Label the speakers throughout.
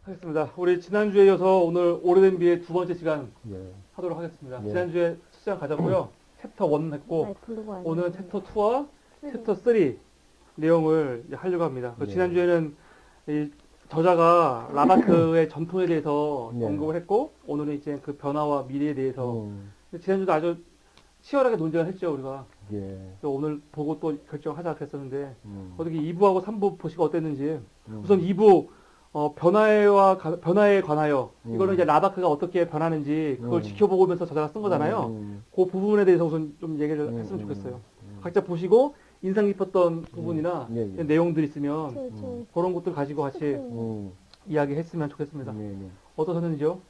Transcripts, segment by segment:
Speaker 1: 하겠습니다. 우리 지난주에 이어서 오늘 오래된 비의 두 번째 시간
Speaker 2: 예.
Speaker 1: 하도록 하겠습니다.
Speaker 2: 예.
Speaker 1: 지난주에 첫 시간 가졌고요. 챕터 1 했고, 오늘 챕터 2와 챕터 3 내용을 이제 하려고 합니다.
Speaker 2: 예.
Speaker 1: 지난주에는 이 저자가 라마크의 전통에 대해서
Speaker 2: 예.
Speaker 1: 언급을 했고, 오늘은 이제 그 변화와 미래에 대해서 지난주도 아주 치열하게 논쟁을 했죠, 우리가.
Speaker 2: 예.
Speaker 1: 오늘 보고 또 결정하자 그랬었는데, 어떻게 2부하고 3부 보시고 어땠는지. 우선 2부 변화에 관하여 이거는 이제 라바크가 어떻게 변하는지 그걸 지켜보면서 저자가 쓴 거잖아요. 그 부분에 대해서 우선 좀 얘기를 했으면 좋겠어요. 각자 보시고 인상 깊었던 부분이나 내용들 있으면 그런 것들 가지고 같이 이야기했으면 좋겠습니다. 어떠셨는지요?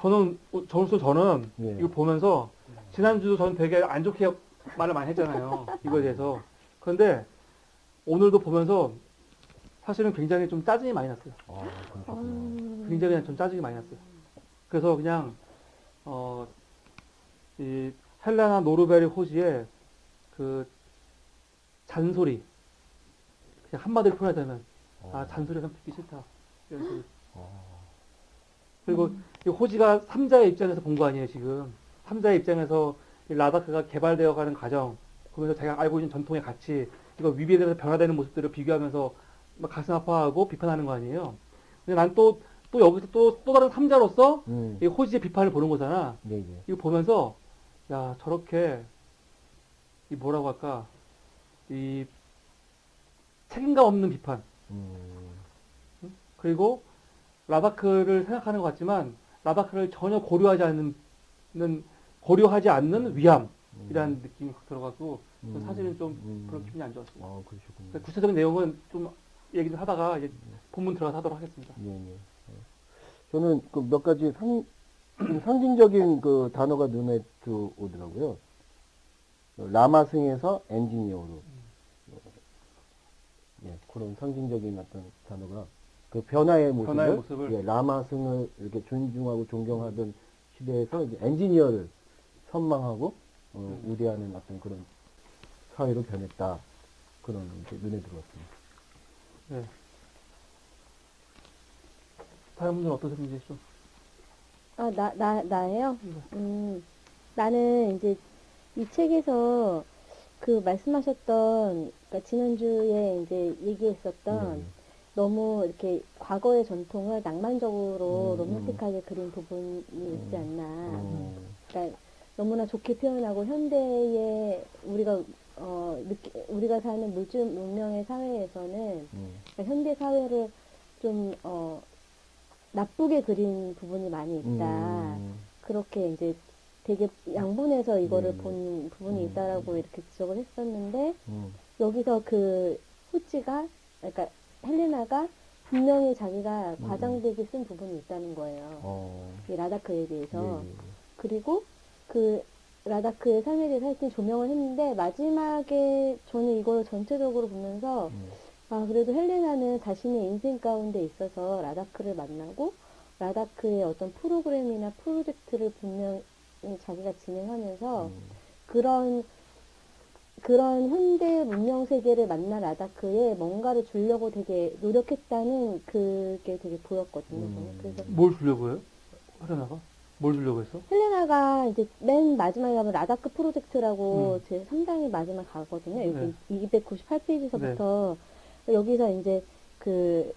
Speaker 1: 저는 이거 보면서 지난주도 저는 되게 안 좋게 말을 많이 했잖아요. 이거에 대해서. 그런데 오늘도 보면서 사실은 굉장히 좀 짜증이 많이 났어요. 굉장히 좀 짜증이 많이 났어요. 그래서 그냥 이 헬레나 노르베리 호지의 그 잔소리, 그냥 한마디로 표현하자면 잔소리가 듣기 싫다. 이런 소리. 그리고 이 호지가 3자의 입장에서 본 거 아니에요, 지금. 3자의 입장에서 이 라다크가 개발되어 가는 과정, 그러면서 자기가 알고 있는 전통의 가치, 이거 위비에 대해서 변화되는 모습들을 비교하면서 막 가슴 아파하고 비판하는 거 아니에요. 근데 난 또 여기서 또 다른 3자로서 이 호지의 비판을 보는 거잖아. 이거 보면서, 야, 저렇게, 이 뭐라고 할까, 이 책임감 없는 비판. 그리고 라바크를 생각하는 것 같지만, 라바크를 전혀 고려하지 않는 위함이라는 느낌이 확 들어가고, 사실은 좀 그런 기분이 안 좋았어요. 그러니까 구체적인 내용은 좀 얘기 좀 하다가 이제 본문 들어가서 하도록 하겠습니다.
Speaker 2: 저는 그 몇 가지 상징적인 그 단어가 눈에 들어오더라고요. 라마승에서 엔지니어로. 그런 상징적인 어떤 단어가 그 변화의 모습을 라마승을 이렇게 존중하고 존경하던 시대에서 이제 엔지니어를 선망하고 우대하는 어떤 그런 사회로 변했다. 그런 게 눈에 들어왔습니다.
Speaker 1: 네. 다른 분들은 어떠셨는지 좀.
Speaker 3: 나예요? 나는 이제 이 책에서 그 말씀하셨던, 그러니까 지난주에 이제 얘기했었던 너무 이렇게 과거의 전통을 낭만적으로 로맨틱하게 그린 부분이 있지 않나. 그러니까 너무나 좋게 표현하고 현대의 우리가 사는 물질 문명의 사회에서는 그러니까 현대 사회를 좀 나쁘게 그린 부분이 많이 있다. 그렇게 이제 되게 양분해서 이거를 본 부분이 있다라고 이렇게 지적을 했었는데 여기서 그 호찌가, 그러니까 헬레나가 분명히 자기가 과장되게 쓴 부분이 있다는 거예요. 이 라다크에 대해서. 그리고 그 라다크의 삶에 대해서 하여튼 조명을 했는데 마지막에 저는 이걸 전체적으로 보면서 그래도 헬레나는 자신의 인생 가운데 있어서 라다크를 만나고 라다크의 어떤 프로그램이나 프로젝트를 분명히 자기가 진행하면서 그런 현대 문명 세계를 만난 라다크에 뭔가를 주려고 되게 노력했다는 그게 되게 보였거든요. 그래서
Speaker 1: 뭘 주려고 해요? 헬레나가? 뭘 주려고 했어?
Speaker 3: 헬레나가 이제 맨 마지막에 가면 라다크 프로젝트라고 제 상당히 마지막 가거든요. 여기 298페이지서부터 여기서 이제 그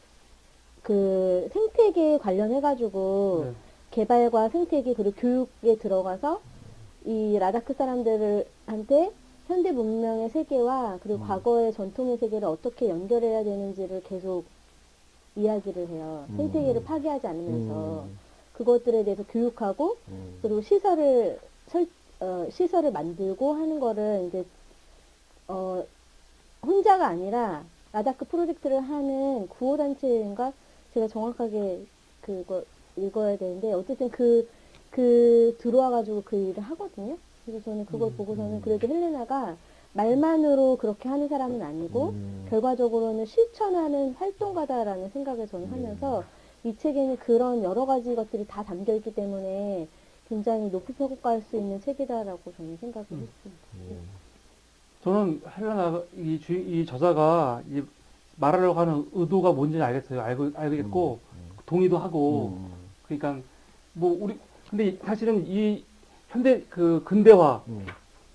Speaker 3: 생태계 관련해가지고 개발과 생태계 그리고 교육에 들어가서 이 라다크 사람들한테 현대 문명의 세계와 그리고 과거의 전통의 세계를 어떻게 연결해야 되는지를 계속 이야기를 해요. 생태계를 파괴하지 않으면서 그것들에 대해서 교육하고 그리고 시설을 만들고 하는 거를 이제 혼자가 아니라 라다크 프로젝트를 하는 구호단체인가 제가 정확하게 그거 읽어야 되는데 어쨌든 들어와가지고 그 일을 하거든요. 그래서 저는 그걸 보고서는 그래도 헬레나가 말만으로 그렇게 하는 사람은 아니고 결과적으로는 실천하는 활동가다라는 생각을 저는 하면서 이 책에는 그런 여러 가지 것들이 다 담겨 있기 때문에 굉장히 높이 평가할 수 있는 책이다라고 저는 생각을 했습니다.
Speaker 1: 저는 헬레나 이 저자가 말하려고 하는 의도가 뭔지는 알겠어요. 알겠고 동의도 하고 그러니까 뭐 우리 근데 사실은 이 근대화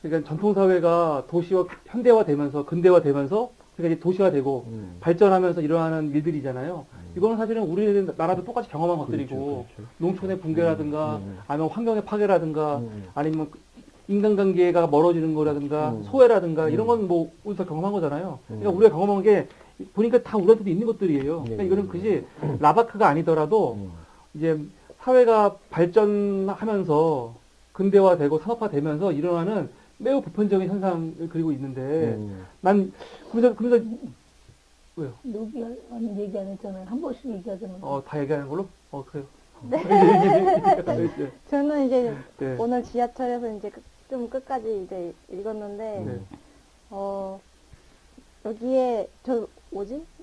Speaker 1: 그러니까 전통 사회가 도시와 현대화되면서 근대화되면서 그러니까 이제 도시화되고 발전하면서 일어나는 일들이잖아요. 이거는 사실은 우리나라도 똑같이 경험한 것들이고
Speaker 2: 그렇죠.
Speaker 1: 농촌의 붕괴라든가 아니면 환경의 파괴라든가 아니면 인간관계가 멀어지는 거라든가 소외라든가 이런 건 뭐 우리가 경험한 거잖아요. 그러니까 우리가 경험한 게 보니까 다 우리한테도 있는 것들이에요. 그러니까 이거는 그지 라바크가 아니더라도 이제 사회가 발전하면서 근대화되고 산업화되면서 일어나는 매우 보편적인 현상을 그리고 있는데 난 그러면서 왜요?
Speaker 4: 누구 얘기 안 했잖아요. 한 번씩 얘기하자면.
Speaker 1: 다 얘기하는 걸로? 그래요.
Speaker 3: 저는 이제
Speaker 1: 네.
Speaker 3: 오늘 지하철에서 이제 좀 끝까지 이제 읽었는데,
Speaker 1: 네.
Speaker 3: 여기에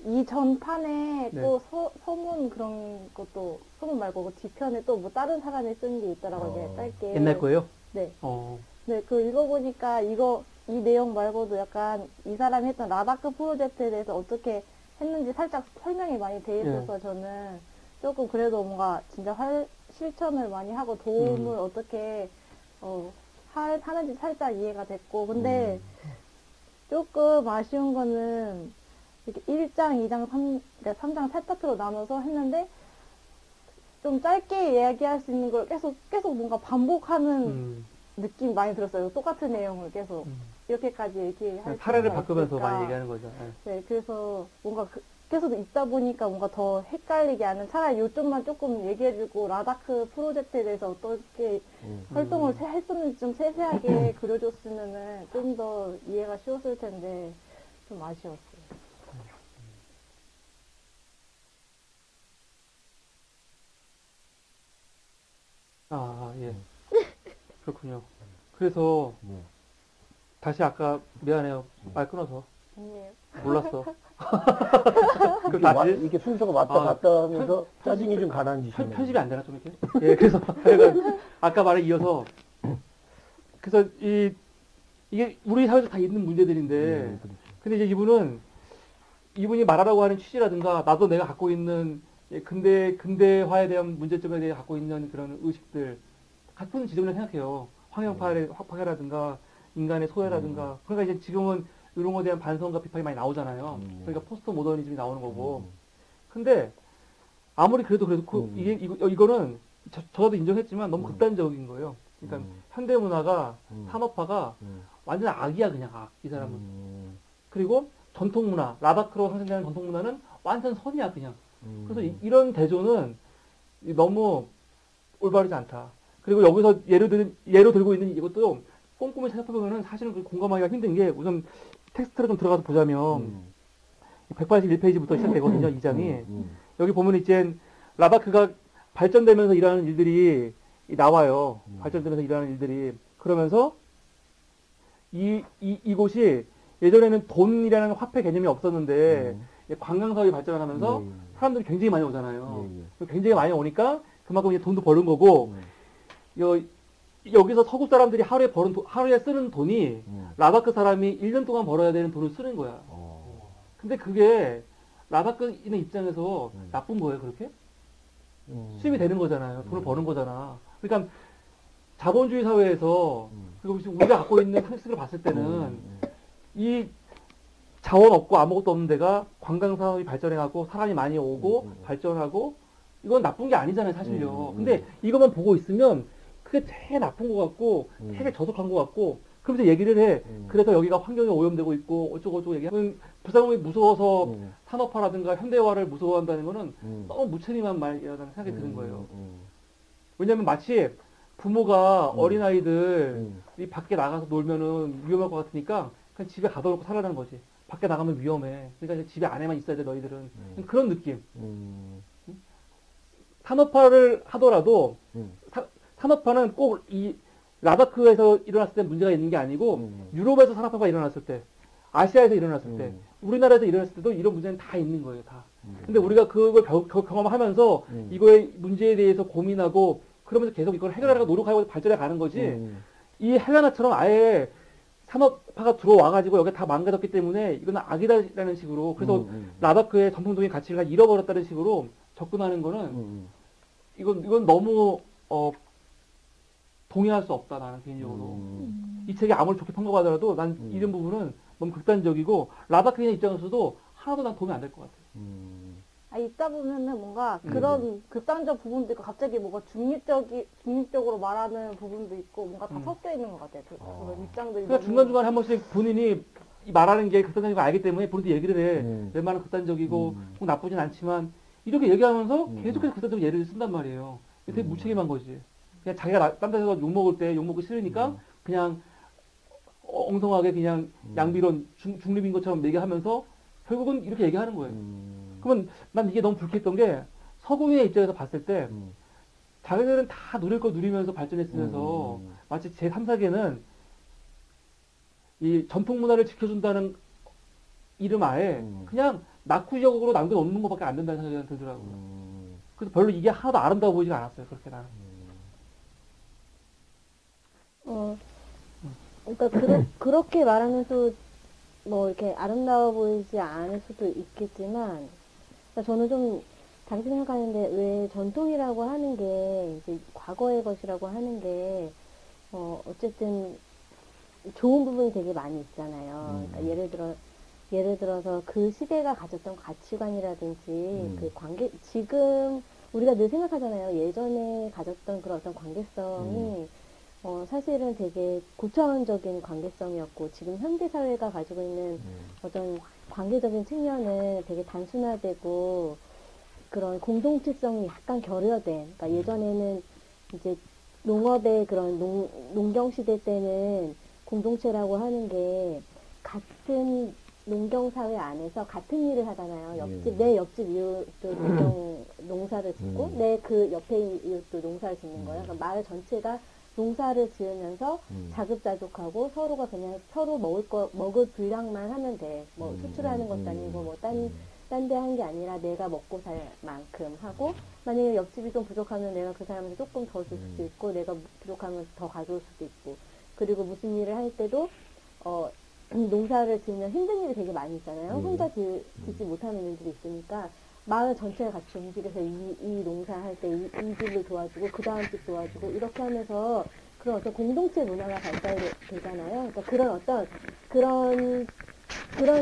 Speaker 3: 이 전판에
Speaker 1: 네.
Speaker 3: 또 서문 그런 것도, 서문 말고 그 뒤편에 또 뭐 다른 사람이 쓴 게 있더라고요. 짧게.
Speaker 1: 옛날 거예요?
Speaker 3: 네.
Speaker 1: 어.
Speaker 3: 네, 읽어보니까 이 내용 말고도 약간 이 사람이 했던 라다크 프로젝트에 대해서 어떻게 했는지 살짝 설명이 많이 돼 있어서 저는 조금 그래도 뭔가 진짜 실천을 많이 하고 도움을 어떻게, 하는지 살짝 이해가 됐고, 근데 조금 아쉬운 거는 이렇게 1장, 2장, 그러니까 3장 세파트로 나눠서 했는데 좀 짧게 이야기할 수 있는 걸 계속 뭔가 반복하는 느낌 많이 들었어요. 똑같은 내용을 계속 이렇게까지 얘기할
Speaker 1: 사례를
Speaker 3: 수가
Speaker 1: 바꾸면서
Speaker 3: 있을까.
Speaker 1: 많이 얘기하는 거죠.
Speaker 3: 네, 그래서 뭔가 계속 있다 보니까 뭔가 더 헷갈리게 하는 차라리 요점만 조금 얘기해주고 라다크 프로젝트에 대해서 어떻게 활동을 했었는지 좀 세세하게 그려줬으면은 좀 더 이해가 쉬웠을 텐데 좀 아쉬웠어요.
Speaker 1: 예. 그렇군요. 그래서 다시 아까 미안해요. 말 끊어서.
Speaker 3: 아니에요.
Speaker 1: 몰랐어. 그럼
Speaker 2: 이게,
Speaker 1: 다시
Speaker 2: 이게 순서가 왔다 갔다 하면서 짜증이 좀 가라앉으시네.
Speaker 1: 편집이 안 되나 좀 이렇게? 예, 그래서 아까 말에 이어서 그래서 이게 우리 사회에서 다 있는 문제들인데
Speaker 2: 그렇죠.
Speaker 1: 근데 이제 이분이 말하라고 하는 취지라든가 나도 내가 갖고 있는 근대화에 대한 문제점에 대해 갖고 있는 그런 의식들 같은 지점을 생각해요. 환경 파괴라든가 인간의 소외라든가 그러니까 이제 지금은 이런 거에 대한 반성과 비판이 많이 나오잖아요. 그러니까 포스트 모더니즘이 나오는 거고. 근데 아무리 그래도 이거는 저도 인정했지만 너무 극단적인 거예요. 그러니까 현대 문화가 산업화가 완전 악이야 그냥 악. 이 사람은. 그리고 전통 문화, 라바크로 상징되는 전통 문화는 완전 선이야 그냥. 그래서 이런 대조는 너무 올바르지 않다. 그리고 여기서 예로 들고 있는 이것도 꼼꼼히 찾아보면은 사실은 공감하기가 힘든 게 우선 텍스트로 좀 들어가서 보자면 181페이지부터 시작되거든요. 2장이. 여기 보면 이제 라바크가 발전되면서 일하는 일들이 나와요. 발전되면서 일하는 일들이. 그러면서 이곳이 예전에는 돈이라는 화폐 개념이 없었는데 관광사업이 발전하면서 사람들이 굉장히 많이 오잖아요. 굉장히 많이 오니까 그만큼 이제 돈도 버는 거고 여기서 서구 사람들이 하루에 쓰는 돈이 라바크 사람이 1년 동안 벌어야 되는 돈을 쓰는 거야. 근데 그게 라바크인의 입장에서 나쁜 거예요, 그렇게? 수입이 되는 거잖아요. 돈을 버는 거잖아. 그러니까 자본주의 사회에서 그리고 우리가 갖고 있는 상식을 봤을 때는 이 자원 없고 아무것도 없는 데가 관광 산업이 발전해가고 사람이 많이 오고 발전하고 이건 나쁜 게 아니잖아요, 사실요. 근데 이것만 보고 있으면 그게 되게 나쁜 것 같고 되게 저속한 것 같고 그러면서 얘기를 해. 그래서 여기가 환경이 오염되고 있고 어쩌고저쩌고 얘기하면 부산공이 무서워서 산업화라든가 현대화를 무서워한다는 거는 너무 무책임한 말이라는 생각이 드는 거예요. 왜냐면 마치 부모가 어린아이들이 밖에 나가서 놀면은 위험할 것 같으니까 그냥 집에 가둬놓고 살아라는 거지. 밖에 나가면 위험해. 그러니까 이제 집에 안에만 있어야 돼, 너희들은. 그런 느낌. 산업화를 하더라도 산업화는 꼭 이 라바크에서 일어났을 때 문제가 있는 게 아니고 유럽에서 산업화가 일어났을 때, 아시아에서 일어났을 때, 우리나라에서 일어났을 때도 이런 문제는 다 있는 거예요, 다. 근데 우리가 그걸 경험하면서 이거의 문제에 대해서 고민하고 그러면서 계속 이걸 해결하려고 노력하고 발전해 가는 거지. 이 헬라나처럼 아예 산업화가 들어와가지고 여기 다 망가졌기 때문에 이건 악이다라는 식으로 그래서 라다크의 전통적인 가치를 잃어버렸다는 식으로 접근하는 거는 이건 너무 동의할 수 없다 나는 개인적으로. 이 책이 아무리 좋게 평가받더라도 난 이런 부분은 너무 극단적이고 라다크의 입장에서도 하나도 난 도움이 안 될 것 같아.
Speaker 5: 있다 보면은 뭔가 그런 극단적 부분도 있고 갑자기 뭔가 중립적으로 말하는 부분도 있고 뭔가 다 섞여 있는 것 같아요. 그런 입장들이.
Speaker 1: 그러니까 중간중간에 한 번씩 본인이 이 말하는 게 극단적인 거 알기 때문에 본인도 얘기를 해. 웬만하면 극단적이고 꼭 나쁘진 않지만 이렇게 얘기하면서 계속해서 극단적인 예를 쓴단 말이에요. 되게 무책임한 거지. 그냥 자기가 딴 데서 욕먹을 때 욕먹기 싫으니까 그냥 엉성하게 그냥 양비론 중립인 것처럼 얘기하면서 결국은 이렇게 얘기하는 거예요. 그러면 난 이게 너무 불쾌했던 게 서구인의 입장에서 봤을 때 자기들은 다 누릴 거 누리면서 발전했으면서 마치 제3세계는 이 전통 문화를 지켜준다는 이름 아래 그냥 낙후지역으로 남겨놓는 것밖에 안 된다는 생각이 들더라고요. 그래서 별로 이게 하나도 아름다워 보이지가 않았어요. 그렇게 나는.
Speaker 3: 그러니까 그렇게 말하면서 뭐 이렇게 아름다워 보이지 않을 수도 있겠지만 그러니까 저는 좀 다르게 생각하는데 왜 전통이라고 하는 게 이제 과거의 것이라고 하는 게 어쨌든 좋은 부분이 되게 많이 있잖아요. 그러니까 예를 들어서 그 시대가 가졌던 가치관이라든지 그 관계 지금 우리가 늘 생각하잖아요. 예전에 가졌던 그런 어떤 관계성이 사실은 되게 고차원적인 관계성이었고 지금 현대 사회가 가지고 있는 어떤 관계적인 측면은 되게 단순화되고 그런 공동체성이 약간 결여된. 그러니까 예전에는 이제 농업의 그런 농경 시대 때는 공동체라고 하는 게 같은 농경 사회 안에서 같은 일을 하잖아요. 내 옆집 이웃도 농사를 짓고 내 그 옆에 이웃도 농사를 짓는 거예요. 그러니까 마을 전체가 농사를 지으면서 자급자족하고 서로가 그냥 서로 먹을 분량만 하면 돼. 뭐 수출하는 것도 아니고 뭐 딴 데 한 게 아니라 내가 먹고 살 만큼 하고 만약에 옆집이 좀 부족하면 내가 그 사람한테 조금 더 줄 수도 있고 내가 부족하면 더 가져올 수도 있고 그리고 무슨 일을 할 때도 농사를 지으면 힘든 일이 되게 많이 있잖아요. 혼자 짓지 못하는 일들이 있으니까 마을 전체가 같이 움직여서 이 농사할 때 이 집을 도와주고 그 다음 집 도와주고 이렇게 하면서 그런 어떤 공동체 문화가 발달되잖아요. 그러니까 그런 어떤 그런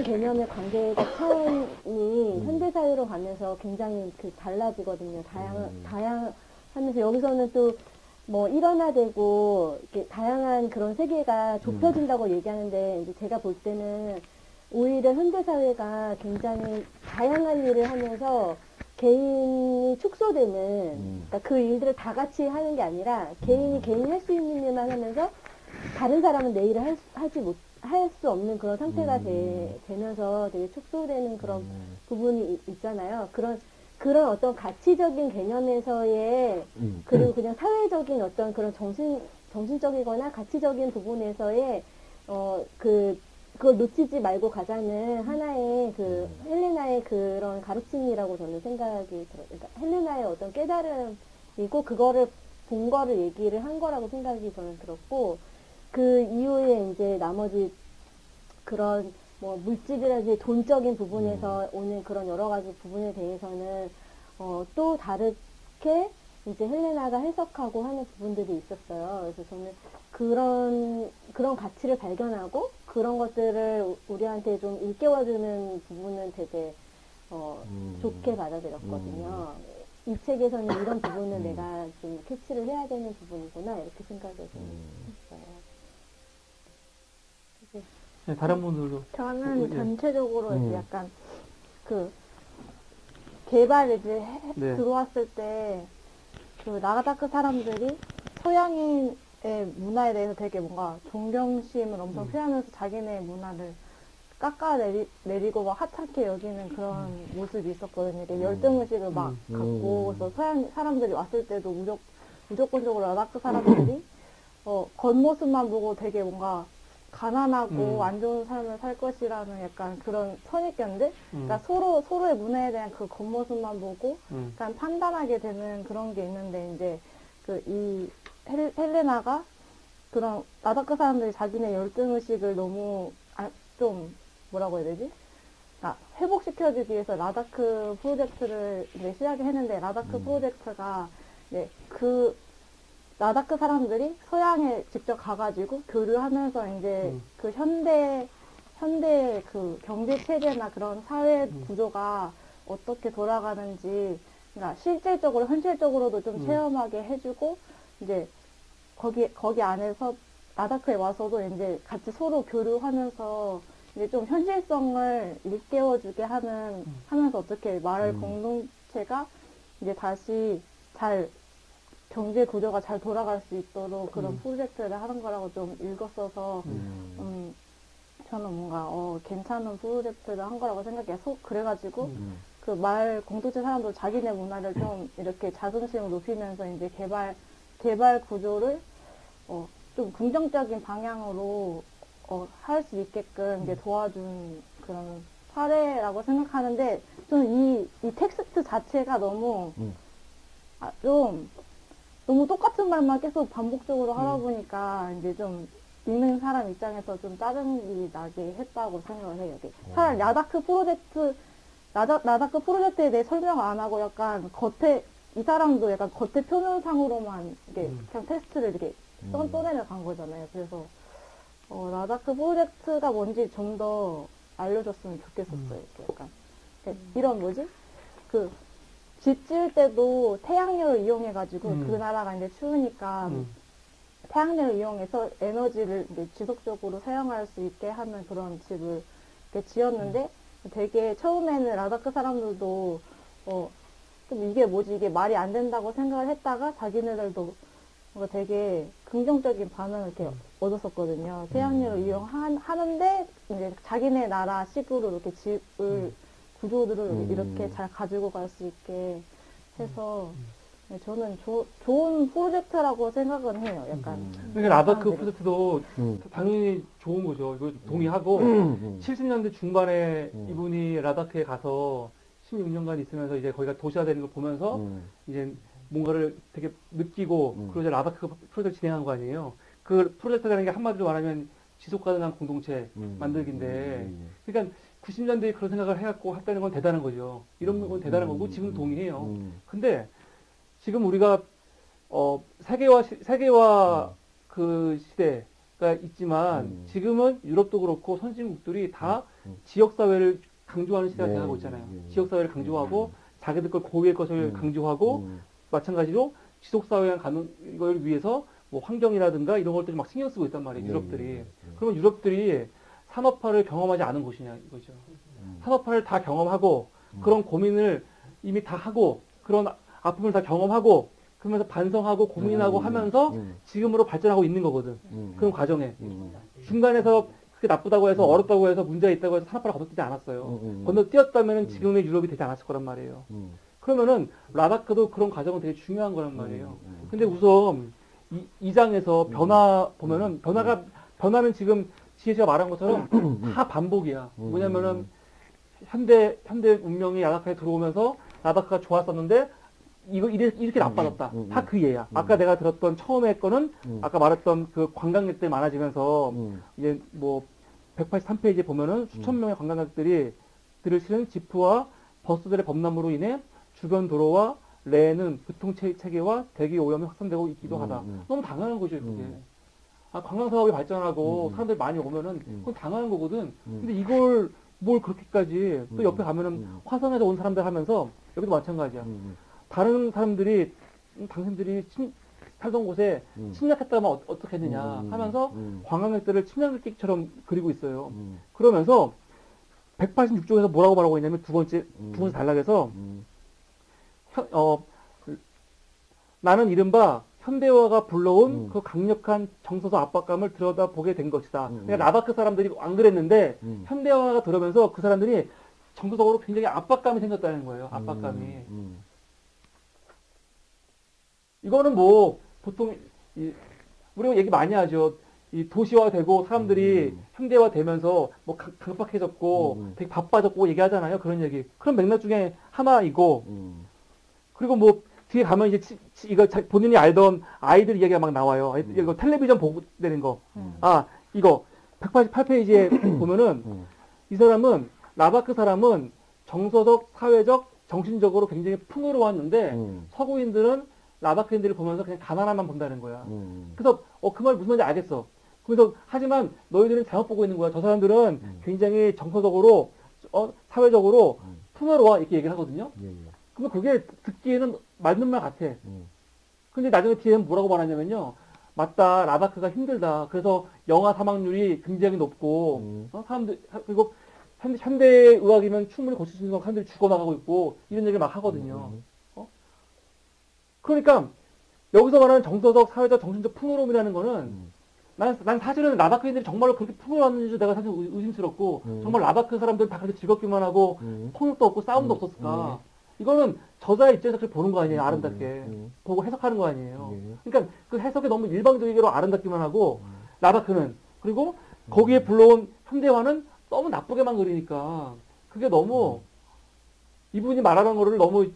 Speaker 3: 개념의 관계적 차원이 현대사회로 가면서 굉장히 달라지거든요. 다양하면서 여기서는 또 뭐 일원화되고 이렇게 다양한 그런 세계가 좁혀진다고 얘기하는데 이제 제가 볼 때는 오히려 현대사회가 굉장히 다양한 일을 하면서 개인이 축소되는 그러니까 그 일들을 다 같이 하는 게 아니라 개인이 할 수 있는 일만 하면서 다른 사람은 내 일을 할 수 없는 그런 상태가 되면서 되게 축소되는 그런 부분이 있잖아요. 그런 어떤 가치적인 개념에서의 그리고 그냥 사회적인 어떤 그런 정신적이거나 가치적인 부분에서의 그걸 놓치지 말고 가자는 하나의 헬레나의 그런 가르침이라고 저는 생각이 들어요. 그러니까 헬레나의 어떤 깨달음이고 그거를 본 거를 얘기를 한 거라고 생각이 저는 들었고 그 이후에 이제 나머지 그런 뭐 물질이라든지 돈적인 부분에서 오는 그런 여러 가지 부분에 대해서는 또 다르게 이제 헬레나가 해석하고 하는 부분들이 있었어요. 그래서 저는 그런 가치를 발견하고 그런 것들을 우리한테 좀 일깨워주는 부분은 되게 좋게 받아들였거든요. 이 책에서는 이런 부분은 내가 좀 캐치를 해야 되는 부분이구나 이렇게 생각을 좀 했어요.
Speaker 1: 네, 다른 분들도
Speaker 5: 저는 전체적으로 이제 약간 개발 이제 들어왔을 때 나가다크 사람들이 서양인의 문화에 대해서 되게 뭔가 존경심을 엄청 표하면서 자기네 문화를 깎아내리고 막 하찮게 여기는 그런 모습이 있었거든요. 열등의식을 막 갖고, 그래서 서양 사람들이 왔을 때도 무조건적으로 나가다크 사람들이 겉모습만 보고 되게 뭔가 가난하고 안 좋은 삶을 살 것이라는 약간 그런 선입견들? 그러니까 서로의 문화에 대한 그 겉모습만 보고 약간 판단하게 되는 그런 게 있는데, 이제 이 헬레나가 그런 라다크 사람들이 자기네 열등의식을 너무 좀 뭐라고 해야 되지? 회복시켜주기 위해서 라다크 프로젝트를 이제 시작했는데 라다크 프로젝트가 이제 그 라다크 사람들이 서양에 직접 가가지고 교류하면서 이제 그 현대 그 경제 체제나 그런 사회 구조가 어떻게 돌아가는지, 그러니까 실질적으로 현실적으로도 좀 체험하게 해주고 이제 거기 안에서 라다크에 와서도 이제 같이 서로 교류하면서 이제 좀 현실성을 일깨워주게 하면서 어떻게 마을 공동체가 이제 다시 잘 경제 구조가 잘 돌아갈 수 있도록 그런 프로젝트를 하는 거라고 좀 읽었어서 저는 뭔가 괜찮은 프로젝트를 한 거라고 생각해서 그래가지고 그 마을 공동체 사람도 자기네 문화를 좀 이렇게 자존심을 높이면서 이제 개발 구조를 좀 긍정적인 방향으로 할 수 있게끔 이제 도와준 그런 사례라고 생각하는데, 저는 이 텍스트 자체가 너무 너무 똑같은 말만 계속 반복적으로 하다 보니까 이제 좀 읽는 사람 입장에서 좀 짜증이 나게 했다고 생각을 해요. 차라리 라다크 프로젝트에 대해 설명 안 하고 약간 이 사람도 약간 겉에 표면상으로만 이렇게 그냥 테스트를 이렇게 떠내려 간 거잖아요. 그래서 라다크 프로젝트가 뭔지 좀 더 알려줬으면 좋겠었어요. 이렇게 약간 이런 집 지을 때도 태양열을 이용해가지고 그 나라가 이제 추우니까 태양열을 이용해서 에너지를 이제 지속적으로 사용할 수 있게 하는 그런 집을 이렇게 지었는데 되게 처음에는 라다크 사람들도 좀 이게 말이 안 된다고 생각을 했다가 자기네들도 뭔가 되게 긍정적인 반응을 이렇게 얻었었거든요. 태양열을 이용하는데 이제 자기네 나라 식으로 이렇게 집을 구조들을 이렇게 잘 가지고 갈 수 있게 해서 저는 좋은 프로젝트라고 생각은 해요. 약간.
Speaker 1: 그러니까 라다크 프로젝트도 당연히 좋은 거죠. 이거 동의하고 70년대 중반에 이분이 라다크에 가서 16년간 있으면서 이제 거기가 도시화되는 걸 보면서 이제 뭔가를 되게 느끼고 그리고 이제 라다크 프로젝트 진행한 거 아니에요. 그 프로젝트라는 게 한마디로 말하면 지속 가능한 공동체 만들기인데, 그러니까 90년대에 그런 생각을 해갖고 했다는 건 대단한 거죠. 이런 건 대단한 거고 지금 동의해요. 근데 지금 우리가 세계화 그 시대가 있지만 지금은 유럽도 그렇고 선진국들이 다 지역사회를 강조하는 시대가 돼가고 있잖아요. 지역사회를 강조하고 자기들 걸 고유의 것을 강조하고 마찬가지로 지속사회를 가는 걸 위해서 뭐 환경이라든가 이런 것들을 막 신경 쓰고 있단 말이에요. 유럽들이. 그러면 유럽들이 산업화를 경험하지 않은 곳이냐 이거죠. 산업화를 다 경험하고 그런 고민을 이미 다 하고 그런 아픔을 다 경험하고 그러면서 반성하고 고민하고 하면서 지금으로 발전하고 있는 거거든. 그런 과정에. 중간에서 그게 나쁘다고 해서 어렵다고 해서 문제가 있다고 해서 산업화를 건너뛰지 않았어요. 건너뛰었다면 지금의 유럽이 되지 않았을 거란 말이에요. 그러면은 라다크도 그런 과정은 되게 중요한 거란 말이에요. 근데 우선 이 장에서 변화 보면은 변화는 지금 지혜씨가 말한 것처럼 다 반복이야. 뭐냐면은 현대 문명이 라다크에 들어오면서 라다크가 좋았었는데 이렇게 나빠졌다. 다 그 예야. 아까 내가 들었던 처음에 거는 아까 말했던 그 관광객들이 많아지면서 이제 뭐 183페이지에 보면은 수천 명의 관광객들이 들을 실은 지프와 버스들의 범람으로 인해 주변 도로와 레는 교통 체계와 대기 오염이 확산되고 있기도 하다. 너무 당연한 거죠, 그게. 관광 사업이 발전하고 사람들이 많이 오면은 그건 당연한 거거든. 근데 이걸 뭘 그렇게까지 또 옆에 가면은 화성에서 온 사람들 하면서 여기도 마찬가지야. 다른 사람들이 당신들이 살던 곳에 침략했다면 어떻게 했느냐 하면서 관광객들을 침략객처럼 그리고 있어요. 그러면서 186쪽에서 뭐라고 말하고 있냐면 두 번째 단락에서 나는 이른바 현대화가 불러온 그 강력한 정서적 압박감을 들여다보게 된 것이다. 그러니까 라다크 사람들이 안 그랬는데 현대화가 들어오면서 그 사람들이 정서적으로 굉장히 압박감이 생겼다는 거예요. 압박감이. 이거는 뭐 보통 우리가 얘기 많이 하죠. 이 도시화되고 사람들이 현대화되면서 뭐 강박해졌고 되게 바빠졌고 얘기하잖아요. 그런 얘기. 그런 맥락 중에 하나이고 그리고 뭐 뒤에 가면 이제 이거 본인이 알던 아이들 이야기가 막 나와요. 이거 텔레비전 보고 되는 거. 아, 이거 188페이지에 보면은 이 사람은 라바크 사람은 정서적, 사회적, 정신적으로 굉장히 풍요로웠는데 서구인들은 라바크인들을 보면서 그냥 가난함만 본다는 거야. 그래서 그 말 무슨 말인지 알겠어. 그래서 하지만 너희들은 잘못 보고 있는 거야. 저 사람들은 굉장히 정서적으로 사회적으로 풍요로워 이렇게 얘기를 하거든요. 그러면 그게 듣기에는 맞는 말 같아. 근데 나중에 뒤에는 뭐라고 말하냐면요. 맞다, 라바크가 힘들다. 그래서 영아 사망률이 굉장히 높고 사람들 그리고 현대 의학이면 충분히 고칠 수 있는 사람들이 죽어나가고 있고 이런 얘기를 막 하거든요. 그러니까 여기서 말하는 정서적, 사회적, 정신적 풍요로움이라는 거는 난 사실은 라바크인들이 정말로 그렇게 풍요로웠는지 내가 사실 의심스럽고 정말 라바크 사람들은 다 그렇게 즐겁기만 하고 폭력도 없고 싸움도 없었을까. 이거는 저자의 입장에서 그렇게 보는 거 아니에요. 아름답게 보고 해석하는 거 아니에요. 그러니까 그 해석이 너무 일방적이로 아름답기만 하고 라바크는 그리고 거기에 불러온 현대화는 너무 나쁘게만 그리니까 그게 너무 이분이 말하는 거를 너무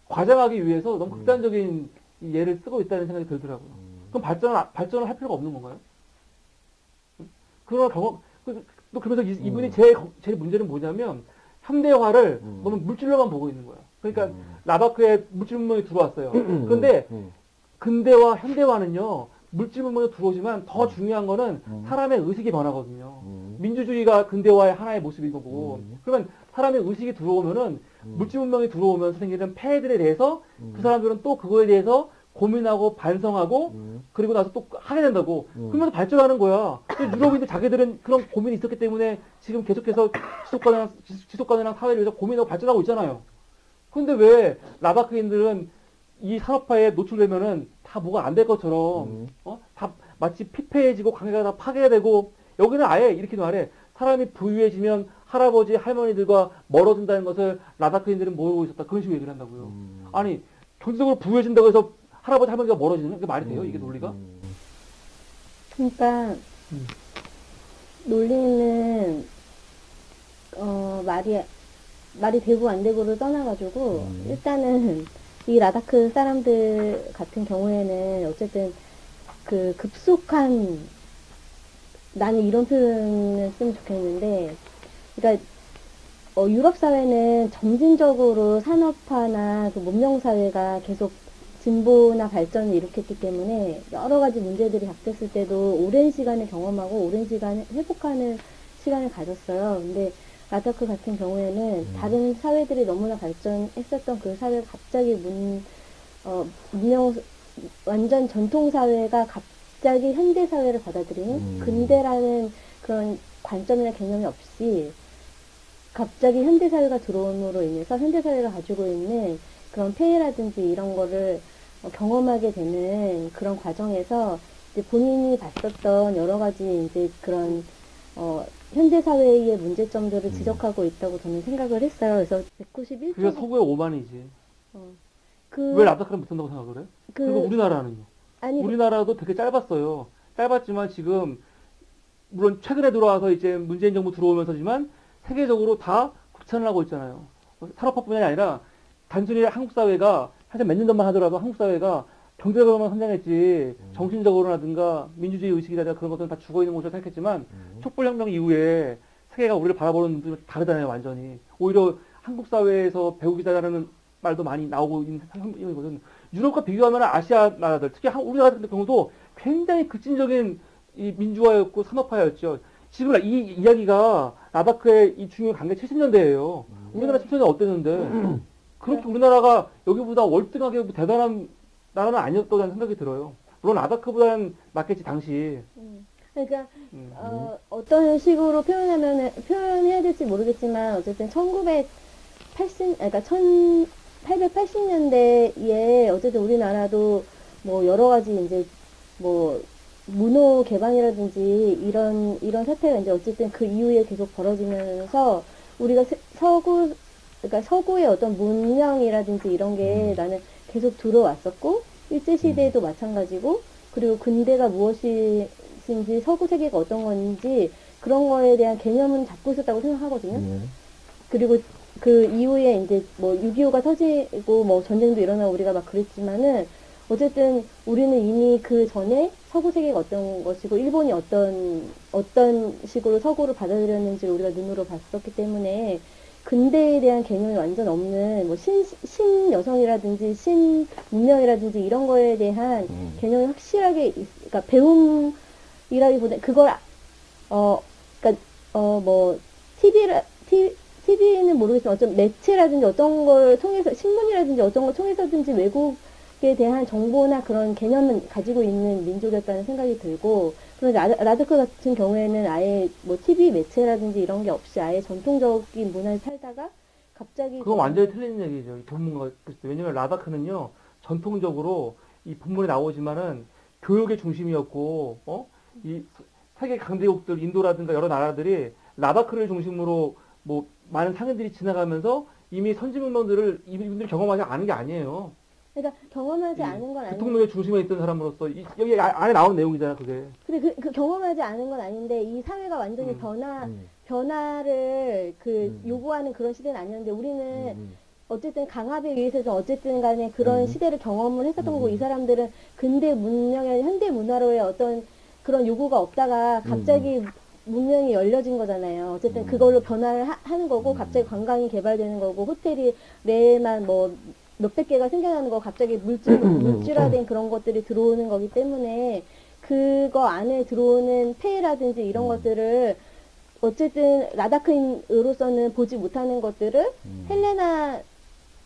Speaker 1: 과장하기 위해서 너무 극단적인 예를 쓰고 있다는 생각이 들더라고요. 그럼 발전을 할 필요가 없는 건가요? 그러나 또 그러면서 이분이 제일 문제는 뭐냐면 현대화를 너무 물질로만 보고 있는 거예요. 그러니까 라바크에 물질 문명이 들어왔어요. 그런데 근대화, 현대화는요 물질 문명이 들어오지만 더 중요한 거는 사람의 의식이 변하거든요. 민주주의가 근대화의 하나의 모습인 거고 그러면 사람의 의식이 들어오면은 물질 문명이 들어오면서 생기는 폐해들에 대해서 그 사람들은 또 그거에 대해서 고민하고 반성하고 그리고 나서 또 하게 된다고 그러면서 발전하는 거야. 유럽인들 자기들은 그런 고민이 있었기 때문에 지금 계속해서 지속가능한 사회를 위해서 고민하고 발전하고 있잖아요. 근데 왜 라바크인들은 이 산업화에 노출되면은 다 뭐가 안 될 것처럼 다 마치 피폐해지고 관계가 다 파괴되고 여기는 아예 이렇게 말해. 사람이 부유해지면 할아버지 할머니들과 멀어진다는 것을 라바크인들은 모르고 있었다. 그런 식으로 얘기를 한다고요. 아니 경제적으로 부유해진다고 해서 할아버지 할머니가 멀어지는 게 말이 돼요? 이게 논리가?
Speaker 3: 그러니까 논리는 말이 되고 안 되고를 떠나가지고 일단은 이 라다크 사람들 같은 경우에는 어쨌든 그 급속한 나는 이런 표현을 쓰면 좋겠는데 그러니까 유럽 사회는 점진적으로 산업화나 그 문명 사회가 계속 진보나 발전을 일으켰기 때문에 여러 가지 문제들이 닥쳤을 때도 오랜 시간을 경험하고 오랜 시간을 회복하는 시간을 가졌어요. 근데 라다크 같은 경우에는 다른 사회들이 너무나 발전했었던 그 사회가 갑자기 문명 완전 전통 사회가 갑자기 현대 사회를 받아들이는 근대라는 그런 관점이나 개념이 없이 갑자기 현대 사회가 들어옴으로 인해서 현대 사회가 가지고 있는 그런 폐해라든지 이런 거를 경험하게 되는 그런 과정에서 이제 본인이 봤었던 여러 가지 이제 그런 현대 사회의 문제점들을 지적하고 있다고 저는 생각을 했어요. 그래서 191쪽.
Speaker 1: 그게 서구의 오만이지. 왜 라다크를 못한다고 생각을 해? 그리고 우리나라는요? 아니, 우리나라도 되게 짧았어요. 짧았지만 지금 물론 최근에 들어와서 이제 문재인 정부 들어오면서지만 세계적으로 다 국산을 하고 있잖아요. 산업화뿐만이 아니라 단순히 한국 사회가 사실 몇 년 전만 하더라도 한국 사회가 경제적으로만 성장했지 정신적으로라든가 민주주의 의식이라든가 그런 것들은 다 죽어있는 곳이라고 생각했지만 촛불혁명 이후에 세계가 우리를 바라보는 눈이 다르잖아요. 완전히. 오히려 한국 사회에서 배우기자라는 말도 많이 나오고 있는 상황이거든. 유럽과 비교하면 아시아 나라들, 특히 우리나라 같은 경우도 굉장히 급진적인 이 민주화였고 산업화였죠. 지금 이 이야기가 라바크의 이 중요 관계 70년대예요. 우리나라 70년대 어땠는데 그렇게 우리나라가 여기보다 월등하게 대단한 나라는 아니었다는 생각이 들어요. 물론 라바크보다는 낫겠지 당시.
Speaker 3: 그러니까 어떤 식으로 표현해야 될지 모르겠지만 어쨌든 1880년대에 어쨌든 우리나라도 뭐 여러 가지 이제 뭐 문호 개방이라든지 이런 사태가 이제 어쨌든 그 이후에 계속 벌어지면서 우리가 그러니까 서구의 어떤 문명이라든지 이런 게 나는 계속 들어왔었고 일제시대에도 마찬가지고 그리고 근대가 무엇인지 서구 세계가 어떤 건지 그런 거에 대한 개념은 잡고 있었다고 생각하거든요. 그리고 그 이후에 이제 뭐 6.25가 터지고 뭐 전쟁도 일어나고 우리가 막 그랬지만은 어쨌든 우리는 이미 그 전에 서구 세계가 어떤 것이고 일본이 어떤 식으로 서구를 받아들였는지 우리가 눈으로 봤었기 때문에 근대에 대한 개념이 완전 없는 뭐 신여성이라든지 신문명이라든지 이런 거에 대한 개념이 확실하게 그러니까 배움이라기보다 그걸 그러니까 뭐 TV는 모르겠지만 어떤 매체라든지 어떤 걸 통해서 신문이라든지 어떤 걸 통해서든지 외국에 대한 정보나 그런 개념은 가지고 있는 민족이었다는 생각이 들고 그런데 라드크 같은 경우에는 아예 뭐 TV 매체라든지 이런 게 없이 아예 전통적인 문화를 살다가 갑자기
Speaker 1: 그건 완전히 틀린 얘기죠. 이 본문과 왜냐면 라다크는요 전통적으로 이 본문에 나오지만은 교육의 중심이었고 이 세계 강대국들 인도라든가 여러 나라들이 라다크를 중심으로 뭐 많은 상인들이 지나가면서 이미 선진문명들을 이분들이 경험하지 않은 게 아니에요.
Speaker 3: 그러니까 경험하지 않은 건 아닌데
Speaker 1: 교통명의 중심에 있던 사람으로서 여기 안에 나오는 내용이잖아 그게.
Speaker 3: 근데 그 경험하지 않은 건 아닌데 이 사회가 완전히 변화를 요구하는 그런 시대는 아니었는데 우리는 어쨌든 강압에 의해서 어쨌든 간에 그런 시대를 경험을 했었던 거고 이 사람들은 근대 문명의 현대 문화로의 어떤 그런 요구가 없다가 갑자기 문명이 열려진 거잖아요. 어쨌든 그걸로 변화를 하는 거고 갑자기 관광이 개발되는 거고 호텔이 매일만 뭐 몇백 개가 생겨나는 거 갑자기 물질화된 그런 것들이 들어오는 거기 때문에 그거 안에 들어오는 폐해라든지 이런 것들을 어쨌든 라다크인으로서는 보지 못하는 것들을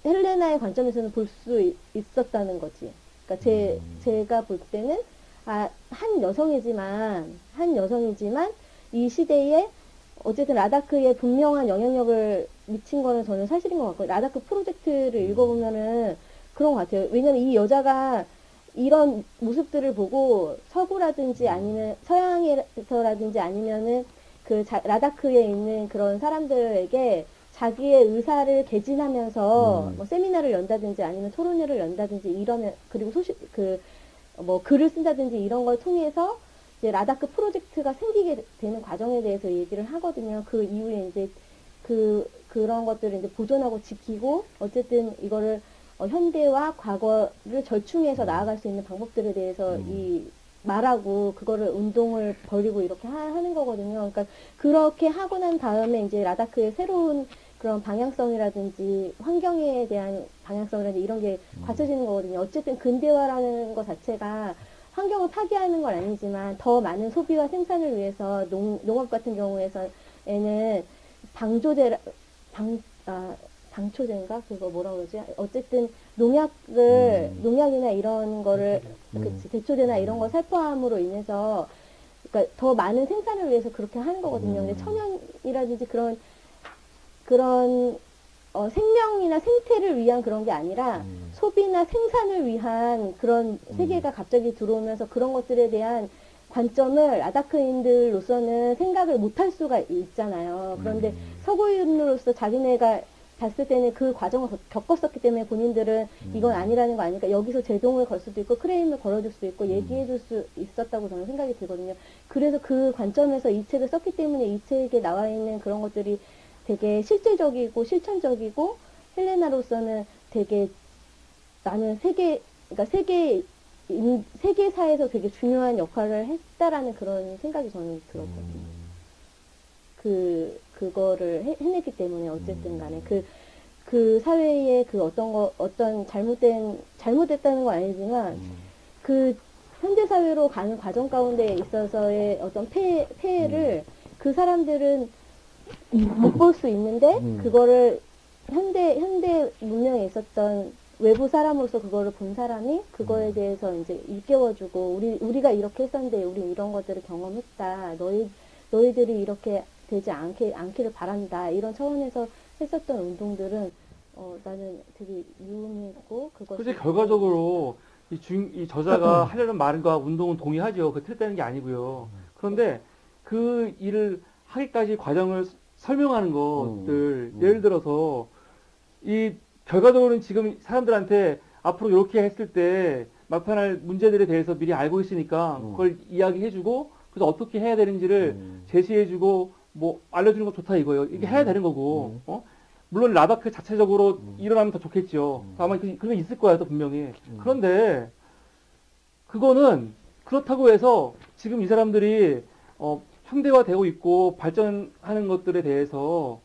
Speaker 3: 헬레나의 관점에서는 볼 수 있었다는 거지. 그러니까 제가 볼 때는 한 여성이지만 이 시대에 어쨌든 라다크에 분명한 영향력을 미친 거는 저는 사실인 것 같고 라다크 프로젝트를 읽어보면은 그런 것 같아요. 왜냐면 이 여자가 이런 모습들을 보고 서구라든지 아니면 서양에서라든지 아니면은 라다크에 있는 그런 사람들에게 자기의 의사를 개진하면서 뭐 세미나를 연다든지 아니면 토론회를 연다든지 이러면 그리고 뭐 글을 쓴다든지 이런 걸 통해서 이제 라다크 프로젝트가 생기게 되는 과정에 대해서 얘기를 하거든요. 그 이후에 이제 그런 것들을 이제 보존하고 지키고 어쨌든 이거를 현대와 과거를 절충해서 나아갈 수 있는 방법들에 대해서 말하고 그거를 운동을 벌이고 이렇게 하는 거거든요. 그러니까 그렇게 하고 난 다음에 이제 라다크의 새로운 그런 방향성이라든지 환경에 대한 방향성이라든지 이런 게 갖춰지는 거거든요. 어쨌든 근대화라는 것 자체가 환경을 파괴하는 건 아니지만 더 많은 소비와 생산을 위해서 농업 같은 경우에는 방초제인가? 그거 뭐라 그러지? 어쨌든 농약이나 이런 거를, 그치, 대초제나 이런 걸 살포함으로 인해서, 그러니까 더 많은 생산을 위해서 그렇게 하는 거거든요. 근데 천연이라든지 그런 생명이나 생태를 위한 그런 게 아니라 소비나 생산을 위한 그런 세계가 갑자기 들어오면서 그런 것들에 대한 관점을 라다크인들로서는 생각을 못할 수가 있잖아요. 그런데 서구인으로서 자기네가 봤을 때는 그 과정을 겪었었기 때문에 본인들은 이건 아니라는 거 아니까 여기서 제동을 걸 수도 있고 크레임을 걸어줄 수도 있고 얘기해 줄 수 있었다고 저는 생각이 들거든요. 그래서 그 관점에서 이 책을 썼기 때문에 이 책에 나와 있는 그런 것들이 되게 실질적이고 실천적이고 헬레나로서는 되게 나는 그러니까 세계사에서 되게 중요한 역할을 했다라는 그런 생각이 저는 들었거든요. 그거를 해냈기 때문에 어쨌든 간에 그 사회에 어떤 잘못됐다는 건 아니지만 그 현대사회로 가는 과정 가운데 있어서의 어떤 폐해를 그 사람들은 못 볼 수 있는데 그거를 현대 문명에 있었던 외부 사람으로서 그거를 본 사람이 그거에 대해서 이제 일깨워주고 우리가 이렇게 했었는데 우리 이런 것들을 경험했다. 너희들이 이렇게 되지 않기를 바란다. 이런 차원에서 했었던 운동들은 나는 되게 유의미했고
Speaker 1: 그것이 결과적으로 이 저자가 하려는 말과 운동은 동의하죠. 그 틀렸다는 게 아니고요. 그런데 그 일을 하기까지 과정을 설명하는 것들 예를 들어서 이 결과적으로는 지금 사람들한테 앞으로 이렇게 했을 때 막판할 문제들에 대해서 미리 알고 있으니까 그걸 이야기해주고 그래서 어떻게 해야 되는지를 제시해주고 뭐 알려주는 거 좋다 이거예요. 이게 해야 되는 거고 물론 라다크 자체적으로 일어나면 더 좋겠죠. 아마 그런 게 있을 거야, 또 분명히. 그런데 그거는 그렇다고 해서 지금 이 사람들이 현대화되고 있고 발전하는 것들에 대해서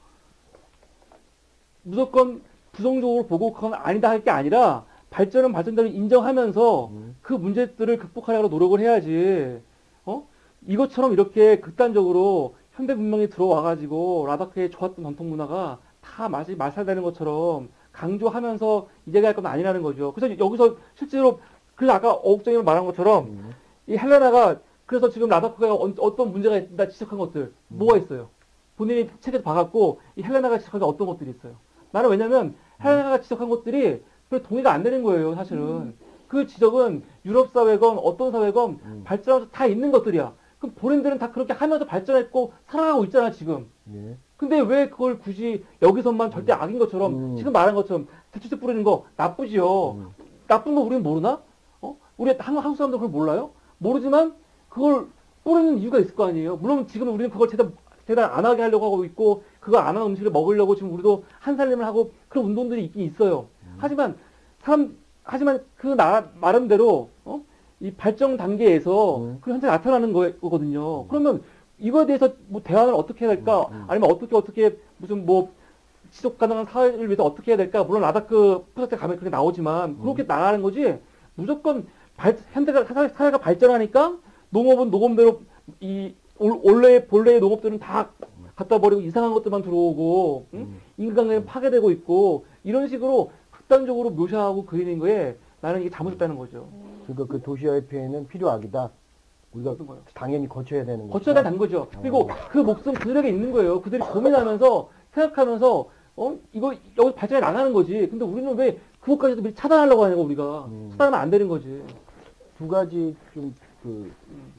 Speaker 1: 무조건 부정적으로 보고 그건 아니다 할 게 아니라 발전은 발전대로 인정하면서 그 문제들을 극복하려고 노력을 해야지. 이것처럼 이렇게 극단적으로 현대 문명이 들어와가지고 라다크의 좋았던 전통 문화가 다 말살되는 것처럼 강조하면서 이제가 할 건 아니라는 거죠. 그래서 여기서 실제로 그래서 아까 어국장님 말한 것처럼 이 헬레나가 그래서 지금 라다크가 어떤 문제가 있다 지적한 것들 뭐가 있어요? 본인이 책에서 봐갖고 이 헬레나가 지적한 게 어떤 것들이 있어요? 나는 왜냐면 헬레나가 지적한 것들이 별 동의가 안 되는 거예요, 사실은. 그 지적은 유럽 사회건 어떤 사회건 발전하면서 다 있는 것들이야. 그럼 본인들은 다 그렇게 하면서 발전했고 살아가고 있잖아, 지금.
Speaker 2: 예.
Speaker 1: 근데 왜 그걸 굳이 여기서만 절대 악인 것처럼 지금 말한 것처럼 대추색 뿌리는 거 나쁘지요. 나쁜 거 우리는 모르나? 우리 한국 사람들 그걸 몰라요? 모르지만 그걸 뿌리는 이유가 있을 거 아니에요. 물론 지금 우리는 그걸 대단 안 하게 하려고 하고 있고 그거 안 하는 음식을 먹으려고 지금 우리도 한살림을 하고 그런 운동들이 있긴 있어요. 하지만 그 나름대로 이 발전 단계에서 그 현재 나타나는 거거든요. 그러면 이거에 대해서 뭐 대안을 어떻게 해야 될까? 아니면 어떻게 무슨 뭐 지속 가능한 사회를 위해서 어떻게 해야 될까? 물론 라다크 프로젝트 가면 그렇게 나오지만 그렇게 나가는 거지. 무조건 사회가 발전하니까 농업은 농업대로 본래의 농업들은 다 갖다 버리고 이상한 것들만 들어오고 인간관계는 파괴되고 있고 이런 식으로 극단적으로 묘사하고 그리는 거에 나는 이게 잘못됐다는 거죠.
Speaker 2: 그러니까 그 도시화의 피해는 필요악이다. 우리가 당연히 거쳐야 되는 거죠.
Speaker 1: 거쳐야 되는 거죠. 그리고 그 목숨 그들에게 있는 거예요. 그들이 고민하면서 생각하면서 이거 여기 발전해 나가는 거지. 근데 우리는 왜 그것까지도 미리 차단하려고 하냐고 우리가 차단하면 안 되는 거지.
Speaker 2: 두 가지 좀 그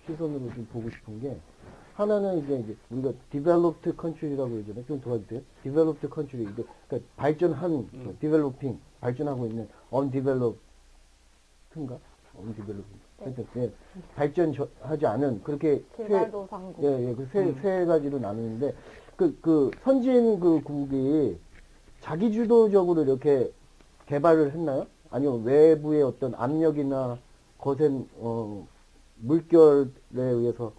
Speaker 2: 시선으로 좀 보고 싶은 게 하나는 이제 우리가 developed country라고 그러잖아요. 좀 도와주세요. developed country 그러니까 발전한 developing 발전하고 있는 undeveloped인가? undeveloped. 하여튼 예, 발전하지 않은 그렇게
Speaker 5: 개발도상국.
Speaker 2: 세 가지로 나누는데 그 선진 그 국이 자기 주도적으로 이렇게 개발을 했나요? 아니면 외부의 어떤 압력이나 거센 물결에 의해서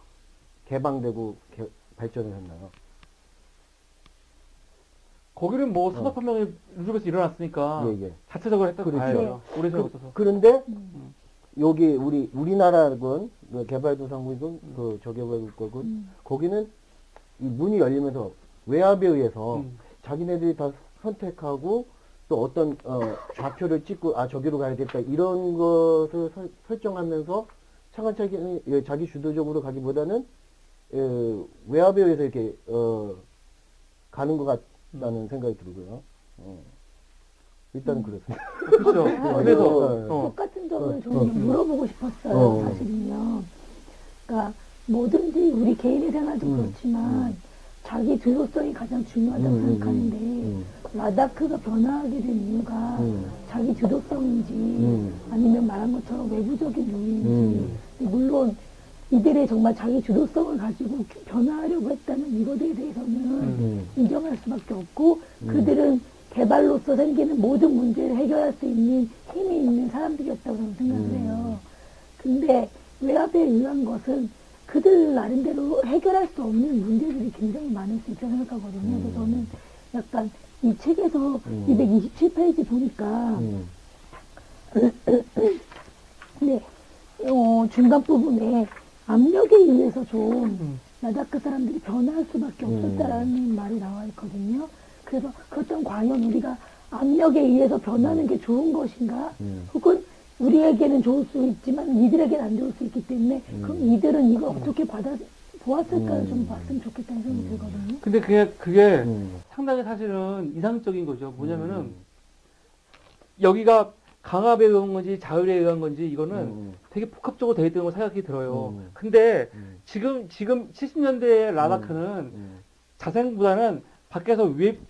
Speaker 2: 개방되고 발전을 했나요?
Speaker 1: 거기는 뭐 산업혁명이 유럽에서 일어났으니까 자체적으로 했다고
Speaker 2: 그렇죠.
Speaker 1: 봐야죠. 오래 전부터.
Speaker 2: 그런데 여기 우리나라건 개발도상국이건 그 저개발국가건 거기는 이 문이 열리면서 외압에 의해서 자기네들이 다 선택하고 또 어떤 좌표를 찍고 저기로 가야 될까 이런 것을 설정하면서 차근차근 자기 주도적으로 가기보다는 외압에 의해서 이렇게 가는 것 같다는 생각이 들고요. 일단은 그렇습니다.
Speaker 1: 그렇죠. 그래서
Speaker 4: 똑같은 점을 좀 물어보고 싶었어요. 사실은요. 그러니까 뭐든지 우리 개인의 생활도 그렇지만 자기 주도성이 가장 중요하다고 생각하는데 라다크가 변화하게 된 이유가 자기 주도성인지 아니면 말한 것처럼 외부적인 요인인지 물론 이들의 정말 자기 주도성을 가지고 변화하려고 했다는 이것에 대해서는 인정할 수밖에 없고 그들은 개발로서 생기는 모든 문제를 해결할 수 있는 힘이 있는 사람들이었다고 저는 생각을 해요. 근데 외압에 의한 것은 그들 나름대로 해결할 수 없는 문제들이 굉장히 많을 수 있다고 생각하거든요. 그래서 저는 약간 이 책에서 227페이지 보니까 네, 중간 부분에 압력에 의해서 좀 라다크 사람들이 변화할 수밖에 없었다라는 말이 나와 있거든요. 그래서 그렇다면 과연 우리가 압력에 의해서 변하는 게 좋은 것인가? 혹은 우리에게는 좋을 수 있지만 이들에게는 안 좋을 수 있기 때문에 그럼 이들은 이걸 어떻게 보았을까를 좀 봤으면 좋겠다는 생각이 들거든요.
Speaker 1: 근데 그게 상당히 사실은 이상적인 거죠. 뭐냐면은 여기가 강압에 의한 건지 자율에 의한 건지 이거는 되게 복합적으로 되어 있다는 걸 생각이 들어요. 근데 지금 70년대의 라다크는 자생보다는 밖에서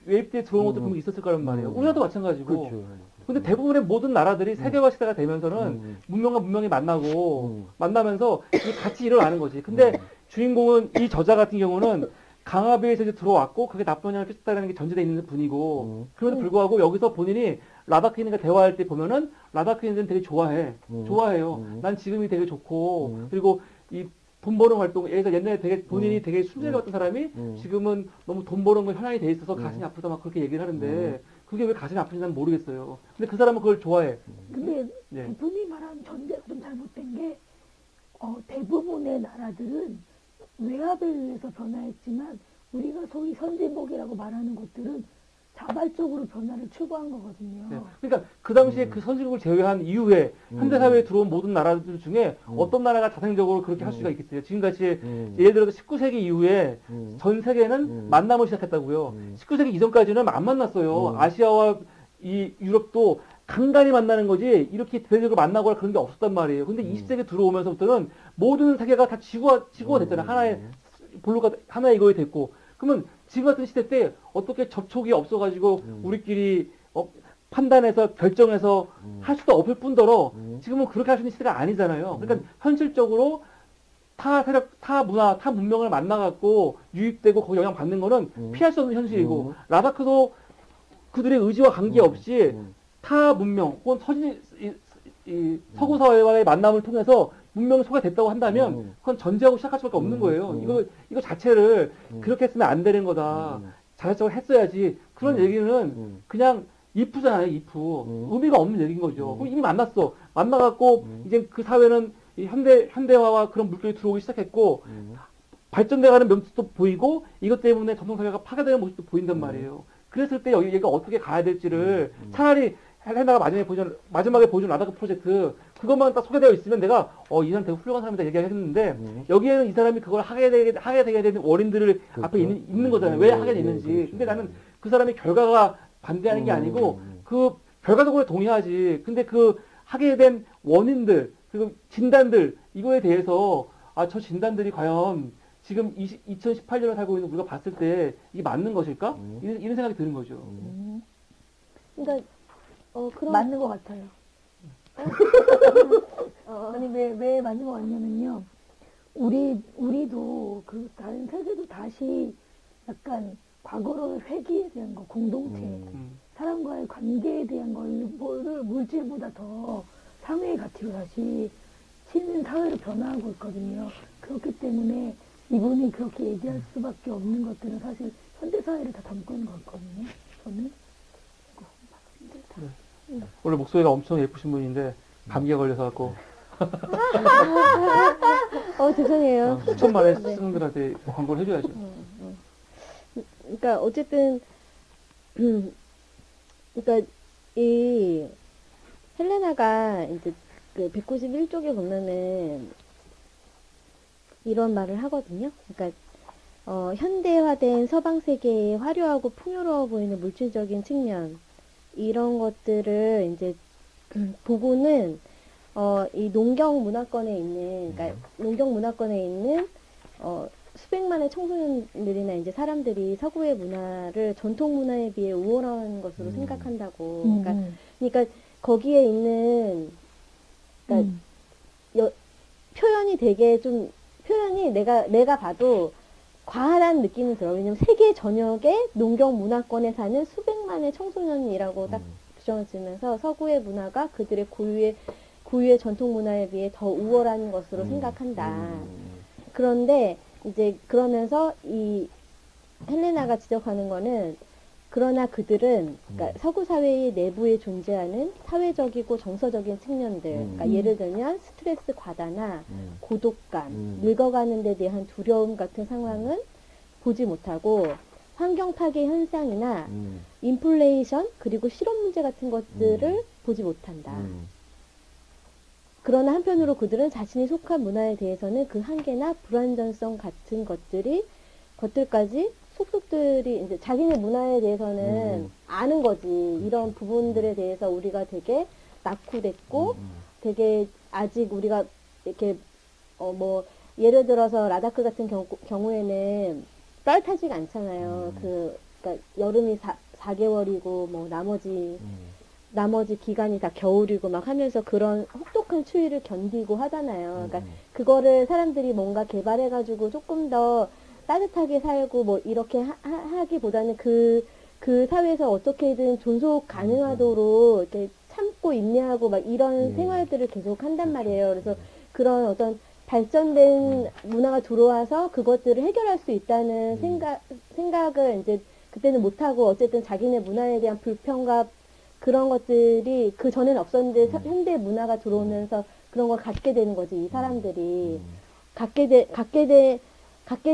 Speaker 1: 외입돼 들어온 것도 분명히 있었을 거란 말이에요. 우리나라도 마찬가지고.
Speaker 2: 그렇죠.
Speaker 1: 근데 대부분의 모든 나라들이 세계화 시대가 되면서는 문명과 문명이 만나고 만나면서 이게 같이 일어나는 거지. 근데 주인공은 이 저자 같은 경우는 강압에서 이제 들어왔고 그게 나쁜 영향을 끼쳤다는 게 전제되어 있는 분이고 그럼에도 불구하고 여기서 본인이 라다크인과 대화할 때 보면은 라다크인들은 되게 좋아해. 좋아해요. 난 지금이 되게 좋고 그리고 이 돈 버는 활동, 예를 들어 옛날에 되게 본인이 되게 순진했던 사람이 지금은 너무 돈 버는 거 현황이 돼 있어서 가슴이 아프다 막 그렇게 얘기를 하는데 그게 왜 가슴이 아픈지 난 모르겠어요. 근데 그 사람은 그걸 좋아해.
Speaker 4: 근데 대표님 말한 전제가 좀 잘못된 게 대부분의 나라들은 외압에 의해서 변화했지만 우리가 소위 선진국이라고 말하는 것들은 자발적으로 변화를 추구한 거거든요.
Speaker 1: 네. 그러니까 그 당시에 그 선진국을 제외한 이후에 현대사회에 들어온 모든 나라들 중에 어떤 나라가 자생적으로 그렇게 할 수가 있겠어요. 지금같이 예를 들어서 19세기 이후에 전 세계는 만남을 시작했다고요. 19세기 이전까지는 안 만났어요. 아시아와 이 유럽도 간간히 만나는 거지 이렇게 대대적으로 만나거나 그런 게 없었단 말이에요. 근데 20세기 들어오면서부터는 모든 세계가 다 지구가 됐잖아요. 하나의 블록가 하나의 이거에 됐고 그러면 지금 같은 시대 때 어떻게 접촉이 없어가지고 우리끼리 판단해서 결정해서 할 수도 없을 뿐더러 지금은 그렇게 할 수 있는 시대가 아니잖아요. 그러니까 현실적으로 타 세력, 타 문화, 타 문명을 만나갖고 유입되고 거기 영향 받는 거는 피할 수 없는 현실이고 라다크도 그들의 의지와 관계없이 타 문명 혹은 서구 사회와의 만남을 통해서 문명이 소개됐다고 한다면 그건 전제하고 시작할 수밖에 없는 거예요. 이거 자체를 그렇게 했으면 안 되는 거다. 자발적으로 했어야지. 그런 얘기는 그냥 if잖아요, if. 의미가 없는 얘기인 거죠. 그럼 이미 만났어. 만나갖고 이제 그 사회는 이 현대화와 그런 물결이 들어오기 시작했고 발전돼가는 모습도 보이고 이것 때문에 전통사회가 파괴되는 모습도 보인단 말이에요. 그랬을 때 얘가 어떻게 가야 될지를 차라리 헬레나가 마지막에 보여준 라다크 프로젝트 그것만 딱 소개되어 있으면 내가 이 사람 되게 훌륭한 사람이다 얘기했는데 여기에는 이 사람이 그걸 하게 되게 되는 원인들을
Speaker 2: 그렇죠.
Speaker 1: 앞에 있는 거잖아요. 왜 하게 되는지. 근데 나는 그 사람의 결과가 반대하는 게 아니고 그 결과적으로 동의하지. 근데 그 하게 된 원인들 그리고 진단들 이거에 대해서 저 진단들이 과연 지금 2018년을 살고 있는 우리가 봤을 때 이게 맞는 것일까? 이런 생각이 드는 거죠.
Speaker 3: 그러니까 그럼
Speaker 4: 맞는 것 같아요. 아니 왜 맞는 것 같냐면요. 우리도 그 다른 세계도 다시 약간 과거로의 회귀에 대한 거, 공동체, 사람과의 관계에 대한 거를 물질보다 더 상회의 가치로 다시 치는 사회로 변화하고 있거든요. 그렇기 때문에 이분이 그렇게 얘기할 수밖에 없는 것들은 사실 현대 사회를 다 담고 있는 것 같거든요. 저는.
Speaker 1: 원래 목소리가 엄청 예쁘신 분인데 감기가 걸려서갖고
Speaker 3: 죄송해요.
Speaker 1: 수천만의 스승들한테 광고를 해줘야죠.
Speaker 3: 그러니까 어쨌든 그러니까 이 헬레나가 이제 그 191쪽에 보면은 이런 말을 하거든요. 그러니까 현대화된 서방 세계의 화려하고 풍요로워 보이는 물질적인 측면 이런 것들을 이제 보고는 이 농경 문화권에 있는 그러니까 농경 문화권에 있는 수백만의 청소년들이나 이제 사람들이 서구의 문화를 전통 문화에 비해 우월한 것으로 생각한다고. 그러니까 거기에 있는 그러니까 표현이 되게 좀 표현이 내가 봐도 과하다는 느낌은 들어요. 왜냐면 세계 전역의 농경 문화권에 사는 수백만의 청소년이라고 딱 규정을 지으면서 서구의 문화가 그들의 고유의 전통 문화에 비해 더 우월한 것으로 생각한다. 그런데 이제 그러면서 이 헬레나가 지적하는 거는 그러나 그들은 그러니까 서구 사회의 내부에 존재하는 사회적이고 정서적인 측면들 그러니까 예를 들면 스트레스 과다나 고독감, 늙어가는 데 대한 두려움 같은 상황은 보지 못하고 환경 파괴 현상이나 인플레이션 그리고 실업 문제 같은 것들을 보지 못한다. 그러나 한편으로 그들은 자신이 속한 문화에 대해서는 그 한계나 불완전성 같은 것들까지 속속들이 이제 자기네 문화에 대해서는 아는 거지. 이런 부분들에 대해서 우리가 되게 낙후됐고 되게 아직 우리가 이렇게 뭐 예를 들어서 라다크 같은 경우에는 따뜻하지가 않잖아요. 그러니까 여름이 4개월이고 뭐 나머지 기간이 다 겨울이고 막 하면서 그런 혹독한 추위를 견디고 하잖아요. 그러니까 그거를 사람들이 뭔가 개발해가지고 조금 더 따뜻하게 살고 뭐 이렇게 하기보다는 그 사회에서 어떻게든 존속 가능하도록 이렇게 참고 인내하고 막 이런 생활들을 계속 한단 말이에요. 그래서 그런 어떤 발전된 문화가 들어와서 그것들을 해결할 수 있다는 생각을 이제 그때는 못하고 어쨌든 자기네 문화에 대한 불평과 그런 것들이 그 전에는 없었는데 현대 문화가 들어오면서 그런 걸 갖게 되는 거지. 이 사람들이 갖게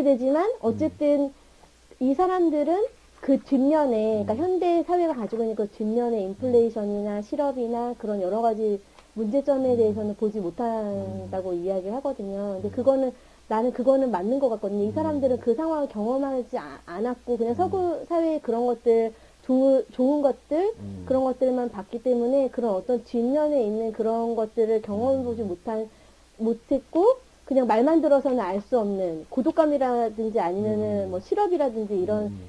Speaker 3: 되지만 어쨌든 이 사람들은 그 뒷면에 그러니까 현대 사회가 가지고 있는 그 뒷면에 인플레이션이나 실업이나 그런 여러 가지 문제점에 대해서는 보지 못한다고 이야기를 하거든요. 근데 나는 그거는 맞는 것 같거든요. 이 사람들은 그 상황을 경험하지 않았고 그냥 서구 사회의 그런 것들 좋은 것들 그런 것들만 봤기 때문에 그런 어떤 뒷면에 있는 그런 것들을 경험해보지 못했고 그냥 말만 들어서는 알 수 없는 고독감이라든지 아니면은 뭐 실업이라든지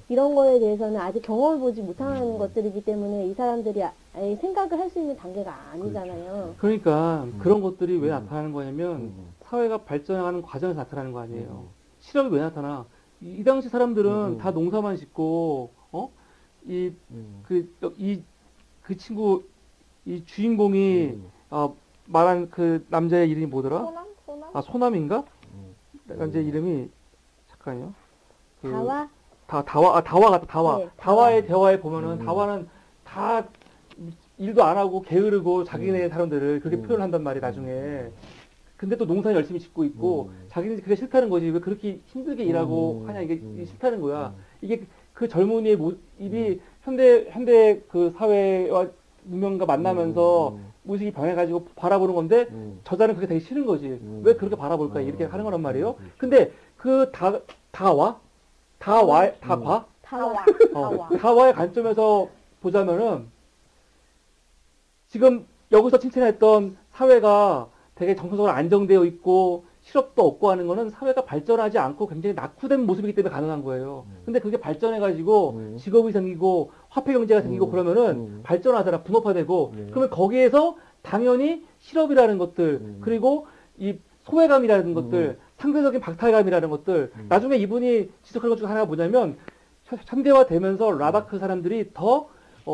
Speaker 3: 이런 거에 대해서는 아직 경험해보지 못한 것들이기 때문에 이 사람들이 아예 생각을 할 수 있는 단계가 아니잖아요.
Speaker 1: 그러니까 그런 것들이 왜 나타나는 거냐면 사회가 발전하는 과정에서 나타나는 거 아니에요. 실업이 왜 나타나? 이 당시 사람들은 다 농사만 짓고 그 친구 이 주인공이 말한 그 남자의 이름이 뭐더라?
Speaker 5: 소남?
Speaker 1: 아, 소남인가? 남자 이름이 잠깐요.
Speaker 3: 다와?
Speaker 1: 다와 같다. 다와.
Speaker 3: 네,
Speaker 1: 다와의 대화에 보면은 다와는 다 일도 안 하고 게으르고 자기네 사람들을 그렇게 표현한단 말이에요, 나중에. 근데 또 농사 열심히 짓고 있고 자기는 그게 싫다는 거지. 왜 그렇게 힘들게 일하고 하냐, 이게 싫다는 거야. 이게 그 젊은이의 모습이 현대 그 사회와 문명과 만나면서 모습이 변해가지고 바라보는 건데 저자는 그게 되게 싫은 거지. 왜 그렇게 바라볼까 이렇게 하는 거란 말이에요. 근데 그 다와의 관점에서 보자면은 지금 여기서 칭찬했던 사회가 되게 정서적으로 안정되어 있고 실업도 없고 하는 거는 사회가 발전하지 않고 굉장히 낙후된 모습이기 때문에 가능한 거예요. 근데 그게 발전해가지고 직업이 생기고 화폐 경제가 생기고 그러면은 발전하잖아. 분업화되고. 그러면 거기에서 당연히 실업이라는 것들, 그리고 이 소외감이라는 것들, 상대적인 박탈감이라는 것들, 나중에 이분이 지적한 것 중 하나가 뭐냐면 현대화되면서 라다크 사람들이 더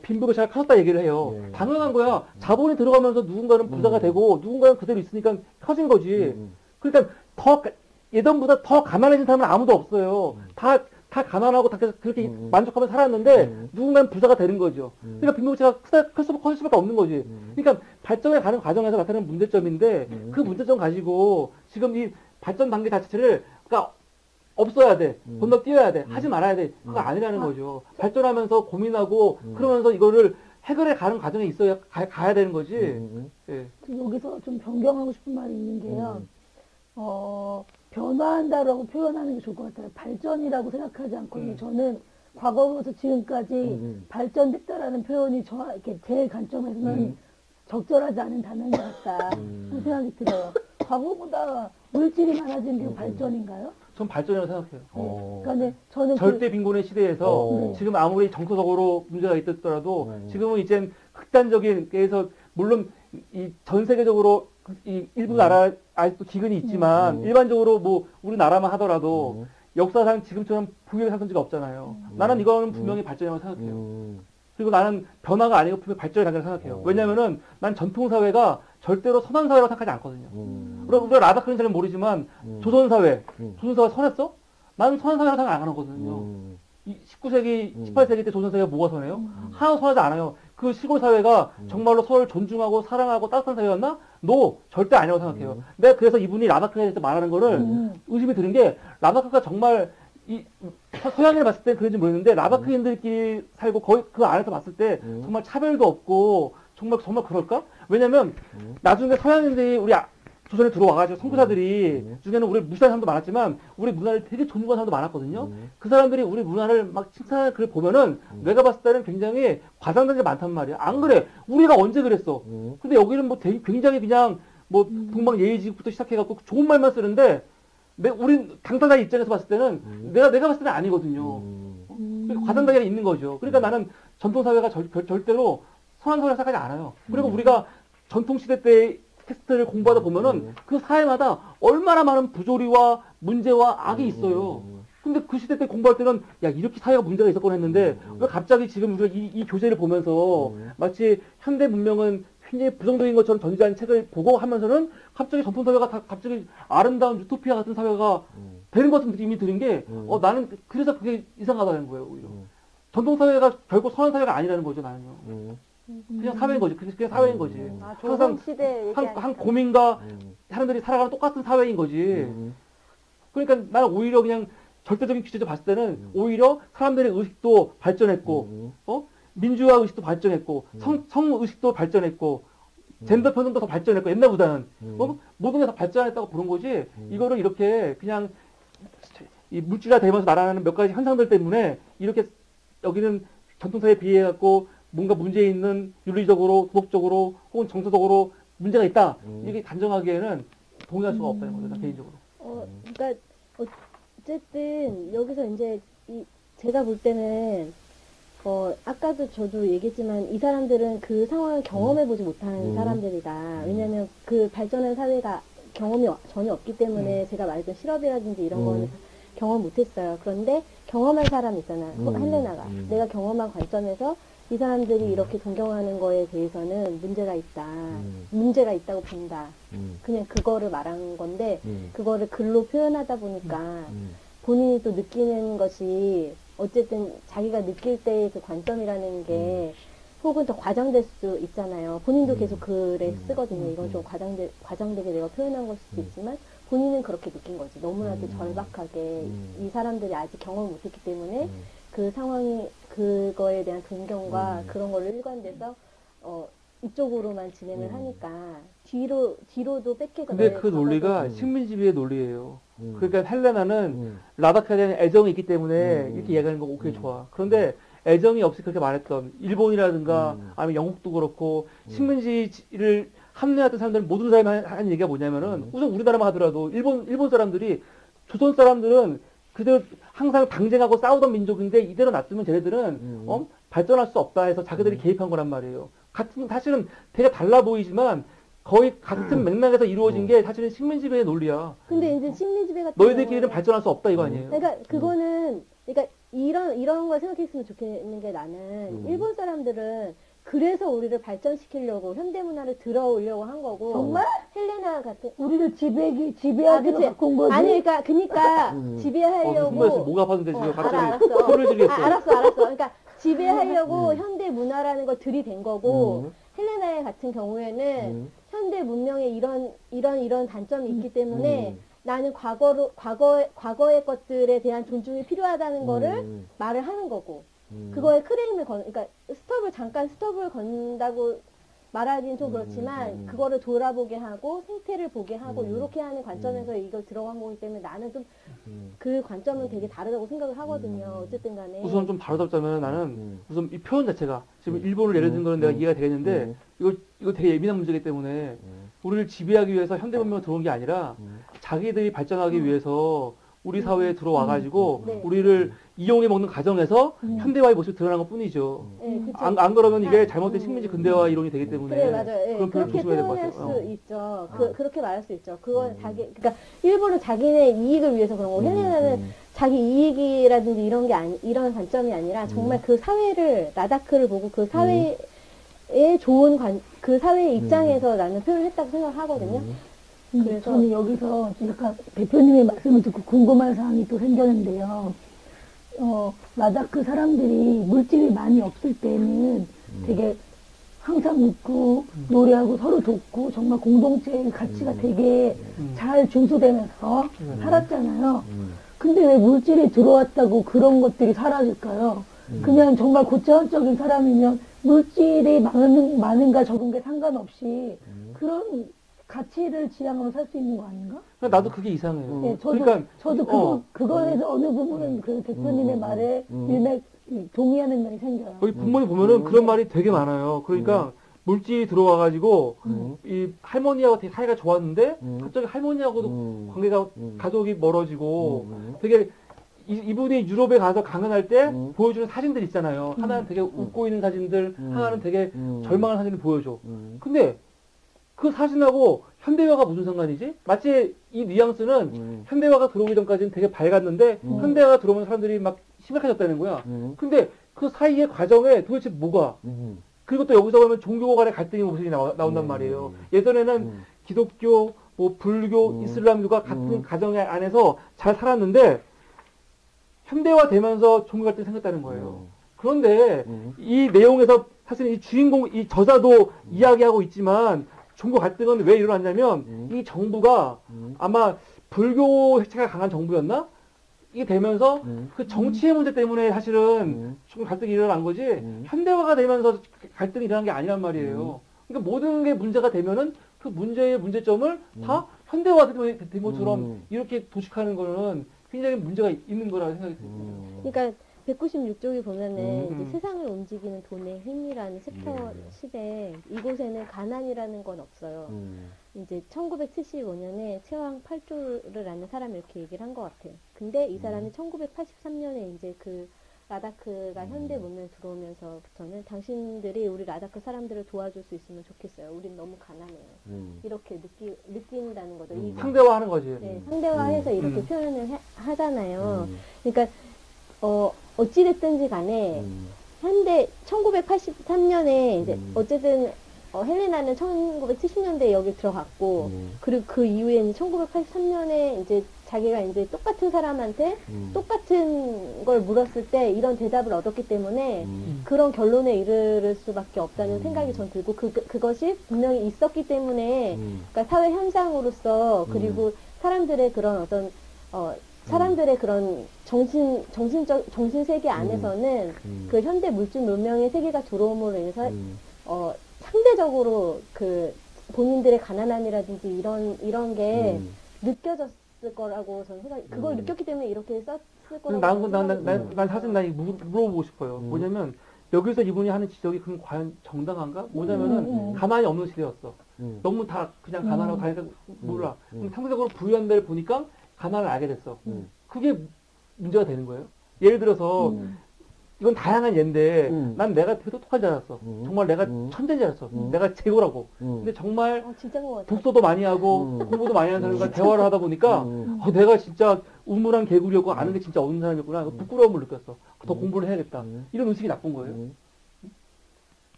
Speaker 1: 빈부격차가 잘 커졌다 얘기를 해요. 당연한 거야. 자본이 들어가면서 누군가는 부자가 되고 누군가는 그대로 있으니까 커진 거지. 그러니까 예전보다 더 가난해진 사람은 아무도 없어요. 다 가난하고 다 그렇게 만족하며 살았는데 누군가는 부자가 되는 거죠. 그러니까 빈부격차가 클 수밖에 없는 거지. 그러니까 발전해 가는 과정에서 나타나는 문제점인데 그 문제점 가지고 지금 이 발전 단계 자체를 그러니까 없어야 돼. 건너뛰어야 돼. 하지 말아야 돼. 그거 아니라는 거죠. 발전하면서 고민하고 그러면서 이거를 해결해 가는 과정에 있어야 가야 되는 거지. 예.
Speaker 4: 여기서 좀 변경하고 싶은 말이 있는 게요. 변화한다라고 표현하는 게 좋을 것 같아요. 발전이라고 생각하지 않거든요. 저는 과거부터 지금까지 발전됐다라는 표현이 이렇게 제 관점에서는 적절하지 않은 단어인 것 같다. 그런 생각이 들어요. 과거보다 물질이 많아진 게 발전인가요?
Speaker 1: 전 발전이라고 생각해요.
Speaker 4: 그러니까 저는
Speaker 1: 절대 빈곤의 시대에서 지금 아무리 정서적으로 문제가 있더라도 지금은 이제 극단적인 그래서 물론 이 전 세계적으로 이 일부 나라 아직도 기근이 있지만 일반적으로 뭐 우리나라만 하더라도 역사상 지금처럼 부유의 상승지가 없잖아요. 나는 이거는 분명히 발전이라고 생각해요. 그리고 나는 변화가 아니고 분명히 발전의 단계라고 생각해요. 왜냐면은 난 전통사회가 절대로 선한 사회라고 생각하지 않거든요. 우리가 라다크는 잘 모르지만 조선사회가 선했어? 나는 선한 사회라고 생각 안 하거든요. 19세기, 18세기 때 조선사회가 뭐가 선해요? 하나도 선하지 않아요. 그 시골 사회가 정말로 서로를 존중하고 사랑하고 따뜻한 사회였나? 절대 아니라고 생각해요. 내가 그래서 이분이 라다크에 대해서 말하는 거를 의심이 드는 게 라다크가 정말 서양인을 봤을 때 그런지 모르겠는데 라다크인들끼리 살고 거의 그 안에서 봤을 때 정말 차별도 없고 정말 그럴까? 왜냐면 나중에 서양인들이 우리 조선에 들어와가지고 선구자들이 중에는 우리 무시하는 사람도 많았지만 우리 문화를 되게 존중하는 사람도 많았거든요. 그 사람들이 우리 문화를 막 칭찬하는 글을 보면은 내가 봤을 때는 굉장히 과장된 게 많단 말이야. 안 그래? 우리가 언제 그랬어? 근데 여기는 뭐 굉장히 그냥 뭐 동방 예의지국부터 시작해갖고 좋은 말만 쓰는데 우리 당사자 입장에서 봤을 때는 내가 봤을 때는 아니거든요. 그러니까 과장되게 있는 거죠. 그러니까 나는 전통사회가 절대로 선한 사회라 생각하지 않아요. 그리고 우리가 전통시대 때 텍스트를 공부하다 보면은 그 사회마다 얼마나 많은 부조리와 문제와 악이 있어요. 근데 그 시대 때 공부할 때는 야 이렇게 사회가 문제가 있었건 했는데 왜 갑자기 지금 우리가 이 교재를 보면서 마치 현대 문명은 굉장히 부정적인 것처럼 전제한 책을 보고 하면서는 갑자기 전통 사회가 다 갑자기 아름다운 유토피아 같은 사회가 되는 것 같은 느낌이 드는 게 나는 그래서 그게 이상하다는 거예요 오히려. 전통 사회가 결국 선한 사회가 아니라는 거죠 나는요. 그냥 사회인 거지. 그냥 사회인 거지. 항상 한 고민과 사람들이 살아가는 똑같은 사회인 거지. 그러니까 나는 오히려 그냥 절대적인 규제로 봤을 때는 오히려 사람들의 의식도 발전했고, 민주화 의식도 발전했고, 성 의식도 발전했고, 젠더 편성도 더 발전했고, 옛날보다는 모든 게 다 발전했다고 보는 거지. 이거를 이렇게 그냥 이 물질화 되면서 나라는 몇 가지 현상들 때문에 이렇게 여기는 전통사회에 비해 갖고 뭔가 문제 있는 윤리적으로, 도덕적으로, 혹은 정서적으로 문제가 있다. 이렇게 단정하기에는 동의할 수가 없다는 거죠, 개인적으로.
Speaker 3: 그러니까 어쨌든 여기서 이제 제가 볼 때는 아까도 저도 얘기했지만 이 사람들은 그 상황을 경험해보지 못하는 사람들이다. 왜냐하면 그 발전한 사회가 경험이 전혀 없기 때문에 제가 말했던 실업이라든지 이런 거는 경험 못했어요. 그런데 경험한 사람 있잖아. 헬레나가. 내가 경험한 관점에서 이 사람들이 이렇게 존경하는 거에 대해서는 문제가 있다. 문제가 있다고 본다. 그냥 그거를 말한 건데 그거를 글로 표현하다 보니까 본인이 또 느끼는 것이 어쨌든 자기가 느낄 때의 그 관점이라는 게 혹은 더 과장될 수 있잖아요. 본인도 계속 글에 쓰거든요. 이건 좀 과장되게 내가 표현한 걸 수도 있지만 본인은 그렇게 느낀 거지. 너무나도 절박하게 이 사람들이 아직 경험을 못했기 때문에 그 상황이 그거에 대한 존경과 그런 걸로 일관돼서 이쪽으로만 진행을 하니까 뒤로도 뺏기고.
Speaker 1: 근데 그 논리가 식민지배의 논리예요. 그러니까 헬레나는 라다카에 대한 애정이 있기 때문에 이렇게 얘기하는 거 오케이 좋아. 그런데 애정이 없이 그렇게 말했던 일본이라든가 아니면 영국도 그렇고 식민지를 합리화했던 사람들은 모든 사람이 하는 얘기가 뭐냐면은 우선 우리나라만 하더라도 일본 사람들이 조선 사람들은 그대로 항상 당쟁하고 싸우던 민족인데 이대로 놔두면 쟤네들은 발전할 수 없다 해서 자기들이 개입한 거란 말이에요. 사실은 되게 달라 보이지만 거의 같은 맥락에서 이루어진 게 사실은 식민지배의 논리야.
Speaker 3: 근데 이제 식민지배 같은
Speaker 1: 너희들끼리는 발전할 수 없다 이거 아니에요.
Speaker 3: 그러니까 그거는 그러니까 이런 걸 생각했으면 좋겠는 게 나는 일본 사람들은 그래서 우리를 발전시키려고 현대문화를 들어오려고 한 거고.
Speaker 4: 정말?
Speaker 3: 헬레나 같은
Speaker 4: 우리를 지배하기로 갖고 온 거지.
Speaker 3: 아니 그러니까 지배하려고.
Speaker 1: 목 아팠는데 지금 갑자기
Speaker 3: 알았어.
Speaker 1: 소리를 지르겠어.
Speaker 3: 알았어. 그러니까 지배하려고 현대 문화라는 걸 들이댄 거고. 헬레나 같은 경우에는 현대 문명에 이런 단점이 있기 때문에 나는 과거의 것들에 대한 존중이 필요하다는 거를 말을 하는 거고. 그거에 크레임을 그러니까 스톱을 건다고 말하기는 좀 그렇지만 그거를 돌아보게 하고 생태를 보게 하고 요렇게 하는 관점에서 이걸 들어간 거기 때문에 나는 좀 그 관점은 되게 다르다고 생각을 하거든요. 어쨌든 간에.
Speaker 1: 우선 좀 다르다면 나는 우선 이 표현 자체가 지금 일본을 예를 든 거는 내가 이해가 되겠는데 이거 되게 예민한 문제이기 때문에 우리를 지배하기 위해서 현대 문명을 들어온 게 아니라 자기들이 발전하기 위해서 우리 사회에 들어와가지고 우리를 이용해 먹는 과정에서 현대화의 모습이 드러난 것 뿐이죠. 안 그러면 이게 잘못된 식민지 근대화 이론이 되기 때문에.
Speaker 3: 그래, 맞아요.
Speaker 1: 그런 표현을
Speaker 3: 그렇게
Speaker 1: 조심해야 될 것
Speaker 3: 표현할
Speaker 1: 같아요.
Speaker 3: 수 있죠. 그렇게 말할 수 있죠. 그건 그러니까 일본은 자기네 이익을 위해서 그런 거고, 헬레나는 자기 이익이라든지 이런 관점이 아니라 정말 그 사회를, 라다크를 보고 그 사회에 좋은 그 사회의 입장에서 나는 표현을 했다고 생각하거든요.
Speaker 4: 그래서 저는 여기서 약간 대표님의 말씀을 듣고 궁금한 사항이 또 생겼는데요. 라다크 사람들이 물질이 많이 없을 때는 되게 항상 웃고 노래하고 서로 돕고 정말 공동체의 가치가 되게 잘 준수되면서 살았잖아요. 근데 왜 물질이 들어왔다고 그런 것들이 사라질까요? 그냥 정말 고차원적인 사람이면 물질이 많은가 적은 게 상관없이 그런 가치를 지향하며 살 수 있는 거 아닌가?
Speaker 1: 나도 그게 이상해요.
Speaker 4: 네, 저도 그거에서 어느 부분은 그 대표님의 말에 일맥 동의하는 면이 생겨요.
Speaker 1: 거기 본문에 보면은 그런 말이 되게 많아요. 그러니까 물질이 들어와가지고 이 할머니하고 되게 사이가 좋았는데 갑자기 할머니하고도 관계가 가족이 멀어지고 되게 이분이 유럽에 가서 강연할 때 보여주는 사진들 있잖아요. 하나는 되게 웃고 있는 사진들, 하나는 되게 절망한 사진을 보여줘. 근데 그 사진하고 현대화가 무슨 상관이지? 마치 이 뉘앙스는 현대화가 들어오기 전까지는 되게 밝았는데 현대화가 들어오면 사람들이 막 심각해졌다는 거야. 근데 그 사이의 과정에 도대체 뭐가? 그리고 또 여기서 보면 종교 간의 갈등의 모습이 나온단 말이에요. 예전에는 기독교, 뭐 불교, 이슬람교가 같은 가정 안에서 잘 살았는데 현대화 되면서 종교 갈등이 생겼다는 거예요. 그런데 이 내용에서 사실 이 주인공, 이 저자도 이야기하고 있지만 종교 갈등은 왜 일어났냐면 이 정부가 아마 불교 색채가 강한 정부였나? 이게 되면서 그 정치의 문제 때문에 사실은 좀 갈등이 일어난 거지 현대화가 되면서 갈등이 일어난 게 아니란 말이에요. 그러니까 모든 게 문제가 되면은 그 문제의 문제점을 다 현대화된 것처럼 이렇게 도식하는 거는 굉장히 문제가 있는 거라고 생각이 듭니다.
Speaker 3: 그러니까 196쪽에 보면은 이제 세상을 움직이는 돈의 힘이라는 챕터 10에 이곳에는 가난이라는 건 없어요. 이제 1975년에 최왕 8조를 아는 사람이 이렇게 얘기를 한 것 같아요. 근데 이 사람이 1983년에 이제 그 라다크가 현대 문명에 들어오면서부터는 당신들이 우리 라다크 사람들을 도와줄 수 있으면 좋겠어요. 우린 너무 가난해요. 이렇게 느낀다는 거죠.
Speaker 1: 상대화하는 거지.
Speaker 3: 네, 상대화해서 이렇게 표현을 하잖아요. 그러니까 어찌됐든지 간에, 현대, 1983년에, 이제, 어쨌든, 헬레나는 1970년대에 여기 들어갔고, 그리고 그 이후에는 1983년에 이제 자기가 이제 똑같은 사람한테 똑같은 걸 물었을 때 이런 대답을 얻었기 때문에 그런 결론에 이를 수밖에 없다는 생각이 전 들고, 그것이 분명히 있었기 때문에, 그러니까 사회 현상으로서, 그리고 사람들의 그런 어떤, 사람들의 그런 정신 세계 안에서는 그 현대 물질 문명의 세계가 들어옴으로 인해서 상대적으로 그 본인들의 가난함이라든지 이런 게 느껴졌을 거라고 저는 그걸 느꼈기 때문에 이렇게 썼을 거라고.
Speaker 1: 난 사실 물어보고 싶어요. 뭐냐면 여기서 이분이 하는 지적이 그럼 과연 정당한가? 뭐냐면은 가만히 없는 시대였어. 너무 다 그냥 가난하고 다니까 몰라. 상대적으로 부유한 데를 보니까 가난을 알게 됐어. 그게 문제가 되는 거예요. 예를 들어서 이건 다양한 예인데 난 내가 되게 똑똑한 줄 알았어. 정말 내가 천재인 줄 알았어. 내가 최고라고. 근데 정말 독서도 많이 하고 공부도 많이 하는 사람과 대화를 하다 보니까 내가 진짜 우물한 개구리였고 아는 게 진짜 없는 사람이었구나. 부끄러움을 느꼈어. 더 공부를 해야겠다. 이런 의식이 나쁜 거예요.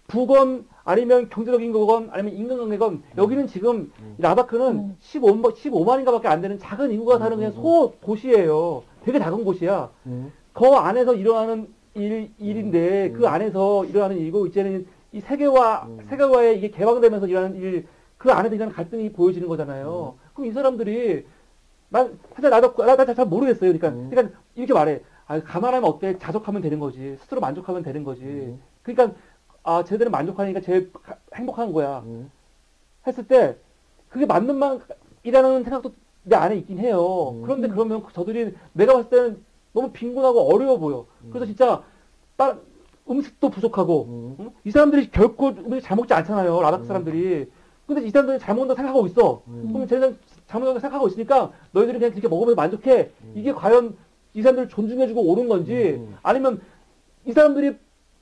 Speaker 1: 부건 아니면 경제적인 거건 아니면 인간관계건 여기는 지금 라다크는 15만인가 밖에 안 되는 작은 인구가 사는 그냥 도시예요. 되게 작은 곳이야. 그 안에서 일어나는 일인데 그 안에서 일어나는 일이고 이제는 이 세계화에 이게 개방되면서 일어나는 일, 그 안에서 일어나는 갈등이 보여지는 거잖아요. 그럼 이 사람들이 사실 나도 잘 모르겠어요. 그러니까 이렇게 말해. 가만하면 어때? 자족하면 되는 거지. 스스로 만족하면 되는 거지. 그러니까 쟤들은 만족하니까 제일 행복한 거야. 했을 때, 그게 맞는 말이라는 생각도 내 안에 있긴 해요. 그런데 그러면 저들이 내가 봤을 때는 너무 빈곤하고 어려워 보여. 그래서 진짜, 음식도 부족하고, 이 사람들이 결코 음식 잘 먹지 않잖아요. 라다크 사람들이. 근데 이 사람들이 잘 먹는다고 생각하고 있어. 그럼 쟤는 잘 먹는다고 생각하고 있으니까 너희들이 그냥 그렇게 먹으면서 만족해. 이게 과연 이 사람들을 존중해주고 옳은 건지, 아니면 이 사람들이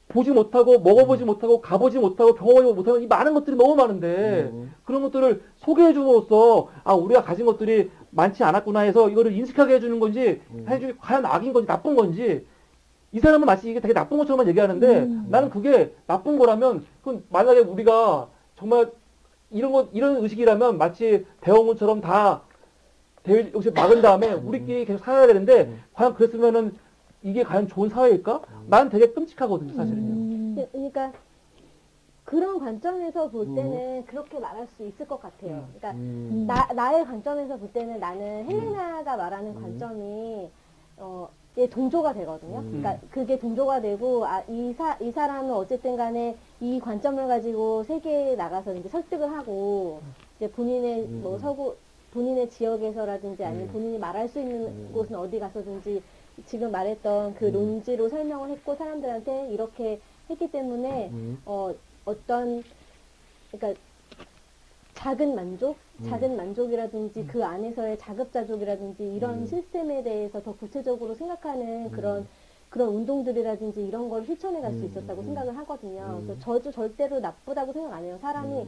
Speaker 1: 보지 못하고 먹어보지 못하고 가보지 못하고 경험하지 못하는 이 많은 것들이 너무 많은데 그런 것들을 소개해 줌으로써 우리가 가진 것들이 많지 않았구나 해서 이거를 인식하게 해주는 건지 사실 과연 악인 건지 나쁜 건지 이 사람은 마치 이게 되게 나쁜 것처럼만 얘기하는데 나는 그게 나쁜 거라면 그건 만약에 우리가 정말 이런 의식이라면 마치 대원군처럼 다 여기서 막은 다음에 우리끼리 계속 살아야 되는데 과연 그랬으면은 이게 과연 좋은 사회일까? 난 되게 끔찍하거든요, 사실은요.
Speaker 3: 그러니까 그런 관점에서 볼 때는 그렇게 말할 수 있을 것 같아요. 그러니까 나의 관점에서 볼 때는 나는 헬레나가 말하는 관점이 동조가 되거든요. 그러니까 그게 동조가 되고 이 사람은 어쨌든 간에 이 관점을 가지고 세계에 나가서 이제 설득을 하고 이제 본인의 본인의 지역에서라든지 아니면 본인이 말할 수 있는 곳은 어디 가서든지 지금 말했던 그 논지로 설명을 했고 사람들한테 이렇게 했기 때문에 그러니까 작은 만족이라든지 그 안에서의 자급자족이라든지 이런 시스템에 대해서 더 구체적으로 생각하는 그런 운동들이라든지 이런 걸 실천해 갈 수 있었다고 생각을 하거든요. 그래서 저도 절대로 나쁘다고 생각 안 해요. 사람이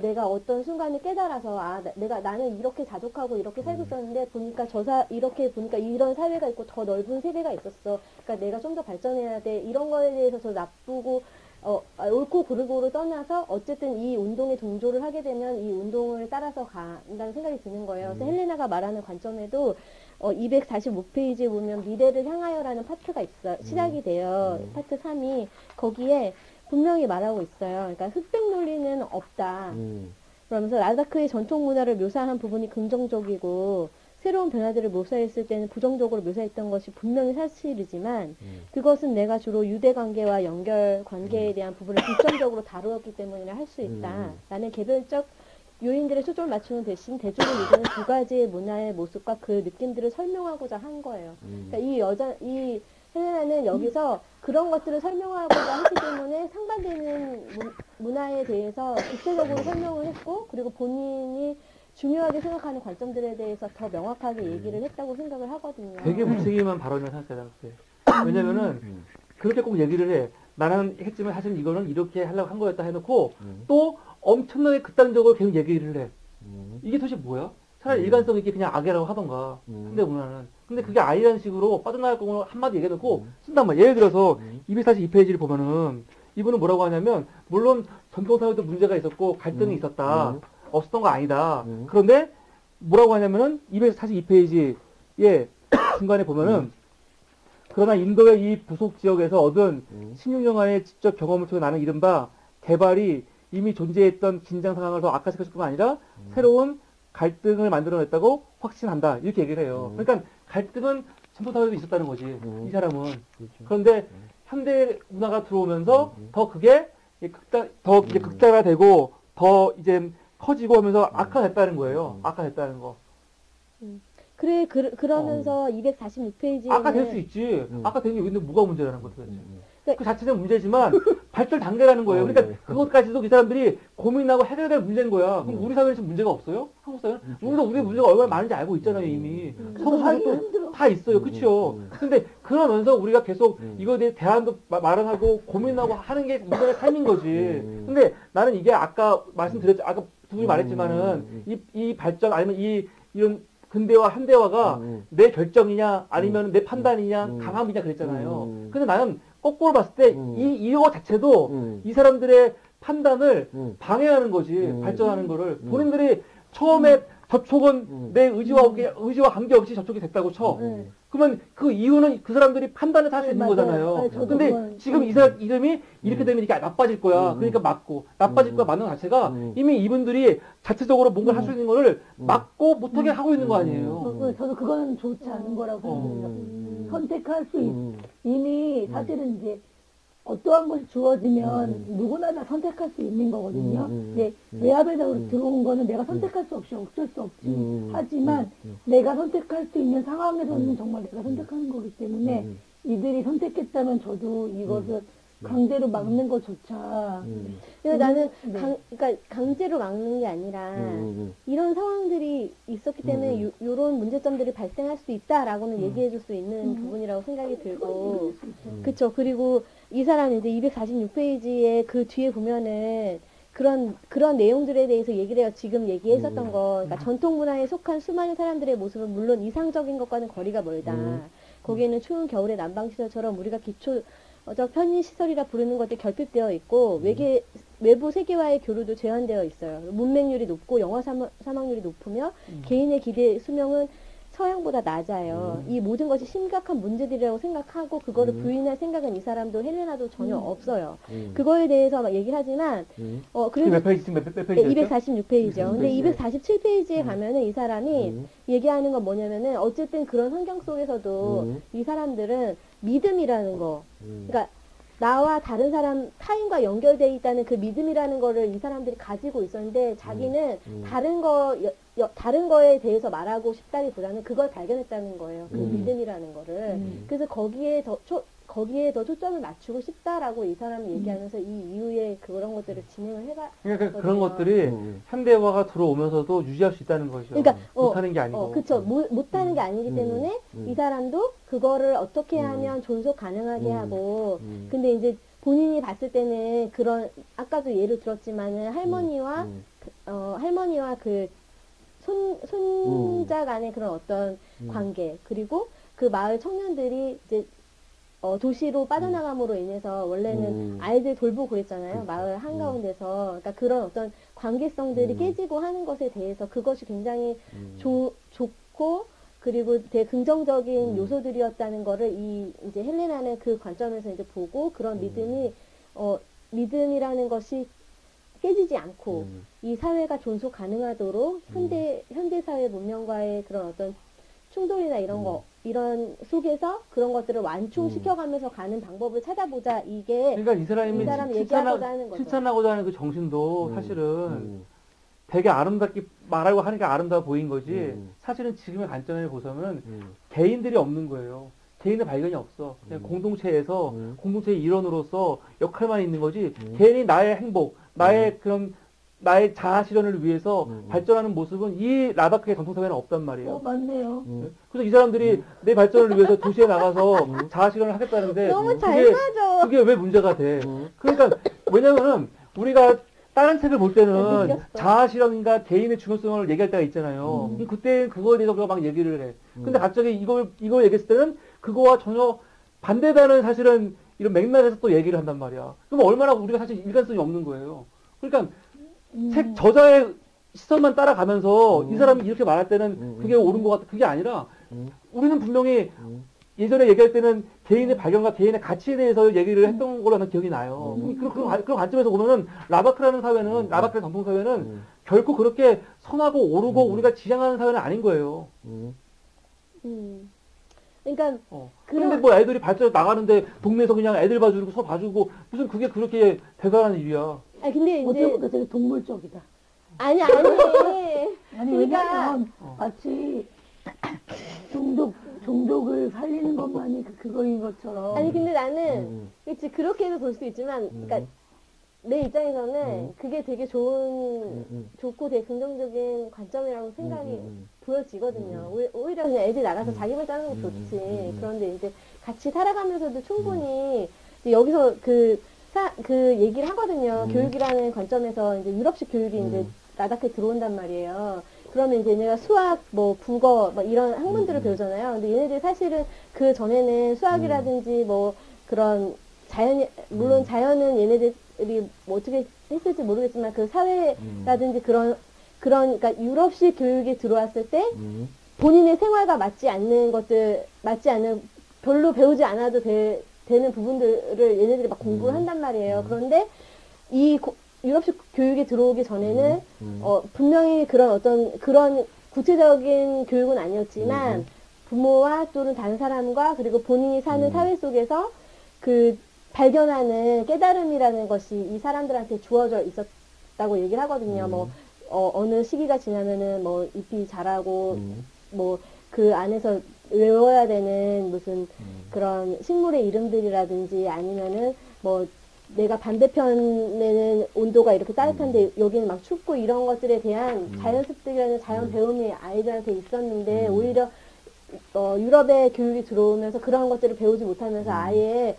Speaker 3: 내가 어떤 순간에 깨달아서 나는 이렇게 자족하고 이렇게 살고 있었는데 보니까 이렇게 보니까 이런 사회가 있고 더 넓은 세계가 있었어. 그러니까 내가 좀 더 발전해야 돼. 이런 거에 대해서 저 나쁘고 옳고 그르고를 떠나서 어쨌든 이 운동에 동조를 하게 되면 이 운동을 따라서 간다는 생각이 드는 거예요. 그래서 헬레나가 말하는 관점에도 245페이지에 보면 미래를 향하여라는 파트가 시작이 돼요. 파트 3이 거기에 분명히 말하고 있어요. 그러니까 흑백 논리는 없다. 그러면서 라다크의 전통 문화를 묘사한 부분이 긍정적이고 새로운 변화들을 묘사했을 때는 부정적으로 묘사했던 것이 분명히 사실이지만 그것은 내가 주로 유대 관계와 연결 관계에 대한 부분을 중점적으로 다루었기 때문이라 할 수 있다. 라는 개별적 요인들에 초점을 맞추는 대신 대중을 이루는 두 가지의 문화의 모습과 그 느낌들을 설명하고자 한 거예요. 그러니까 이 헬레나는 여기서 그런 것들을 설명하고자 했기 때문에 상반되는 문화에 대해서 구체적으로 설명을 했고 그리고 본인이 중요하게 생각하는 관점들에 대해서 더 명확하게 얘기를 했다고 생각을 하거든요.
Speaker 1: 되게 무책임한 발언이라고 생각해요. 왜냐면은 그렇게 꼭 얘기를 해. 나는 했지만 사실 이거는 이렇게 하려고 한 거였다 해놓고 또 엄청나게 극단적으로 계속 얘기를 해. 이게 도대체 뭐야? 차라리 일관성 있게 그냥 악이라고 하던가. 현대 문화는. 근데 그게 아니라는 식으로 빠져나갈 거면 한마디 얘기해놓고 쓴단 말이야. 예를 들어서 242페이지를 보면은 이분은 뭐라고 하냐면 물론 전통사회도 문제가 있었고 갈등이 있었다. 없었던 거 아니다. 그런데 뭐라고 하냐면은 242페이지에 중간에 보면은 그러나 인도의 이 부속 지역에서 얻은 16년간의 직접 경험을 통해 나는 이른바 개발이 이미 존재했던 긴장 상황을 더 악화시켰을 뿐만 아니라 새로운 갈등을 만들어냈다고 확신한다. 이렇게 얘기를 해요. 그러니까 갈등은 전통사회도 있었다는 거지. 이 사람은.
Speaker 2: 그렇죠.
Speaker 1: 그런데 현대 문화가 들어오면서 더 그게 더 이제 극단화되고 더 이제 커지고 하면서 악화됐다는 거예요. 악화됐다는 거.
Speaker 3: 그래, 그러면서 246페이지에.
Speaker 1: 악화될 수 있지. 악화되는 게 근데 뭐가 문제라는 거죠. 그 자체는 문제지만 발달 단계라는 거예요. 그러니까 그것까지도 이 사람들이 고민하고 해결해야 될 문제인 거야. 그럼 우리 사회는 지금 문제가 없어요? 한국 사회는? 우리도 우리의 문제가 얼마나 많은지 알고 있잖아요, 이미. 서구 사회도 다 있어요. 그쵸? 근데 그러면서 우리가 계속 이거에 대해 대안도 마련하고 고민하고 하는 게 인간의 삶인 거지. 근데 나는 이게 아까 말씀드렸죠. 아까 두 분이 말했지만은 이 발전 아니면 이런 근대화, 현대화가 내 결정이냐 아니면 내 판단이냐 강함이냐 그랬잖아요. 근데 나는 거꾸로 봤을 때 이거 자체도 이 사람들의 판단을 방해하는 거지. 발전하는 거를. 본인들이 처음에 저쪽은 내 의지와 관계없이 저쪽이 됐다고 쳐. 그러면 그 이유는 그 사람들이 판단을 할 수 있는 거잖아요. 근데 지금 이 사람 이름이 이렇게 되면 이게 나빠질 거야. 그러니까 막고 나빠질 거야 맞는 자체가 이미 이분들이 자체적으로 뭔가를 할 수 있는 거를 막고 못하게 하고 있는 거 아니에요.
Speaker 4: 저도 그거는 좋지 않은 거라고 생각해요. 선택할 수 이미 사실은 이제 어떠한 것이 주어지면 누구나 다 선택할 수 있는 거거든요. 근데 외압에서 들어온 거는 내가 선택할 수 없이 어쩔 수 없지. 하지만 내가 선택할 수 있는 상황에서는 정말 내가 선택하는 거기 때문에 이들이 선택했다면 저도 이것을 강제로 막는 것조차.
Speaker 3: 그래서 나는 그러니까 강제로 막는 게 아니라 이런 상황들이 있었기 때문에 이런 문제점들이 발생할 수 있다라고는 얘기해줄 수 있는 부분이라고 생각이 들고, 그쵸. 그리고 이 사람이 이제 246페이지에 그 뒤에 보면은 그런 내용들에 대해서 얘기를 해요. 지금 얘기했었던 거. 그러니까 전통 문화에 속한 수많은 사람들의 모습은 물론 이상적인 것과는 거리가 멀다. 거기에는 추운 겨울의 난방시설처럼 우리가 기초적 편의시설이라 부르는 것들이 결핍되어 있고 외부 세계와의 교류도 제한되어 있어요. 문맹률이 높고 영아 사망률이 높으며 개인의 기대 수명은 서양보다 낮아요. 이 모든 것이 심각한 문제들이라고 생각하고 그거를 부인할 생각은 이 사람도 헬레나도 전혀 없어요. 그거에 대해서 막 얘기를 하지만 그래서
Speaker 1: 몇 페이지 몇 페이지?
Speaker 3: 246페이지요. 근데 247페이지에 가면은 이 사람이 얘기하는 건 뭐냐면은 어쨌든 그런 환경 속에서도 이 사람들은 믿음이라는 거, 그러니까 나와 다른 사람, 타인과 연결되어 있다는 그 믿음이라는 거를 이 사람들이 가지고 있었는데 자기는 다른 거에 대해서 말하고 싶다기보다는 그걸 발견했다는 거예요. 그 믿음이라는 거를. 그래서 거기에 거기에 더 초점을 맞추고 싶다라고 이 사람이 얘기하면서 이 이후에 그런 것들을 진행을 해가.
Speaker 1: 그러니까 그런 것들이 현대화가 들어오면서도 유지할 수 있다는 거죠.
Speaker 3: 그러니까
Speaker 1: 못하는 게 아니고.
Speaker 3: 그렇죠. 못하는 게 아니기 때문에 이 사람도 그거를 어떻게 하면 존속 가능하게 하고. 근데 이제 본인이 봤을 때는 그런 아까도 예를 들었지만은 할머니와 그 손자 간의 그런 어떤 관계, 그리고 그 마을 청년들이 이제 도시로 빠져나감으로 인해서 원래는 아이들 돌보고 그랬잖아요. 마을 한가운데서. 그러니까 그런 어떤 관계성들이 깨지고 하는 것에 대해서 그것이 굉장히 좋고, 그리고 되게 긍정적인 요소들이었다는 거를 이제 헬레나는 그 관점에서 이제 보고, 그런 믿음이라는 것이 깨지지 않고 이 사회가 존속 가능하도록 현대 사회 문명과의 그런 어떤 충돌이나 이런 속에서 그런 것들을 완충시켜가면서 가는 방법을 찾아보자. 이게
Speaker 1: 그러니까 이
Speaker 3: 사람이 얘기하고자 하는 거죠.
Speaker 1: 실천하고자 하는 그 정신도 사실은 되게 아름답게 말하고 하는 게 아름다워 보인 거지. 사실은 지금의 관점을 보서는 개인들이 없는 거예요. 개인의 발견이 없어. 그냥 공동체에서 공동체의 일원으로서 역할만 있는 거지. 개인이 나의 행복, 나의 자아 실현을 위해서 발전하는 모습은 이 라다크의 전통사회는 없단 말이에요.
Speaker 4: 맞네요.
Speaker 1: 그래서 이 사람들이 내 발전을 위해서 도시에 나가서 자아 실현을 하겠다는데
Speaker 3: 너무 잘 맞아.
Speaker 1: 그게 왜 문제가 돼? 그러니까 왜냐면은 우리가 다른 책을 볼 때는 자아 실현인가 개인의 중요성을 얘기할 때가 있잖아요. 그때 그거에 대해서 막 얘기를 해. 근데 갑자기 이걸 얘기했을 때는 그거와 전혀 반대되는 사실은 이런 맥락에서 또 얘기를 한단 말이야. 그럼 얼마나 우리가 사실 일관성이 없는 거예요. 그러니까 책 저자의 시선만 따라가면서 이 사람이 이렇게 말할 때는 그게 옳은 것 같아. 그게 아니라 우리는 분명히 예전에 얘기할 때는 개인의 발견과 개인의 가치에 대해서 얘기를 했던 걸로 나는 기억이 나요. 그런 관점에서 보면은 라바크라는 사회는, 라바크의 전통사회는 결코 그렇게 선하고 옳고 우리가 지향하는 사회는 아닌 거예요.
Speaker 3: 그러니까
Speaker 1: 그런데 뭐 애들이 발전 나가는데 동네에서 그냥 애들 봐주고 서 봐주고 무슨 그게 그렇게 대단한 일이야.
Speaker 3: 아니 근데 이제
Speaker 4: 어제보다 되게 동물적이다.
Speaker 3: 아니
Speaker 4: 아니
Speaker 3: 그러니까
Speaker 4: 왜냐면 마치 종족을 살리는 것만이 그거인 것처럼.
Speaker 3: 아니 근데 나는 그렇지 그렇게 해서 볼 수 있지만, 그러니까 내 입장에서는 그게 되게 좋고 되게 긍정적인 관점이라고 생각이 보여지거든요. 오히려 그냥 애들 나가서 자기 발 짜는 게 좋지. 그런데 이제 같이 살아가면서도 충분히 이제 여기서 그 얘기를 하거든요. 교육이라는 관점에서 이제 유럽식 교육이 이제 라다크에 들어온단 말이에요. 그러면 이제 얘네가 수학, 뭐 국어, 뭐 이런 학문들을 배우잖아요. 근데 얘네들 사실은 그 전에는 수학이라든지 뭐 그런 물론 자연은 얘네들이 뭐 어떻게 했을지 모르겠지만 그 사회라든지 그러니까 유럽식 교육이 들어왔을 때 본인의 생활과 맞지 않는 별로 배우지 않아도 되는 부분들을 얘네들이 막 공부를 한단 말이에요. 그런데 이 유럽식 교육이 들어오기 전에는 분명히 그런 구체적인 교육은 아니었지만 부모와 또는 다른 사람과 그리고 본인이 사는 사회 속에서 그 발견하는 깨달음이라는 것이 이 사람들한테 주어져 있었다고 얘기를 하거든요. 뭐 어느 시기가 지나면은 뭐 잎이 자라고 뭐 그 안에서 외워야 되는 무슨 그런 식물의 이름들이라든지 아니면은 뭐 내가 반대편에는 온도가 이렇게 따뜻한데 여기는 막 춥고 이런 것들에 대한 자연 습득이라는 자연 배움이 아이들한테 있었는데 오히려 유럽의 교육이 들어오면서 그런 것들을 배우지 못하면서 아예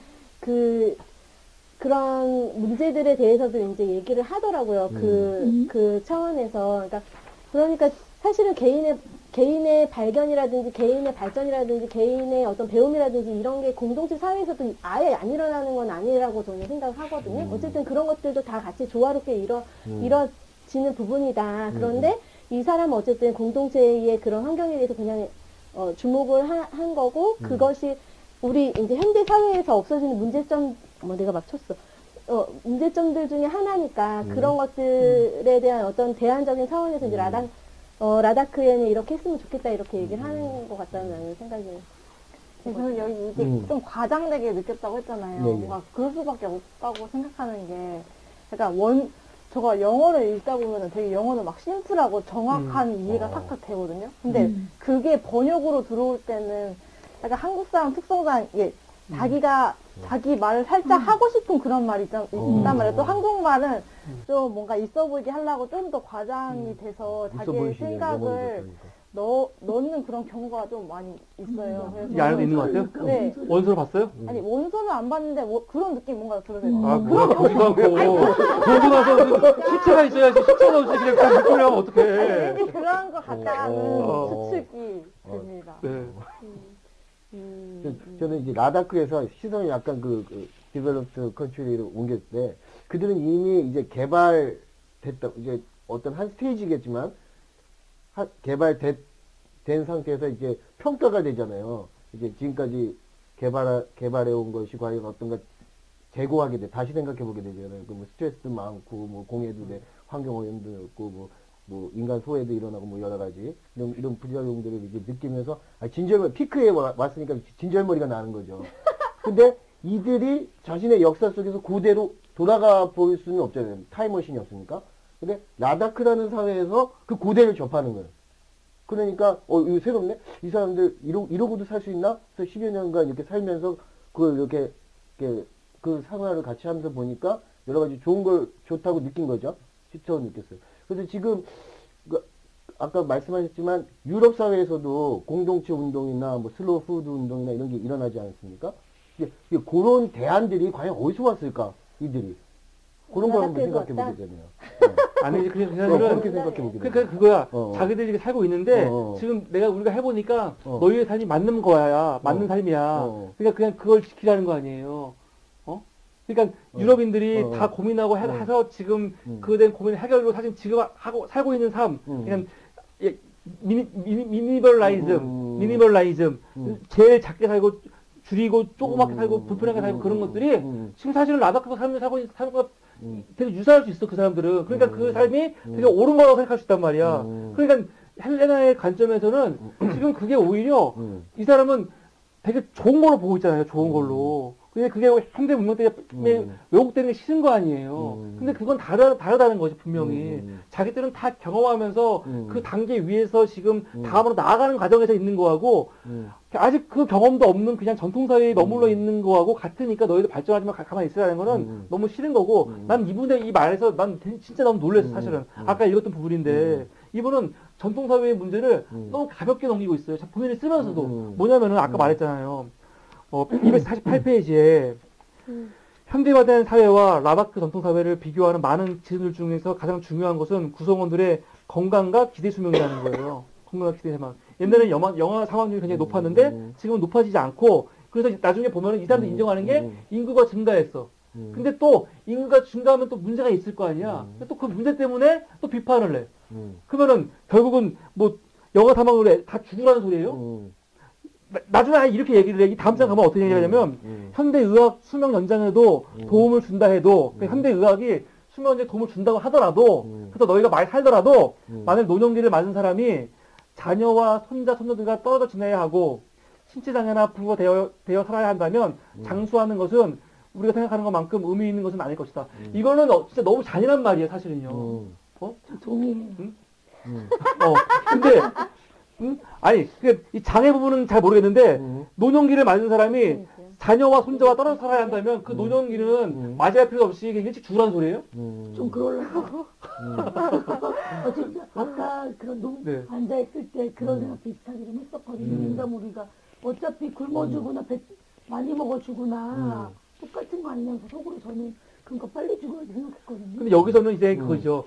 Speaker 3: 그런 문제들에 대해서도 이제 얘기를 하더라고요. 그 차원에서. 그러니까 사실은 개인의 발견이라든지 개인의 발전이라든지 개인의 어떤 배움이라든지 이런 게 공동체 사회에서도 아예 안 일어나는 건 아니라고 저는 생각을 하거든요. 어쨌든 그런 것들도 다 같이 조화롭게 이뤄지는 부분이다. 그런데 이 사람은 어쨌든 공동체의 그런 환경에 대해서 그냥 주목을 한 거고 그것이 우리 이제 현대 사회에서 없어지는 문제점, 내가 막 쳤어. 문제점들 중에 하나니까 그런 것들에 대한 어떤 대안적인 차원에서 이제 라다크에는 이렇게 했으면 좋겠다 이렇게 얘기를 하는 것 같다는 생각이.
Speaker 5: 저는 여기 이게 좀 과장되게 느꼈다고 했잖아요. 뭔가 그럴 수밖에 없다고 생각하는 게, 그러니까 저가 영어를 읽다 보면은 되게 영어는 막 심플하고 정확한 이해가 탁탁 되거든요. 근데 그게 번역으로 들어올 때는 약간 한국 사람 특성상 이게 자기가 자기 말을 살짝 하고 싶은 그런 말이 있단 말이에요. 또 한국말은 좀 뭔가 있어 보이게 하려고 좀 더 과장이 돼서 자기의 생각을 넣는 그런 경우가 좀 많이 있어요. 그래서
Speaker 1: 이 안에도 있는 것 같아요?
Speaker 5: 네.
Speaker 1: 원서를 봤어요?
Speaker 5: 아니 원서는 안 봤는데 그런 느낌 뭔가 들으세요.
Speaker 1: 아, 뭐야, 보지도 않고. 보고 나서 시체가 있어야지. 시체가 없이 그냥 그 느낌을 하면 어떡해.
Speaker 5: 왠지 그런 것 같다는 추측이 듭니다.
Speaker 1: 네.
Speaker 2: 저는 이제 라다크에서 시선이 약간 디벨롭드 컨트리로 옮겼을 때 그들은 이미 이제 개발됐다, 이제 어떤 한 스테이지겠지만 개발된 상태에서 이제 평가가 되잖아요. 이제 지금까지 개발해 온 것이 과연 어떤가 재고하게 돼, 다시 생각해 보게 되잖아요. 뭐 스트레스도 많고, 뭐 공해도 돼, 환경 오염도 있고, 뭐 인간 소외도 일어나고, 뭐 여러 가지 이런 부작용들을 이제 느끼면서 진절머리 피크에 왔으니까 진절머리가 나는 거죠. 근데 이들이 자신의 역사 속에서 그대로 돌아가 볼 수는 없잖아요. 타임머신이 없으니까. 근데 라다크라는 사회에서 그 고대를 접하는 거예요. 그러니까 이거 새롭네. 이 사람들 이러고도 살 수 있나? 그래서 10여 년간 이렇게 살면서 그걸 이렇게 그 생활을 같이 하면서 보니까 여러 가지 좋다고 느낀 거죠. 시청을 느꼈어요. 그래서 지금 아까 말씀하셨지만 유럽 사회에서도 공동체 운동이나 뭐 슬로우 푸드 운동이나 이런 게 일어나지 않습니까? 그런 대안들이 과연 어디서 왔을까? 이들이. 그런 걸 한번 생각해 보게 되네요.
Speaker 1: 아니지, 그냥 사실은
Speaker 2: 그렇게 생각해 보게 되네요.
Speaker 1: 그거야. 자기들이 이렇게 살고 있는데 지금 우리가 해보니까 너희의 삶이 맞는 거야. 맞는 삶이야. 그러니까 그냥 그걸 지키라는 거 아니에요. 그러니까 유럽인들이 다 고민하고 해서 지금 그된 고민을 해결로 사실 지금 살고 있는 삶, 그냥 미니멀라이즘, 제일 작게 살고 줄이고 조그맣게 살고 불편하게 살고 그런 것들이 지금 사실은 라다크가 삶을 살고 되게 유사할 수 있어, 그 사람들은. 그러니까 그 삶이 되게 옳은 거라고 생각할 수 있단 말이야. 그러니까 헬레나의 관점에서는 지금 그게 오히려 이 사람은 되게 좋은 걸로 보고 있잖아요, 좋은 걸로. 근데 그게 현대 문명 때문에 왜곡되는 게 싫은 거 아니에요. 근데 그건 다르다는 거지, 분명히. 자기들은 다 경험하면서 그 단계 위에서 지금 다음으로 나아가는 과정에서 있는 거하고, 아직 그 경험도 없는 그냥 전통사회에 머물러 있는 거하고 같으니까 너희들 발전하지만 가만히 있으라는 거는 너무 싫은 거고, 난 이분의 이 말에서 난 진짜 너무 놀랐어, 사실은. 아까 읽었던 부분인데, 이분은 전통사회의 문제를 너무 가볍게 넘기고 있어요. 본인이 쓰면서도. 뭐냐면은 아까 말했잖아요. 248페이지에 현대화된 사회와 라다크 전통사회를 비교하는 많은 지들 중에서 가장 중요한 것은 구성원들의 건강과 기대 수명이라는 거예요. 건강과 기대 수명. 옛날에는 영아 사망률이 굉장히 높았는데 지금은 높아지지 않고, 그래서 나중에 보면은 이 사람들 인정하는 게 인구가 증가했어. 근데 또 인구가 증가하면 또 문제가 있을 거 아니야. 또 그 문제 때문에 또 비판을 해. 그러면은 결국은 뭐 영아 사망률에 다 죽으라는 소리예요. 나중에 이렇게 얘기를 해. 이 다음 장 가면 어떻게 얘기하냐면, 현대의학 수명 연장에도 도움을 준다 해도, 현대의학이 수명 연장에 도움을 준다고 하더라도, 그래서 너희가 많이 살더라도, 만약 노년기를 맞은 사람이 자녀와 손자, 손녀들과 떨어져 지내야 하고, 신체장애나 부부가 되어 살아야 한다면, 장수하는 것은 우리가 생각하는 것만큼 의미 있는 것은 아닐 것이다. 이거는 진짜 너무 잔인한 말이에요, 사실은요.
Speaker 4: 동의해요.
Speaker 1: 근데, 아니, 이 장애 부분은 잘 모르겠는데, 노년기를 맞은 사람이 자녀와 손자와 떨어져 살아야 한다면, 그 노년기는 맞이할 필요 없이 그냥 일찍 죽으라는 소리예요?
Speaker 4: 좀 그럴라고. 진짜 아까 그런 앉아있을 때 그런 생각 비슷하게 좀 했었거든요. 인간 우리가 어차피 굶어 죽으나 많이 먹어 죽으나 똑같은 거 아니냐면서 속으로 저는 그러니까 빨리 죽어야지 생각했거든요.
Speaker 1: 근데 여기서는 이제 그거죠.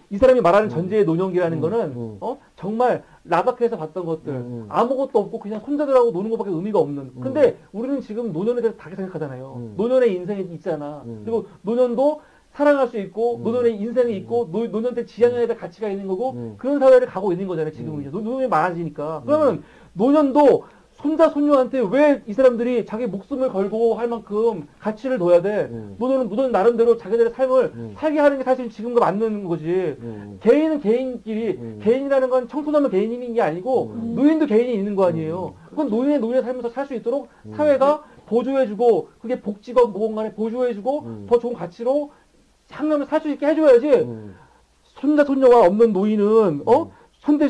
Speaker 1: 이 사람이 말하는 전제의 노년기라는 거는, 정말 라다크에서 봤던 것들, 아무것도 없고 그냥 손자들하고 노는 것밖에 의미가 없는. 근데 우리는 지금 노년에 대해서 다르게 생각하잖아요. 노년의 인생이 있잖아. 그리고 노년도 사랑할 수 있고, 노년의 인생이 있고, 노년 때 지향해야 될 가치가 있는 거고, 그런 사회를 가고 있는 거잖아요, 지금은. 이제 노년이 많아지니까. 그러면 노년도 손자, 손녀한테 왜 이 사람들이 자기 목숨을 걸고 할 만큼 가치를 둬야 돼? 노년 나름대로 자기들의 삶을 살게 하는 게 사실 지금과 맞는 거지. 개인은 개인끼리, 개인이라는 건 청소년만 개인인 게 아니고, 노인도 개인이 있는 거 아니에요. 그건 노인의 삶에서 살 수 있도록 사회가 보조해주고, 그게 복지가 뭐건 간에 보조해주고, 더 좋은 가치로 향하면 살 수 있게 해줘야지. 손자, 손녀가 없는 노인은, 현대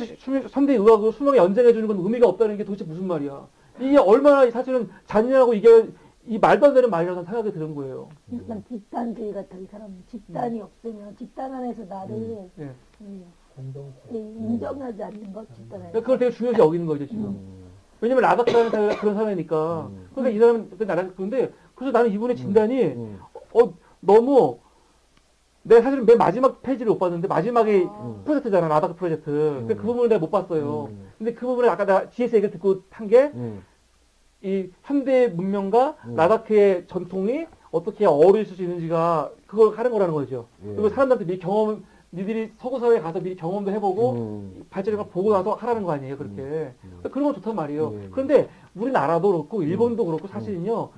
Speaker 1: 의학으로 수명을 연장해주는 건 의미가 없다는 게 도대체 무슨 말이야. 이게 얼마나 사실은 잔인하고 이게 이 말도 안 되는 말이라는 생각이 드는 거예요.
Speaker 4: 약간 집단주의 같아. 이 사람은 집단이 없으면 집단 안에서 나를
Speaker 1: 예.
Speaker 4: 인정하지 않는 것 집단 안에서.
Speaker 1: 그걸 되게 중요시 여기는 거죠 지금. 왜냐면 라다크라는 사회가 그런 사회니까. 그러니까 이 사람은 나랑 그런데 그래서 나는 이분의 진단이 너무 내가 사실은 맨 마지막 페이지를 못 봤는데 마지막에 프로젝트잖아 라다크 프로젝트. 근데 그 부분을 내가 못 봤어요. 근데 그 부분에 아까 내가 뒤에서 얘기를 듣고 한 게 이 현대 문명과 라다크의 전통이 어떻게 어우러질 수 있는지가 그걸 하는 거라는 거죠. 그리고 사람들한테 미리 니들이 서구 사회에 가서 미리 경험도 해보고 발전을 보고 나서 하라는 거 아니에요, 그렇게. 그런 건 좋단 말이에요. 그런데 우리나라도 그렇고 일본도 그렇고 사실은요.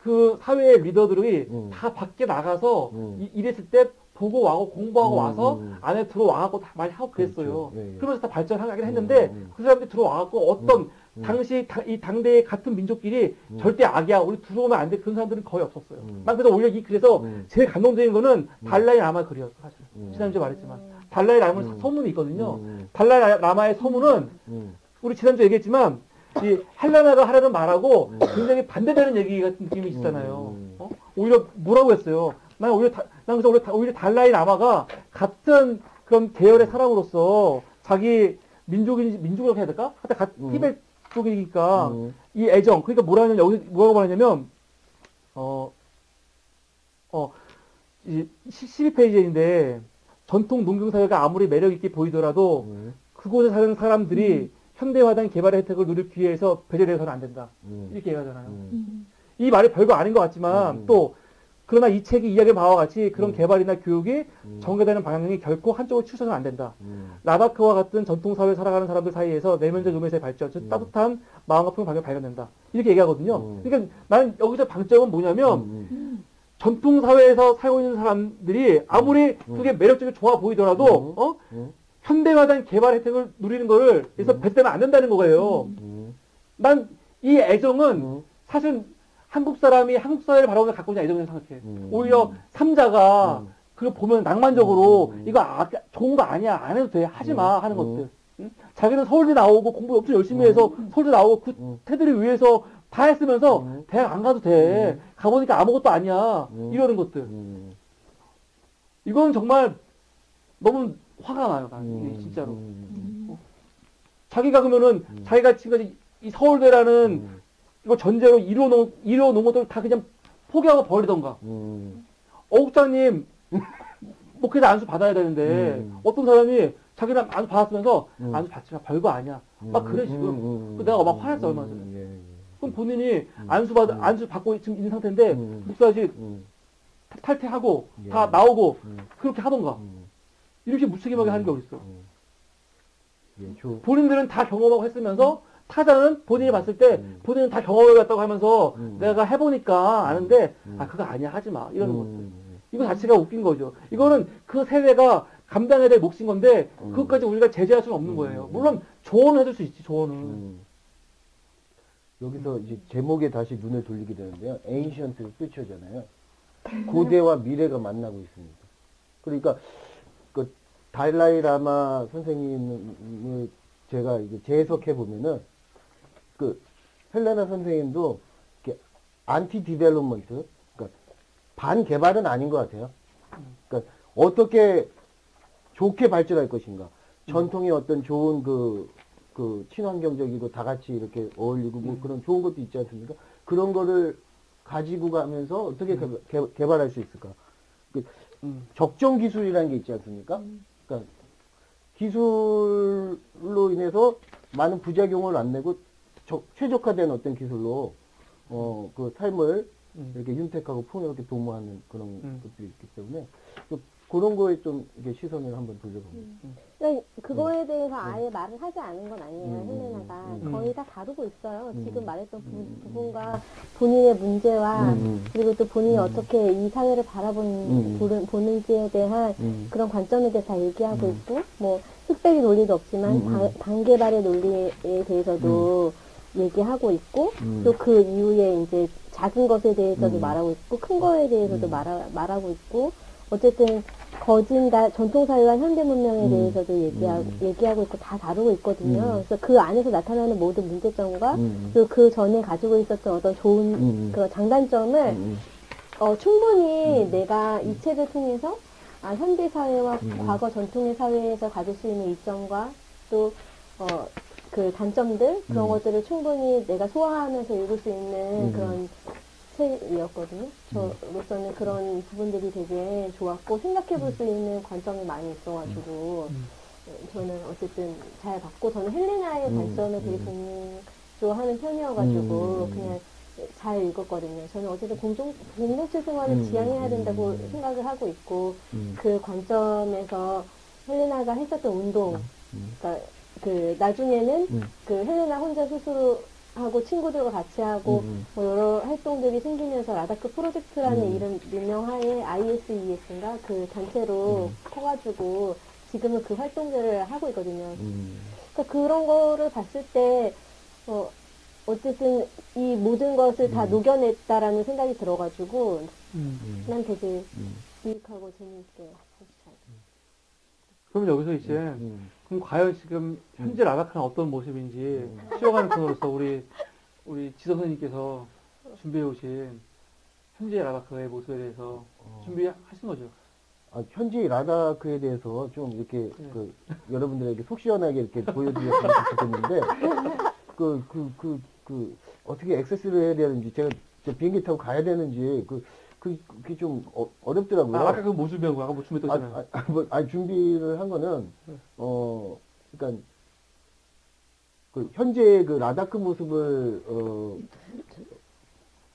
Speaker 1: 그 사회의 리더들이 다 밖에 나가서 이랬을 때 보고 와고 공부하고 와서 안에 들어와갖고 다 많이 하고 그랬어요.
Speaker 2: 그렇죠.
Speaker 1: 그러면서 다 발전하긴 했는데 그 사람들이 들어와갖고 어떤 당시 이 당대의 같은 민족끼리 절대 악이야 우리 들어오면 안 돼 그런 사람들은 거의 없었어요. 난 그래서 오히려 그래서 제일 감동적인 거는 달라이 라마 글이었어 사실. 지난주에 말했지만 달라이 라마 서문이 있거든요. 달라이 라마의 서문은 우리 지난주에 얘기했지만 이 헬레나가 하라는 말하고 굉장히 반대되는 얘기 같은 느낌이 있잖아요. 오히려 뭐라고 했어요. 난 그래서 오히려 달라이 라마가 같은 그런 계열의 사람으로서 자기 민족이라고 해야 될까? 하여튼 티베트 쪽이니까 이 애정 그러니까 여기 뭐라고 말하냐면 12페이지인데 전통 농경사회가 아무리 매력있게 보이더라도 그곳에 사는 사람들이 현대화된 개발의 혜택을 누릴 기회에서 배제되어서는 안 된다. 이렇게 얘기하잖아요. 이 말이 별거 아닌 것 같지만 또 그러나 이 책이 이야기한 바와 같이 그런 개발이나 교육이 전개되는 방향이 결코 한쪽으로 치우쳐서는 안 된다. 라다크와 같은 전통사회를 살아가는 사람들 사이에서 내면적 의미에서의 발전, 즉 따뜻한 마음과 품의 방향이 발견된다. 이렇게 얘기하거든요. 그러니까 나는 여기서 방점은 뭐냐면 전통사회에서 살고 있는 사람들이 아무리 그게 매력적이고 좋아 보이더라도 현대화된 개발 혜택을 누리는 거를 그래서 배제되면 안 된다는 거예요. 난 이 애정은 사실 한국 사람이 한국 사회를 바라보면서 갖고 있는 애정이라고 생각해. 오히려 삼자가 그걸 보면 낭만적으로 이거 좋은 거 아니야 안 해도 돼 하지 마 하는 것들. 응? 자기는 서울대 나오고 공부 엄청 열심히 해서 서울대 나오고 그 테드를 위해서 다 했으면서 대학 안 가도 돼. 가보니까 아무것도 아니야. 이러는 것들. 이건 정말 너무 화가 나요. 나는 진짜로. 자기가 그러면은 자기가 지금까지 이 서울대라는 이거 전제로 이뤄놓은 것들 다 그냥 포기하고 버리던가. 어국장님, 목회자 안수 받아야 되는데, 어떤 사람이 자기는 안수 받았으면서, 안수 받지 마, 별거 아니야. 막 그래, 지금. 내가 막 화냈어, 얼마 전에. 그럼 본인이 안수 받고 지금 있는 상태인데, 목사직 탈퇴하고, 다 나오고, 그렇게 하던가. 이렇게 무책임하게 하는 게 어딨어. 본인들은 다 경험하고 했으면서, 타자는 본인이 봤을 때 본인은 다 경험해봤다고 하면서 내가 해보니까 아는데 그거 아니야 하지 마 이러는 것들. 이거 자체가 웃긴 거죠. 이거는 그 세대가 감당해야 될 몫인 건데 그것까지 우리가 제재할 수는 없는 거예요. 물론 조언을 해줄 수 있지 조언은.
Speaker 2: 여기서 이제 제목에 다시 눈을 돌리게 되는데요. 에인션트 퓨처잖아요. 고대와 미래가 만나고 있습니다. 그러니까 그 달라이 라마 선생님을 제가 이게 재해석해 보면은 그 헬레나 선생님도 이렇게 안티 디벨롭먼트, 그러니까 반개발은 아닌 것 같아요. 그러니까 어떻게 좋게 발전할 것인가, 전통의 어떤 좋은 그 친환경적이고 다 같이 이렇게 어울리고 뭐 그런 좋은 것도 있지 않습니까? 그런 거를 가지고 가면서 어떻게 개발할 수 있을까? 그 적정 기술이라는 게 있지 않습니까? 그러니까 기술로 인해서 많은 부작용을 안 내고 최적화된 어떤 기술로 그 삶을 이렇게 윤택하고 풍요롭게 도모하는 그런 것들이 있기 때문에 그런 거에 좀 이렇게 시선을 한번 돌려봅니다.
Speaker 3: 그러니까 그거에 대해서 아예 말을 하지 않은 건 아니에요. 헬레나가 거의 다 다루고 있어요. 지금 말했던 부분과 본인의 문제와 그리고 또 본인이 어떻게 이 사회를 보는지에 대한 그런 관점에 대해서 다 얘기하고 있고 뭐 흑백의 논리도 없지만 반개발의 논리에 대해서도 얘기하고 있고 또 그 이후에 이제 작은 것에 대해서도 말하고 있고 큰 거에 대해서도 말하고 있고 어쨌든 거진다 전통사회와 현대문명에 대해서도 얘기하고 있고 다 다루고 있거든요. 그래서 그 안에서 나타나는 모든 문제점과 그리고 그 전에 가지고 있었던 어떤 좋은 그런 장단점을 충분히 내가 이 책을 통해서 현대사회와 과거 전통의 사회에서 가질 수 있는 이점과 또 그 단점들 그런 것들을 충분히 내가 소화하면서 읽을 수 있는 그런 책이었거든요. 저로서는 그런 부분들이 되게 좋았고 생각해 볼 수 있는 관점이 많이 있어가지고 저는 어쨌든 잘 봤고 저는 헬레나의 관점을 되게 존중하는 편이어가지고 그냥 잘 읽었거든요. 저는 어쨌든 공동체 생활을 지향해야 된다고 생각을 하고 있고 그 관점에서 헬레나가 했었던 운동 그러니까 그 나중에는 그 헬레나 혼자 스스로 하고 친구들과 같이 하고 뭐 여러 활동들이 생기면서 라다크 프로젝트라는 이름 명하에 ISES인가 그 단체로 커가지고 지금은 그 활동들을 하고 있거든요. 그러니까 그런 거를 봤을 때 어쨌든 이 모든 것을 다 녹여냈다라는 생각이 들어가지고 난 되게 유익하고 재미있게 잘.
Speaker 1: 그럼 여기서 이제 그럼 과연 지금 현재 라다크는 어떤 모습인지 쉬어가는 코너로서 우리 지성 선생님께서 준비해 오신 현재 라다크의 모습에 대해서 준비하신 거죠?
Speaker 2: 현지 라다크에 대해서 좀 이렇게 여러분들에게 속 시원하게 이렇게 보여드렸으면 좋겠는데 어떻게 액세스를 해야 되는지 제가 비행기 타고 가야 되는지 그게 좀 어렵더라고요.
Speaker 1: 아까 그 뭐 준비한 거야? 아까 뭐 준비했잖아요.
Speaker 2: 준비를 한 거는 그러니까 그 현재 그 라다크 모습을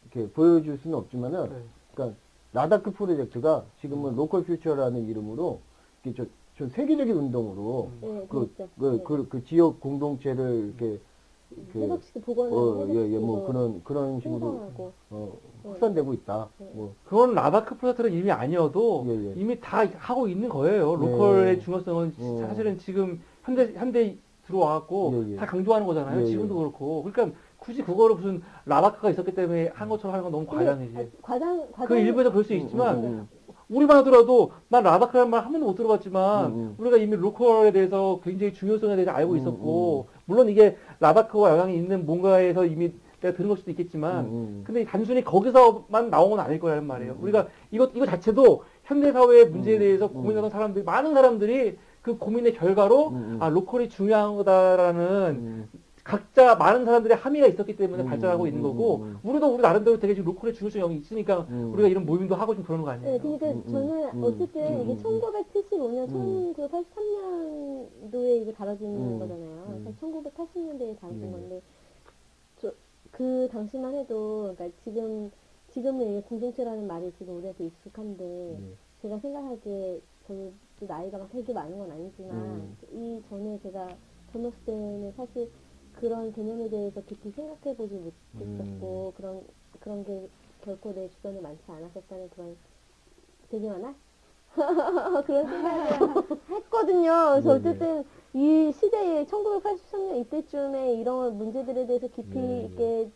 Speaker 2: 이렇게 보여줄 수는 없지만은 그러니까 라다크 프로젝트가 지금은 로컬 퓨처라는 이름으로 이렇게 좀 세계적인 운동으로 그 지역 공동체를 이렇게
Speaker 3: 회복시키 복원을
Speaker 2: 뭐 그런 식으로 확산되고 있다. 뭐
Speaker 1: 그건 라다크 프로젝트는 이미 아니어도 이미 다 하고 있는 거예요. 로컬의 중요성은 사실은 지금 현대 들어와갖고 다 강조하는 거잖아요. 지금도 그렇고. 그러니까 굳이 그거를 무슨 라다크가 있었기 때문에 한 것처럼 하는 건 너무 과장이지. 그 일부에서 볼 수 있지만 우리만 하더라도 난 라다크라는 말 한 번도 못 들어봤지만 우리가 이미 로컬에 대해서 굉장히 중요성에 대해서 알고 있었고 물론 이게 라다크와 영향이 있는 뭔가에서 이미 내가 들은 걸 수도 있겠지만 근데 단순히 거기서만 나온 건 아닐 거라는 말이에요. 우리가 이거 자체도 현대사회의 문제에 대해서 고민하는 사람들이 많은 사람들이 그 고민의 결과로 로컬이 중요한 거다라는 각자 많은 사람들의 함의가 있었기 때문에 발전하고 있는 거고 우리도 우리 나름대로 되게 지금 로컬의 중요성이 있으니까 우리가 이런 모임도 하고 좀 그러는 거 아니에요?
Speaker 3: 네, 그러니까 저는 어쨌든 이게 1975년, 1983년도에 이거 다뤄진 거잖아요. 1980년대에 다뤄진 건데 그 당시만 해도 그러니까 지금은 이게 공동체라는 말이 지금 우리한테 익숙한데 제가 생각하기에 저도 나이가 막 되게 많은 건 아니지만 이 전에 제가 젊었을 때는 사실 그런 개념에 대해서 깊이 생각해보지 못했었고 그런 게 결코 내 주변에 많지 않았었다는 그런 되게 많아? 그런 생각을 했거든요. 그래서 어쨌든 이 시대에 1983년 이때쯤에 이런 문제들에 대해서 깊이 있게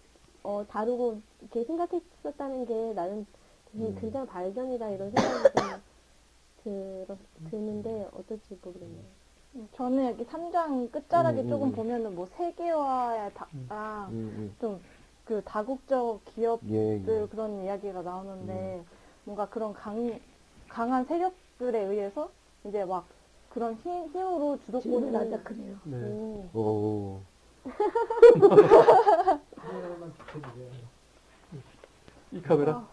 Speaker 3: 다루고 이렇게 생각했었다는 게 나는 되게 굉장히 발견이다 이런 생각이 좀 드는데 어떨지 모르겠네요.
Speaker 5: 저는 여기 3장 끝자락에 조금 보면은 뭐 세계화랑 좀 그 다국적 기업들 그런 이야기가 나오는데 뭔가 그런 강한 세력들에 의해서 이제 막 그런 힘으로 주도권을
Speaker 4: 난다 그래요.
Speaker 1: 네.
Speaker 2: 오.
Speaker 1: 이 카메라?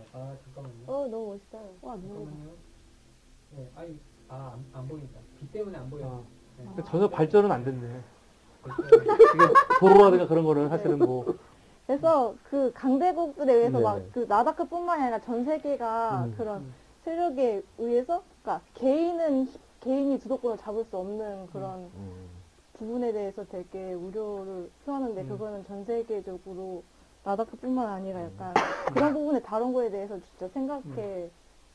Speaker 6: 잠깐만요.
Speaker 3: 너무 멋있다.
Speaker 6: 잠깐만요. 네, 안 보인다. 비 때문에 안 보여. 네.
Speaker 1: 전혀 발전은 안 됐네. 이게 도로라든가 그런 거는 사실은 뭐.
Speaker 5: 그래서 그 강대국들에 의해서 막 그 라다크뿐만이 아니라 전 세계가 그런 세력에 의해서, 그러니까 개인이 주도권을 잡을 수 없는 그런 부분에 대해서 되게 우려를 표하는데 그거는 전 세계적으로 라다크뿐만 아니라 약간 그런 부분에 다룬 거에 대해서 진짜 생각해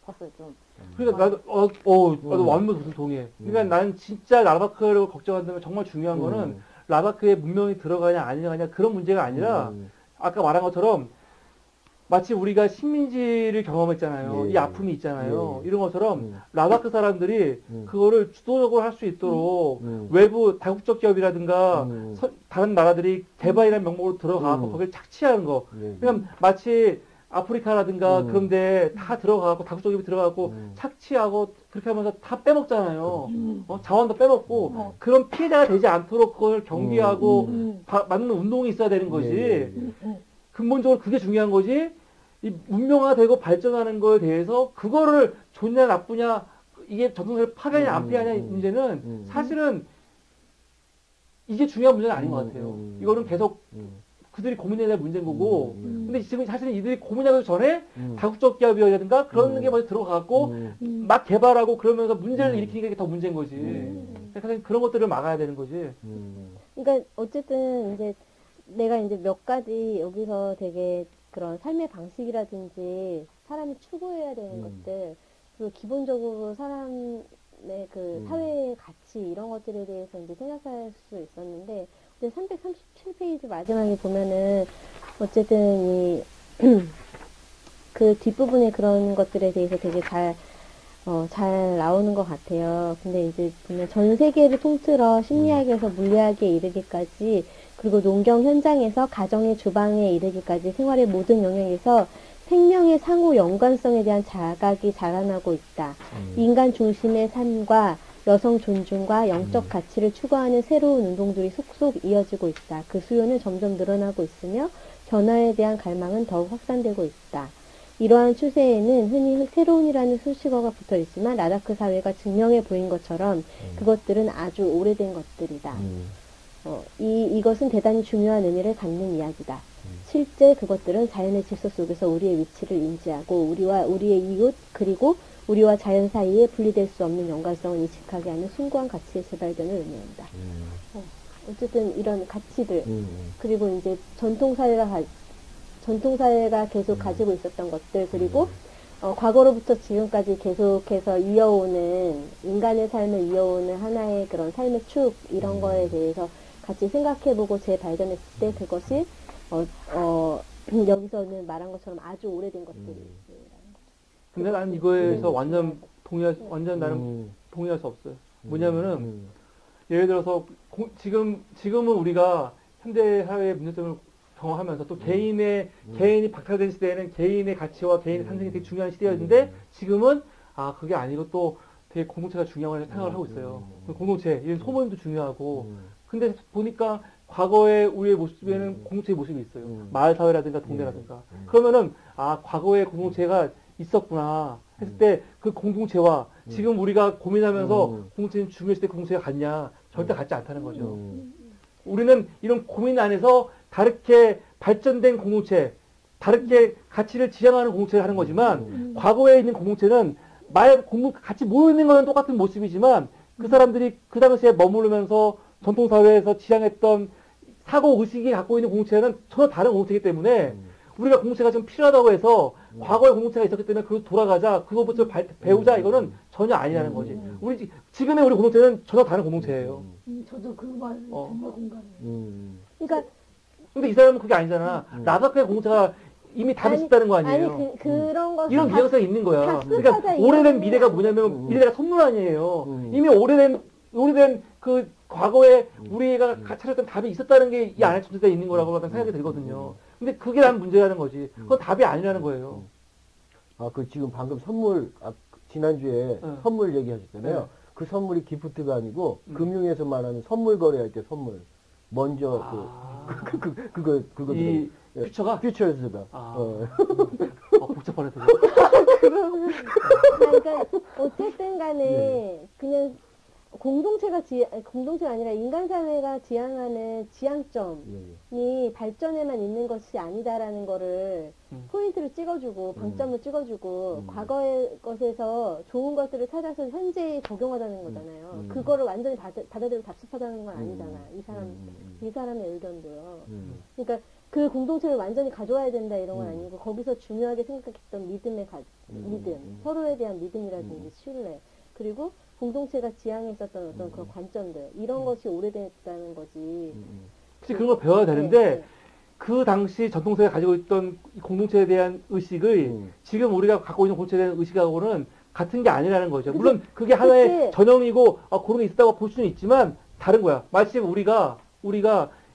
Speaker 5: 봤어요 좀.
Speaker 1: 그러니까 나도 완전 동의해. 그러니까 나는 진짜 라다크를 걱정한다면 정말 중요한 거는 라다크에 문명이 들어가냐 아니냐 그런 문제가 아니라 아까 말한 것처럼 마치 우리가 식민지를 경험했잖아요.
Speaker 2: 예,
Speaker 1: 이 아픔이 있잖아요.
Speaker 2: 예.
Speaker 1: 이런 것처럼 라다크 사람들이 그거를 주도적으로 할 수 있도록 외부 다국적 기업이라든가 다른 나라들이 개발이라는 명목으로 들어가고 거기를 착취하는 거. 그냥 마치 아프리카라든가 그런데 다 들어가고 다국적 기업이 들어가고 착취하고 그렇게 하면서 다 빼먹잖아요. 자원도 빼먹고 그런 피해자가 되지 않도록 그걸 경계하고 맞는 운동이 있어야 되는 거지. 근본적으로 그게 중요한 거지. 이 문명화되고 발전하는 거에 대해서 그거를 좋냐 나쁘냐 이게 전통사를 파괴하냐 안 파괴하냐 문제는 사실은 이게 중요한 문제는 아닌 것 같아요. 이거는 계속 그들이 고민해야 될 문제인 거고. 근데 지금 사실은 이들이 고민하기 전에 다국적 기업이라든가 그런 게 먼저 들어가고 막 개발하고 그러면서 문제를 일으키는 게 더 문제인 거지. 그러니까 그런 것들을 막아야 되는 거지.
Speaker 3: 그러니까 어쨌든 이제 내가 이제 몇 가지 여기서 되게 그런 삶의 방식이라든지 사람이 추구해야 되는 것들, 그리고 기본적으로 사람의 그 사회의 가치 이런 것들에 대해서 이제 생각할 수 있었는데, 근데 337페이지 마지막에 보면은 어쨌든 그 뒷부분에 그런 것들에 대해서 되게 잘 나오는 것 같아요. 근데 이제 보면 전 세계를 통틀어 심리학에서 물리학에 이르기까지, 그리고 농경 현장에서 가정의 주방에 이르기까지 생활의 모든 영역에서 생명의 상호 연관성에 대한 자각이 자라나고 있다. 인간 중심의 삶과 여성 존중과 영적 가치를 추구하는 새로운 운동들이 속속 이어지고 있다. 그 수요는 점점 늘어나고 있으며 변화에 대한 갈망은 더욱 확산되고 있다. 이러한 추세에는 흔히 새로운이라는 수식어가 붙어 있지만 라다크 사회가 증명해 보인 것처럼 그것들은 아주 오래된 것들이다. 이것은 대단히 중요한 의미를 갖는 이야기다. 실제 그것들은 자연의 질서 속에서 우리의 위치를 인지하고 우리와 우리의 이웃 그리고 우리와 자연 사이에 분리될 수 없는 연관성을 인식하게 하는 숭고한 가치의 재발견을 의미한다. 어쨌든 이런 가치들 그리고 이제 전통사회가 계속 가지고 있었던 것들, 그리고 과거로부터 지금까지 계속해서 이어오는 인간의 삶을 이어오는 하나의 그런 삶의 축 이런 거에 대해서 같이 생각해보고 재발견했을 때 그것이 여기서는 말한 것처럼 아주 오래된 것들이라는 거죠.
Speaker 1: 근데 난 이거에서 완전 나는 동의할 수 없어요. 뭐냐면은 예를 들어서 지금은 우리가 현대 사회의 문제점을 경험하면서 또 개인이 박탈된 시대에는 개인의 가치와 개인의 탄생이 되게 중요한 시대였는데 지금은 그게 아니고 또 되게 공동체가 중요하다고 생각을 하고 있어요. 공동체, 이런 소모임도 중요하고. 근데 보니까 과거의 우리의 모습에는 공동체의 모습이 있어요. 마을 사회라든가 동네라든가. 그러면은 과거의 공동체가 있었구나 했을 때 그 공동체와 지금 우리가 고민하면서 공동체는 중요했을 때 공동체가 같냐? 절대 같지 않다는 거죠. 우리는 이런 고민 안에서 다르게 발전된 공동체, 다르게 가치를 지향하는 공동체를 하는 거지만 과거에 있는 공동체는 같이 모여있는 건 똑같은 모습이지만 그 사람들이 그 당시에 머무르면서 전통사회에서 지향했던 사고의식이 갖고 있는 공동체는 전혀 다른 공동체이기 때문에 우리가 공동체가 좀 필요하다고 해서 과거에 공동체가 있었기 때문에 그걸 돌아가자, 그것부터 배우자, 이거는 전혀 아니라는 거지. 지금의 우리 공동체는 전혀 다른 공동체예요.
Speaker 4: 저도 그 말 정말 공감해요.
Speaker 3: 그러니까
Speaker 1: 근데 이 사람은 그게 아니잖아. 라다크의 공동체가 이미 답이 있다는 거 아니에요.
Speaker 3: 아니 그런 거
Speaker 1: 이런 미정성이 있는 거야. 그러니까 오래된 미래가 뭐냐면 미래가 선물 아니에요. 이미 오래된 그 과거에 우리가 찾았던 답이 있었다는 게 이 안에 존재되어 있는 거라고 생각이 들거든요. 근데 그게 난 문제라는 거지. 그건 답이 아니라는 거예요.
Speaker 2: 그 지금 방금 선물, 지난주에 선물 얘기하셨잖아요. 그 선물이 기프트가 아니고 금융에서 말하는 선물 거래할 때 선물. 먼저 그거
Speaker 1: 이 퓨처가?
Speaker 2: 퓨처스가.
Speaker 1: 복잡하네, 되게.
Speaker 3: 그러니까 어쨌든 간에 그냥 공동체가 아니라 인간 사회가 지향하는 지향점이 발전에만 있는 것이 아니다라는 거를 포인트를 찍어주고 방점을 찍어주고 과거의 것에서 좋은 것들을 찾아서 현재에 적용하자는 거잖아요. 그거를 완전히 받아들이고 답습하자는 건 아니잖아. 이 사람의 의견도요. 그러니까 그 공동체를 완전히 가져와야 된다 이런 건 아니고 거기서 중요하게 생각했던 믿음, 서로에 대한 믿음이라든지 신뢰, 그리고 공동체가 지향했었던 어떤 그런 관점들, 이런 것이 오래됐다는 거지.
Speaker 1: 혹시 그런 걸 배워야 되는데 그 당시 전통사회가 가지고 있던 이 공동체에 대한 의식의 지금 우리가 갖고 있는 공동체에 대한 의식하고는 같은 게 아니라는 거죠. 물론 그게 하나의 전형이고 그런 게 있다고 볼 수는 있지만 다른 거야. 마침 우리가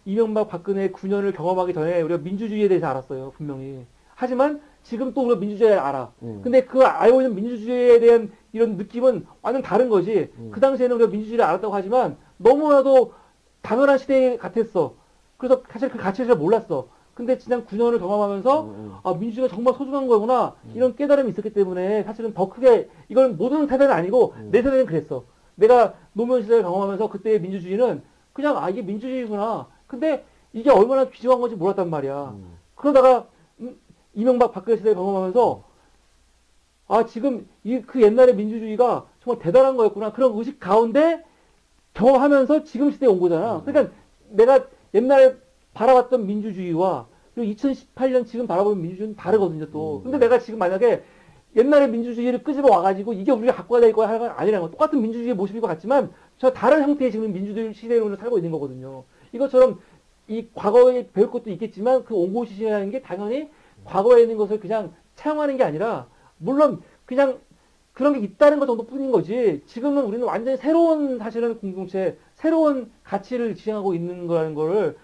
Speaker 1: 이명박 박근혜 9년을 경험하기 전에 우리가 민주주의에 대해서 알았어요. 분명히. 하지만 지금 또 우리가 민주주의를 알아. 근데 그 알고 있는 민주주의에 대한 이런 느낌은 완전 다른 거지. 그 당시에는 우리가 민주주의를 알았다고 하지만 너무나도 당연한 시대 같았어. 그래서 사실 그 가치를 잘 몰랐어. 근데 지난 9년을 경험하면서 민주주의가 정말 소중한 거구나 이런 깨달음이 있었기 때문에 사실은 더 크게 이건 모든 세대는 아니고 내 세대는 그랬어. 내가 노무현 시대를 경험하면서 그때의 민주주의는 그냥 이게 민주주의구나. 근데 이게 얼마나 귀중한 건지 몰랐단 말이야. 그러다가 이명박 박근혜 시대를 경험하면서 지금 그 옛날의 민주주의가 정말 대단한 거였구나. 그런 의식 가운데 경험하면서 지금 시대에 온 거잖아. 그러니까 내가 옛날에 바라봤던 민주주의와 그리고 2018년 지금 바라보는 민주주의는 다르거든요, 또. 근데 내가 지금 만약에 옛날의 민주주의를 끄집어 와가지고 이게 우리가 갖고 가야 될 거야 하는 건 아니라는 거. 똑같은 민주주의의 모습인 것 같지만 저 다른 형태의 지금 민주주의 시대로 살고 있는 거거든요. 이것처럼 이 과거에 배울 것도 있겠지만 그 온고시시라는 게 당연히 과거에 있는 것을 그냥 차용하는 게 아니라 물론 그냥 그런 게 있다는 것 정도뿐인 거지. 지금은 우리는 완전히 새로운 사실은 공동체, 새로운 가치를 지향하고 있는 거라는 거를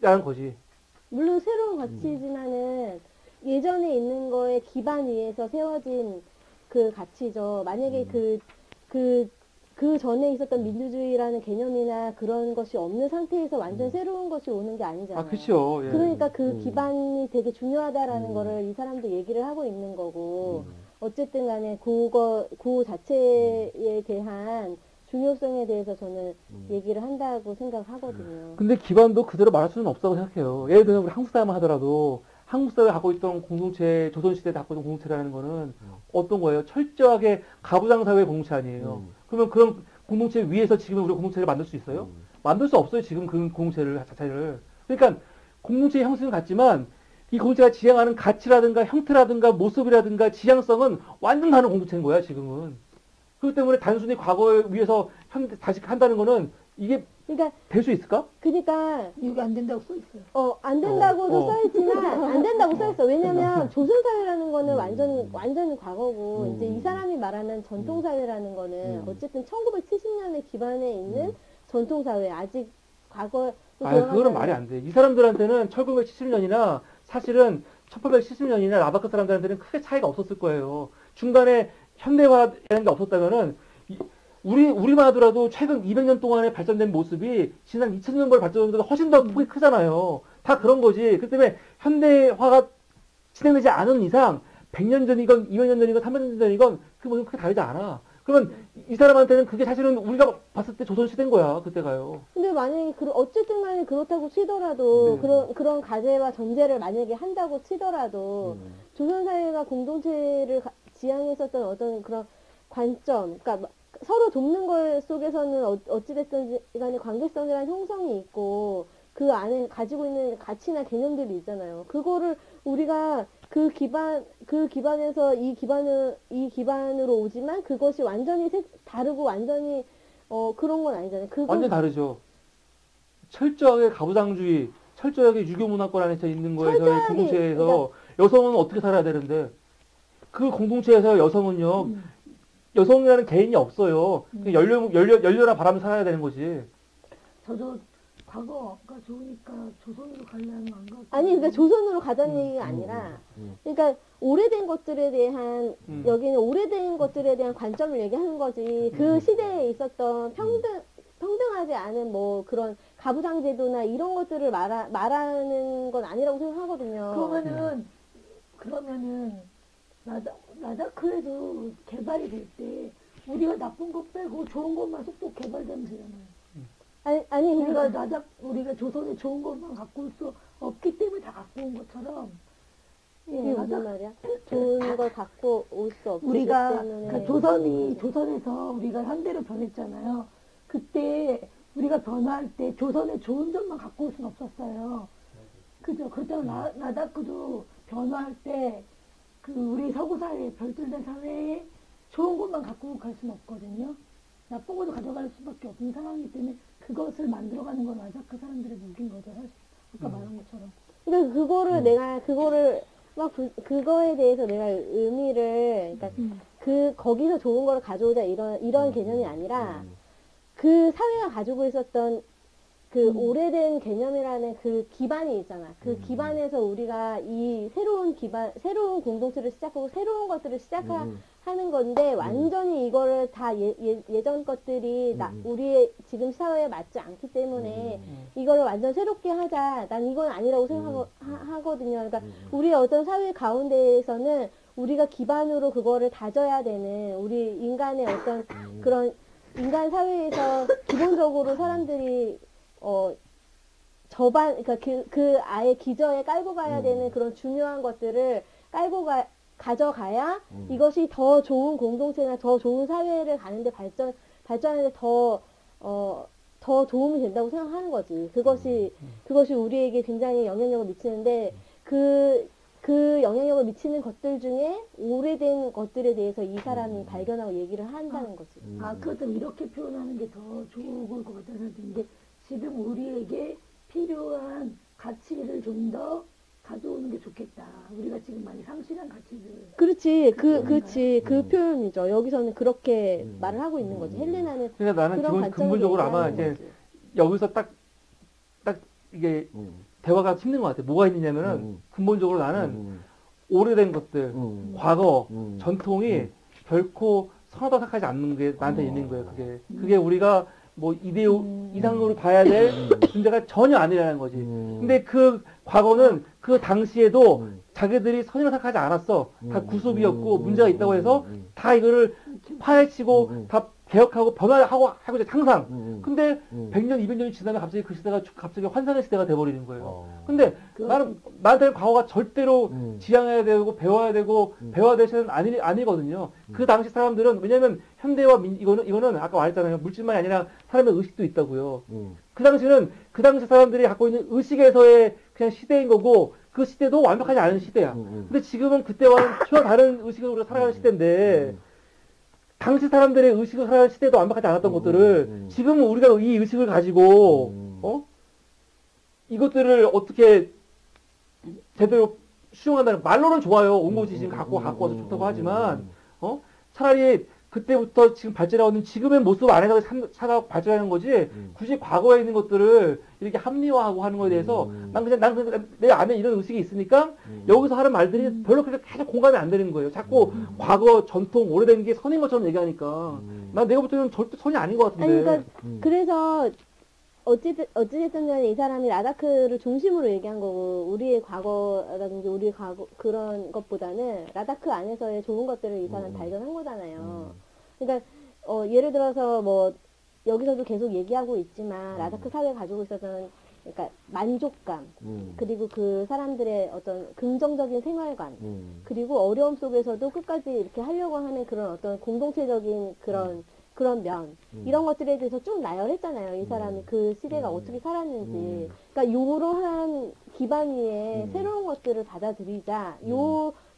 Speaker 1: 라는 거지.
Speaker 3: 물론 새로운 가치지만은 예전에 있는 거에 기반 위에서 세워진 그 가치죠. 만약에 그 전에 있었던 민주주의라는 개념이나 그런 것이 없는 상태에서 완전 새로운 것이 오는 게 아니잖아요.
Speaker 1: 그렇죠. 예.
Speaker 3: 그러니까 그 기반이 되게 중요하다라는 거를 이 사람도 얘기를 하고 있는 거고, 어쨌든 간에 그 자체에 대한 중요성에 대해서 저는 얘기를 한다고 생각하거든요.
Speaker 1: 근데 기반도 그대로 말할 수는 없다고 생각해요. 예를 들면 우리 한국 사회만 하더라도 한국 사회가 갖고 있던 공동체, 조선시대에 갖고 있던 공동체라는 거는 어떤 거예요? 철저하게 가부장 사회 공동체 아니에요. 그러면 그런 공동체 위에서 지금 우리가 공동체를 만들 수 있어요? 만들 수 없어요. 지금 그 공동체를 자체를. 그러니까 공동체의 형식은 같지만 이 공동체가 지향하는 가치라든가 형태라든가 모습이라든가 지향성은 완전 다른 공동체인 거야 지금은. 그렇기 때문에 단순히 과거에 위해서 다시 한다는 거는 이게
Speaker 3: 그러니까
Speaker 1: 될 수 있을까?
Speaker 3: 그러니까
Speaker 4: 이게 안 된다고 써 있어요.
Speaker 3: 안 된다고도 써있지만 안 된다고 써있어. 왜냐면 조선 사회라는 거는 완전 과거고 이제 이 사람이 말하는 전통 사회라는 거는 어쨌든 1970년에 기반에 있는 전통 사회 아직 과거.
Speaker 1: 그거는 말이 안 돼. 이 사람들한테는 1970년이나 사실은 1870년이나 라바크 사람들한테는 크게 차이가 없었을 거예요. 중간에 현대화라는 게 없었다면은 우리만 하더라도 최근 200년 동안에 발전된 모습이 지난 2000년보다 발전된 것보다 훨씬 더 폭이 크잖아요. 다 그런 거지. 그렇기 때문에 현대화가 진행되지 않은 이상 100년 전이건 200년 전이건 300년 전이건 그 모습은 크게 다르지 않아. 그러면 이 사람한테는 그게 사실은 우리가 봤을 때 조선시대인 거야. 그때가요.
Speaker 3: 근데 만약에 어쨌든 간에 그렇다고 치더라도 그런 가제와 전제를 만약에 한다고 치더라도 조선사회가 공동체를 지향했었던 어떤 그런 관점, 그러니까 서로 돕는 것 속에서는 어찌됐든 간에 관계성이라는 형성이 있고 그 안에 가지고 있는 가치나 개념들이 있잖아요. 그거를 우리가 그 기반에서 이 기반으로 오지만 그것이 완전히 다르고 완전히 그런 건 아니잖아요.
Speaker 1: 완전 다르죠. 철저하게 가부장주의, 철저하게 유교 문화권 안에 있는 거에서 공동체에서 그러니까, 여성은 어떻게 살아야 되는데 그 공동체에서 여성은요. 여성이라는 개인이 없어요. 열려라 바람을 살아야 되는 거지.
Speaker 4: 저도 과거가 좋으니까 조선으로 가려는 안 가고.
Speaker 3: 아니, 그러니까 조선으로 가자는 얘기가 아니라, 그러니까 오래된 것들에 대한, 여기는 오래된 것들에 대한 관점을 얘기하는 거지. 그 시대에 있었던 평등하지 않은 뭐 그런 가부장 제도나 이런 것들을 말하는 건 아니라고 생각하거든요.
Speaker 4: 그러면은, 나다크에도 개발이 될 때 우리가 나쁜 것 빼고 좋은 것만 쏙쏙 개발되면 되잖아요.
Speaker 3: 아니
Speaker 4: 우리가 조선에 좋은 것만 갖고 올 수 없기 때문에 다 갖고 온 것처럼.
Speaker 3: 이게 무슨 말이야? 좋은 걸 갖고 올 수 없기
Speaker 4: 우리가
Speaker 3: 때문에.
Speaker 4: 그러니까 조선에서 우리가 현대로 변했잖아요. 그때 우리가 변화할 때 조선의 좋은 점만 갖고 올 수는 없었어요. 그죠? 그렇다고 나다크도 변화할 때 그 우리 서구 사회, 별들된 사회에 좋은 것만 갖고 갈 수는 없거든요. 나쁜 것도 가져갈 수밖에 없는 상황이기 때문에 그것을 만들어가는 건 나다크 사람들의 무기인 거죠. 사실 아까 말한 것처럼.
Speaker 3: 그러니까 그거를 막 그거에 대해서 내가 의미를 그러니까 거기서 좋은 걸 가져오자 이런 개념이 아니라 그 사회가 가지고 있었던 그 오래된 개념이라는 그 기반이 있잖아. 그 기반에서 우리가 이 새로운 공동체를 시작하고 새로운 것들을 시작하는 건데 완전히 이거를 다 예전 것들이 우리의 지금 사회에 맞지 않기 때문에 이거를 완전 새롭게 하자. 난 이건 아니라고 생각하거든요. 그러니까 우리의 어떤 사회 가운데에서는 우리가 기반으로 그거를 다져야 되는 우리 인간의 어떤 그런 인간 사회에서 기본적으로 사람들이 그러니까 그 아예 기저에 깔고 가야 되는 그런 중요한 것들을 깔고 가져가야 이것이 더 좋은 공동체나 더 좋은 사회를 가는데 발전하는데 더 도움이 된다고 생각하는 거지. 그것이 우리에게 굉장히 영향력을 미치는데 그 영향력을 미치는 것들 중에 오래된 것들에 대해서 이 사람이 발견하고 얘기를 한다는 거지.
Speaker 4: 그것도 이렇게 표현하는 게 더 좋을 것 같다는 게 지금 우리에게 필요한 가치를 좀 더 가져오는 게 좋겠다. 우리가 지금 많이 상실한 가치를.
Speaker 3: 그렇지. 그 표현이죠. 여기서는 그렇게 말을 하고 있는 거지. 헬레나는.
Speaker 1: 그러니까 나는 근본적으로 아마 이제
Speaker 3: 거지.
Speaker 1: 여기서 딱 이게 대화가 힘든 것 같아. 뭐가 있느냐면은 근본적으로 나는 오래된 것들, 과거, 전통이 결코 선하다고 생각하지 않는 게 나한테 있는 거예요. 그게 우리가 뭐 이상으로 봐야 될 문제가 전혀 아니라는 거지. 근데 그 과거는 그 당시에도 자기들이 선이라고 생각하지 않았어. 다 구습이었고 문제가 있다고 해서 다 이거를 파헤치고 다 개혁하고 변화하고 하고 이제 항상. 근데 100년, 200년이 지나면 갑자기 그 시대가 갑자기 환상의 시대가 돼버리는 거예요. 근데 나한테는 과거가 절대로 지향해야 되고 배워야 되고 배워야 될 시대는 아니거든요. 그 당시 사람들은 왜냐면 현대와 이거는 아까 말했잖아요. 물질만이 아니라 사람의 의식도 있다고요. 그 당시 사람들이 갖고 있는 의식에서의 그냥 시대인 거고 그 시대도 완벽하지 않은 시대야. 근데 지금은 그때와는 전혀 다른 의식으로 우리가 살아가는 시대인데 당시 사람들의 의식을 살아가는 시대도 완벽하지 않았던 것들을 지금은 우리가 이 의식을 가지고 이것들을 어떻게 제대로 수용한다는 말로는 좋아요. 온고지 지금 갖고 와서 좋다고 하지만 차라리 그때부터 지금 발전하고 있는 지금의 모습 안에서 살아가고 발전하는 거지 굳이 과거에 있는 것들을 이렇게 합리화하고 하는 거에 대해서 난 그냥 내 안에 이런 의식이 있으니까 여기서 하는 말들이 별로 그렇게 계속 공감이 안 되는 거예요. 자꾸 과거, 전통, 오래된 게 선인 것처럼 얘기하니까 난 내가 볼 때는 절대 선이 아닌 것 같은데.
Speaker 3: 아니, 그러니까 그래서 어찌됐든 간에 이 사람이 라다크를 중심으로 얘기한 거고 우리의 과거라든지 우리의 과거 그런 것보다는 라다크 안에서의 좋은 것들을 이 사람이 발견한 거잖아요. 그러니까 예를 들어서 뭐 여기서도 계속 얘기하고 있지만 라다크 사회가 가지고 있었던 그러니까 만족감 그리고 그 사람들의 어떤 긍정적인 생활관 그리고 어려움 속에서도 끝까지 이렇게 하려고 하는 그런 어떤 공동체적인 그런 면 이런 것들에 대해서 쭉 나열했잖아요. 이 사람이 그 시대가 어떻게 살았는지. 그러니까 요러한 기반 위에 새로운 것들을 받아들이자.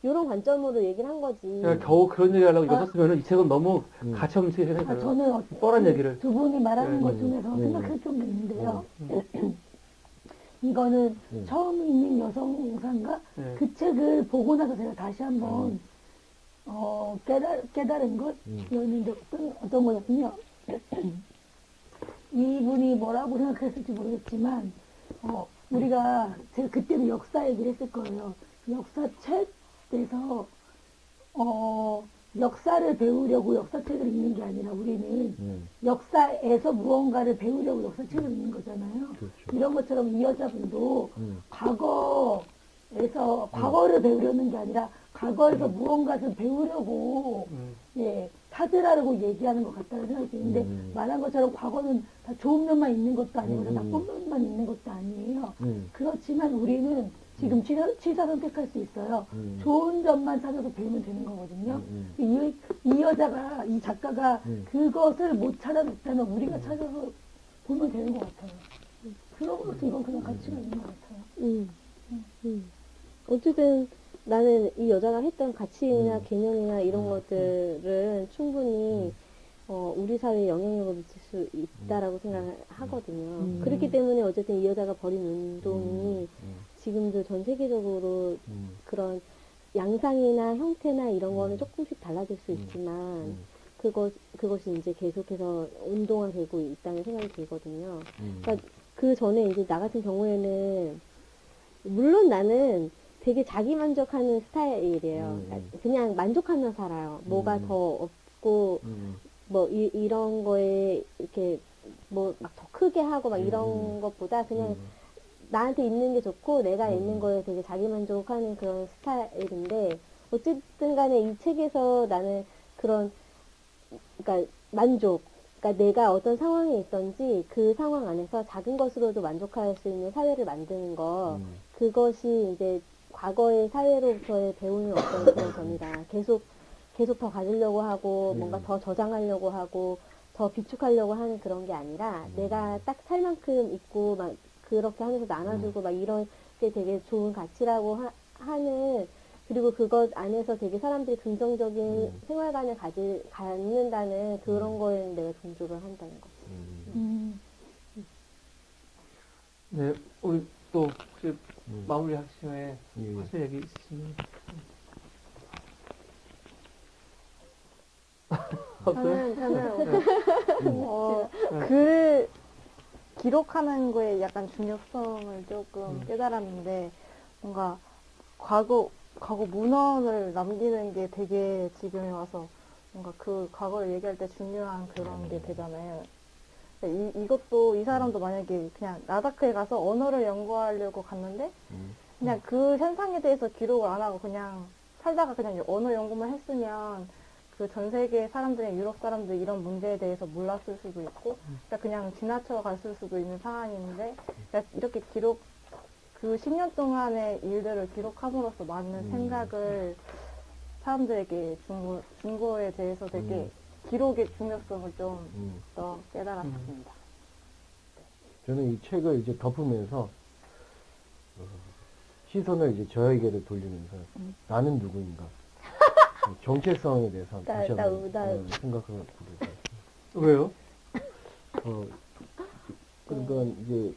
Speaker 3: 요런 관점으로 얘기를 한 거지.
Speaker 1: 제가 겨우 그런 얘기 하려고 이거 썼으면 이 책은 너무 가차없는 책이니까요.
Speaker 4: 저는
Speaker 1: 뻔한 얘기를.
Speaker 4: 두 분이 말하는 것 중에서 생각할 점도 있는데요. 이거는 처음 읽는 여성상가 그 책을 보고 나서 제가 다시 한번 깨달은 것이었는데 어떤 거냐면요. 이분이 뭐라고 생각했을지 모르겠지만 우리가 제가 그때도 역사 얘기를 했을 거예요. 역사책에서 역사를 배우려고 역사책을 읽는 게 아니라 우리는 역사에서 무언가를 배우려고 역사책을 읽는 거잖아요.
Speaker 2: 그렇죠.
Speaker 4: 이런 것처럼 이 여자분도 과거를 배우려는 게 아니라 과거에서 무언가를 배우려고 찾으라고 얘기하는 것 같다는 생각이 드는데 말한 것처럼 과거는 다 좋은 면만 있는 것도 아니고 다 나쁜 면만 있는 것도 아니에요. 그렇지만 우리는 지금 취사 선택할 수 있어요. 좋은 점만 찾아서 배우면 되는 거거든요. 이 여자가, 이 작가가 그것을 못 찾아냈다면 우리가 찾아서 보면 되는 것 같아요. 그러고서 이건 그냥 가치가 있는 것 같아요.
Speaker 3: 어쨌든 나는 이 여자가 했던 가치나 개념이나 이런 것들은 충분히 우리 사회에 영향력을 미칠 수 있다라고 생각을 하거든요. 그렇기 때문에 어쨌든 이 여자가 벌인 운동이 지금도 전 세계적으로 그런 양상이나 형태나 이런 거는 조금씩 달라질 수 있지만 그것이 이제 계속해서 운동화되고 있다는 생각이 들거든요. 그러니까 그 전에 이제 나 같은 경우에는 물론 나는 되게 자기 만족하는 스타일이에요. 그냥 만족하며 살아요. 뭐가 더 없고 뭐 이런 거에 이렇게 뭐 막 더 크게 하고 막 이런 것보다 그냥 나한테 있는 게 좋고 내가 있는 거에 되게 자기 만족하는 그런 스타일인데 어쨌든 간에 이 책에서 나는 그런 그러니까 만족 그러니까 내가 어떤 상황에 있던지 그 상황 안에서 작은 것으로도 만족할 수 있는 사회를 만드는 거 그것이 이제 과거의 사회로부터의 배우는 어떤 그런 점이다. 계속 더 가지려고 하고 뭔가 더 저장하려고 하고 더 비축하려고 하는 그런 게 아니라 내가 딱 살 만큼 있고 막 그렇게 하면서 나눠주고 막 이런 게 되게 좋은 가치라고 하는 그리고 그것 안에서 되게 사람들이 긍정적인 생활관을 갖는다는 그런 거에는 내가 존중을 한다는 거지.
Speaker 1: 네, 우리 또 혹시 마무리 하시면에 하실 얘기 있으시면 없어요?
Speaker 5: 저는 글을 기록하는 거에 약간 중요성을 조금 깨달았는데 뭔가 과거 문헌을 남기는 게 되게 지금에 와서 뭔가 그 과거를 얘기할 때 중요한 그런 게 되잖아요. 이것도 이 사람도 만약에 그냥 라다크에 가서 언어를 연구하려고 갔는데 그냥 그 현상에 대해서 기록을 안 하고 그냥 살다가 그냥 언어 연구만 했으면 그 전 세계 사람들이 유럽 사람들 이런 문제에 대해서 몰랐을 수도 있고 그냥 지나쳐 갔을 수도 있는 상황인데 이렇게 그 10년 동안의 일들을 기록함으로써 많은 생각을 사람들에게 준 거에 대해서 되게 기록의 중요성을 좀 더 깨달았습니다.
Speaker 2: 저는 이 책을 이제 덮으면서 시선을 이제 저에게로 돌리면서 나는 누구인가 정체성에 대해서 다시 한번 생각을 해보겠습니다.
Speaker 1: 왜요?
Speaker 2: 그러니까 이제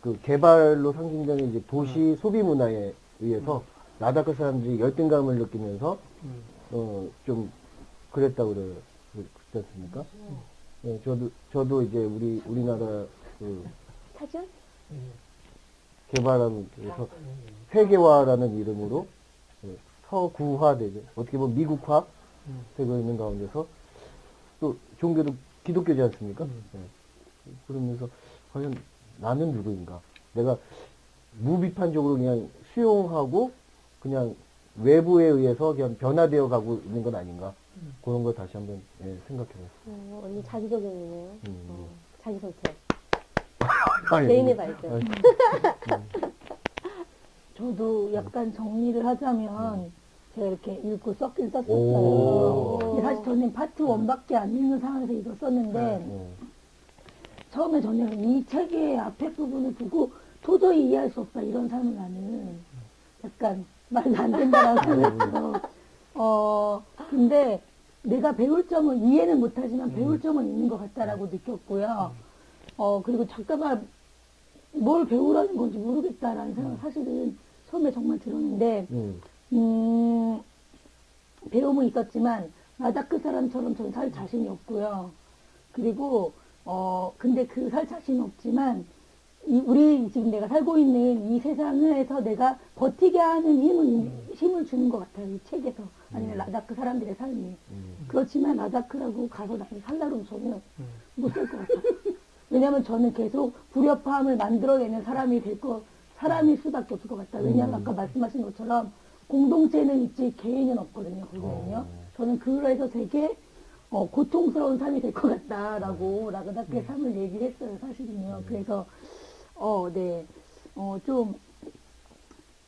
Speaker 2: 그 개발로 상징되는 이제 도시 소비 문화에 의해서 라다크 사람들이 열등감을 느끼면서 좀 그랬다고 그랬지 않습니까? 네, 저도 이제 우리나라 그
Speaker 3: 사전?
Speaker 2: 개발하는 그래서 세계화라는 이름으로 서구화되죠. 어떻게 보면 미국화 되고 있는 가운데서 또 종교도 기독교지 않습니까? 네. 그러면서 과연 나는 누구인가? 내가 무비판적으로 그냥 수용하고 그냥 외부에 의해서 그냥 변화되어 가고 있는 건 아닌가? 그런 걸 다시 한번 생각해봤어요.
Speaker 3: 언니 자기적이네요. 자기 성찰.
Speaker 2: 아니,
Speaker 3: 개인의 발전.
Speaker 4: 저도 약간 정리를 하자면 제가 이렇게 읽고 썼긴 썼었어요. 근데 사실 저는 파트 1밖에 안 읽는 상황에서 이거 썼는데 처음에 저는 이 책의 앞에 부분을 보고 도저히 이해할 수 없다 이런 사람은 나는 약간 말도 안 된다라고 생각했어. 근데 내가 배울 점은 이해는 못하지만 배울 점은 있는 것 같다라고 느꼈고요. 그리고 작가가 뭘 배우라는 건지 모르겠다라는 생각 사실은 처음에 정말 들었는데 배움은 있었지만 라다크 사람처럼 저는 살 자신이 없고요. 그리고 근데 그 살 자신은 없지만 우리 지금 내가 살고 있는 이 세상에서 내가 버티게 하는 힘을 주는 것 같아요. 이 책에서. 아니면 라다크 사람들의 삶이. 그렇지만 라다크라고 가서 나를 살라고 저는 못 살 것 같아요. 왜냐면 저는 계속 불협화음을 만들어내는 사람일 수밖에 없을 것 같아요. 왜냐면 아까 말씀하신 것처럼 공동체는 있지 개인은 없거든요. 거기는요. 저는 그래서 되게 고통스러운 삶이 될 것 같다라고 라다크의 삶을 얘기를 했어요. 사실은요. 그래서 좀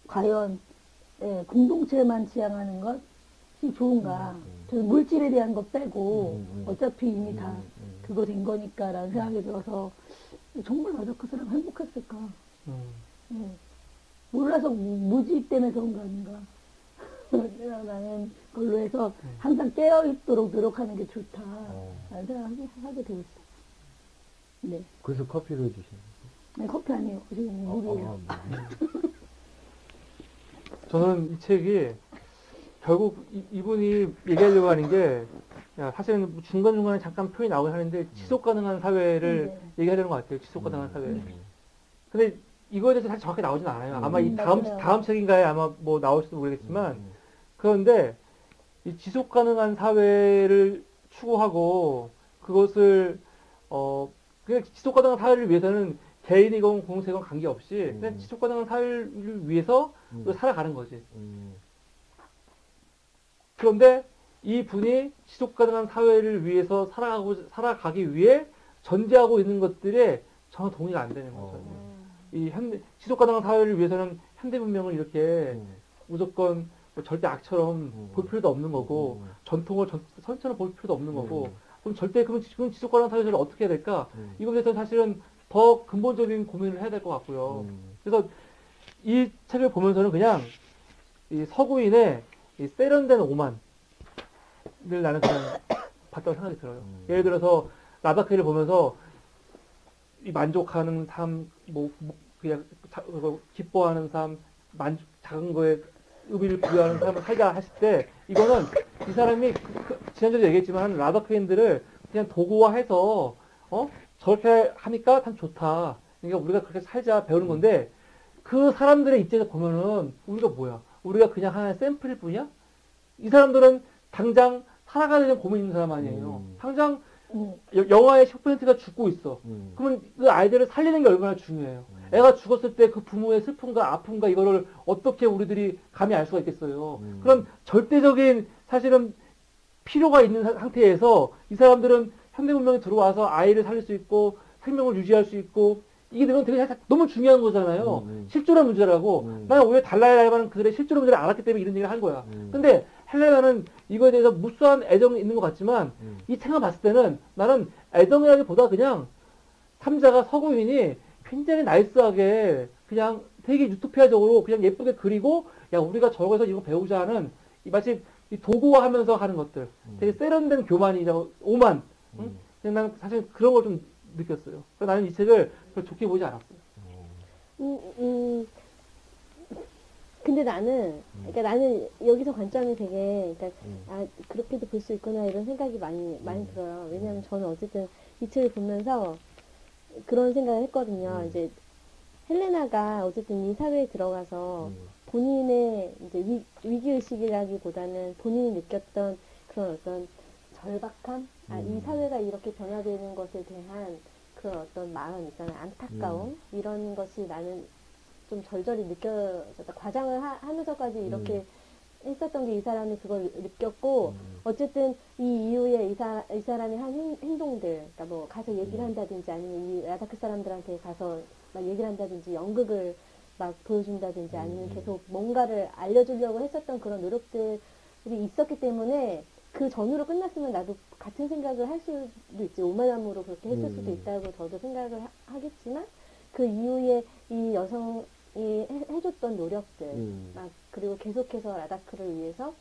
Speaker 4: 과연 공동체만 지향하는 것이 좋은가. 저는 물질에 대한 것 빼고 어차피 이미 다 그거 된 거니까라는 생각이 들어서 정말 라다크 사람 행복했을까. 몰라서 무지 때문에 그런 거 아닌가. 나는 걸로 해서 항상 깨어있도록 노력하는 게 좋다. 하게 되었어. 네.
Speaker 2: 그래서 커피를 주시는
Speaker 4: 네, 커피 아니에요. 지금 물이에요.
Speaker 1: 저는 이 책이 결국 이분이 얘기하려고 하는 게 사실은 중간중간에 잠깐 표현이 나오긴 하는데 지속 가능한 사회를 얘기하려는 것 같아요. 지속 가능한 사회. 근데 이거에 대해서 사실 정확히 나오진 않아요. 아마 이 다음 책인가에 아마 뭐 나올지도 모르겠지만 그런데 이 지속 가능한 사회를 추구하고 그것을 그냥 지속 가능한 사회를 위해서는 개인이건 공동체건 관계없이 그냥 지속 가능한 사회를 위해서 살아가는 거지. 그런데 이 분이 지속 가능한 사회를 위해서 살아가기 위해 전제하고 있는 것들에 저는 동의가 안 되는 거죠. 이 지속 가능한 사회를 위해서는 현대 문명을 이렇게 무조건 뭐 절대 악처럼 볼 필요도 없는 거고 전통을 선처럼 볼 필요도 없는 거고 그럼 그럼 지속 가능한 사회를 어떻게 해야 될까? 이거에 대해서 사실은 더 근본적인 고민을 해야 될 것 같고요. 그래서 이 책을 보면서는 그냥 이 서구인의 이 세련된 오만을 나는 그냥 봤다고 생각이 들어요. 예를 들어서 라다크를 보면서 이 만족하는 삶, 그냥 기뻐하는 삶, 작은 거에 의미를 부여하는 삶을 살자 했을 때 이거는 이 사람이 지난주에도 얘기했지만 라다크인들을 그냥 도구화해서 저렇게 하니까 참 좋다. 그러니까 우리가 그렇게 살자 배우는 건데 그 사람들의 입장에서 보면은 우리가 뭐야? 우리가 그냥 하나의 샘플일 뿐이야? 이 사람들은 당장 살아가야 되는 고민 있는 사람 아니에요. 당장 영화의 10%가 죽고 있어. 그러면 그 아이들을 살리는 게 얼마나 중요해요. 애가 죽었을 때 그 부모의 슬픔과 아픔과 이거를 어떻게 우리들이 감히 알 수가 있겠어요. 그런 절대적인 사실은 필요가 있는 상태에서 이 사람들은 현대 문명에 들어와서 아이를 살릴 수 있고 생명을 유지할 수 있고 이게 되게 너무 중요한 거잖아요. 실존의 문제라고. 나는 오히려 달라이 라마는 그들의 실존의 문제를 알았기 때문에 이런 얘기를 한 거야. 근데 헬레나는 이거에 대해서 무수한 애정이 있는 것 같지만 이 책을 봤을 때는 나는 애정이라기보다 그냥 삼자가 서구인이 굉장히 나이스하게 그냥 되게 유토피아적으로 그냥 예쁘게 그리고 야 우리가 저거에서 이거 배우자 하는 마치 이 도구화하면서 하는 것들 되게 세련된 교만이라고 오만 그냥 난 사실 그런 걸 좀 느꼈어요. 그래서 나는 이 책을 별로 좋게 보지 않았어요.
Speaker 3: 근데 그러니까 나는 여기서 관점이 되게, 그러니까, 그렇게도 볼 수 있구나, 이런 생각이 많이 들어요. 왜냐면 저는 어쨌든 이 책을 보면서 그런 생각을 했거든요. 이제, 헬레나가 어쨌든 이 사회에 들어가서 본인의 이제 위기의식이라기보다는 본인이 느꼈던 그런 어떤 절박함? 이 사회가 이렇게 변화되는 것에 대한 그런 어떤 마음 있잖아요. 안타까움? 이런 것이 나는 좀 절절히 느껴졌다. 과장을 하면서까지 이렇게 했었던 게 이 사람이 그걸 느꼈고, 어쨌든 이 이후에 이 사람이 한 행동들, 그러니까 뭐 가서 얘기를 한다든지 아니면 이 라다크 사람들한테 가서 막 얘기를 한다든지 연극을 막 보여준다든지 아니면 계속 뭔가를 알려주려고 했었던 그런 노력들이 있었기 때문에 그 전후로 끝났으면 나도 같은 생각을 할 수도 있지. 오만함으로 그렇게 했을 수도 있다고 저도 생각을 하겠지만 그 이후에 이 여성이 해줬던 노력들 막 그리고 계속해서 라다크를 위해서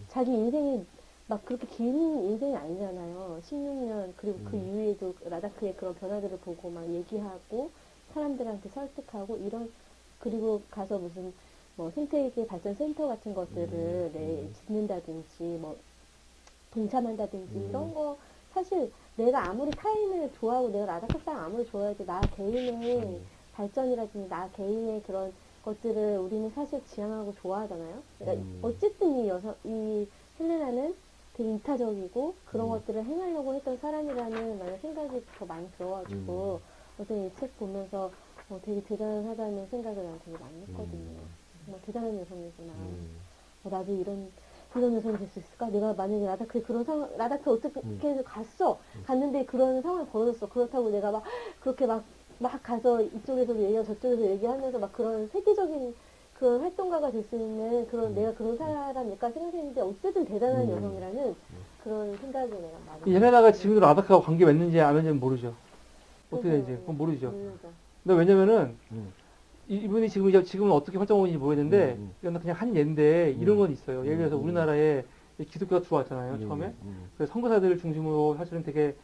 Speaker 3: 자기 인생이 막 그렇게 긴 인생이 아니잖아요. 16년 그리고 그 이후에도 라다크의 그런 변화들을 보고 막 얘기하고 사람들한테 설득하고 이런 그리고 가서 무슨 뭐 생태계 발전 센터 같은 것들을 짓는다든지 뭐 동참한다든지 이런 거 사실 내가 아무리 타인을 좋아하고 내가 라다크 사람 아무리 좋아해도 나 개인의 발전이라든지 나 개인의 그런 것들을 우리는 사실 지향하고 좋아하잖아요. 그러니까 어쨌든 이 헬레나는 되게 이타적이고 그런 것들을 행하려고 했던 사람이라는 나는 생각이 더 많이 들어가지고 어떤 이 책 보면서 되게 대단하다는 생각을 나는 되게 많이 했거든요. 정말 대단한 여성이구나. 나도 이런 여성이 될 수 있을까? 내가 만약에 라다크에 그런 상황, 라다크 어떻게 갔는데 그런 상황이 벌어졌어. 그렇다고 내가 막 그렇게 막 가서 이쪽에서도 얘기하고 저쪽에서 얘기하면서 막 그런 세계적인 그런 활동가가 될 수 있는 그런 내가 그런 사람일까 생각했는데 어쨌든 대단한 여성이라는 그런 생각이 내가 많이.
Speaker 1: 헬레나가 지금도 라다크하고 관계 맺는지 안 맺는지 모르죠. 어떻게 되지? 그건 모르죠. 근데 왜냐면은 이분이 지금은 어떻게 활동하고 있는지 모르겠는데 이건 그냥 한 예인데 이런 건 있어요. 예를 들어서 우리나라에 기독교가 들어왔잖아요, 처음에. 그래서 선교사들을 중심으로 사실은 되게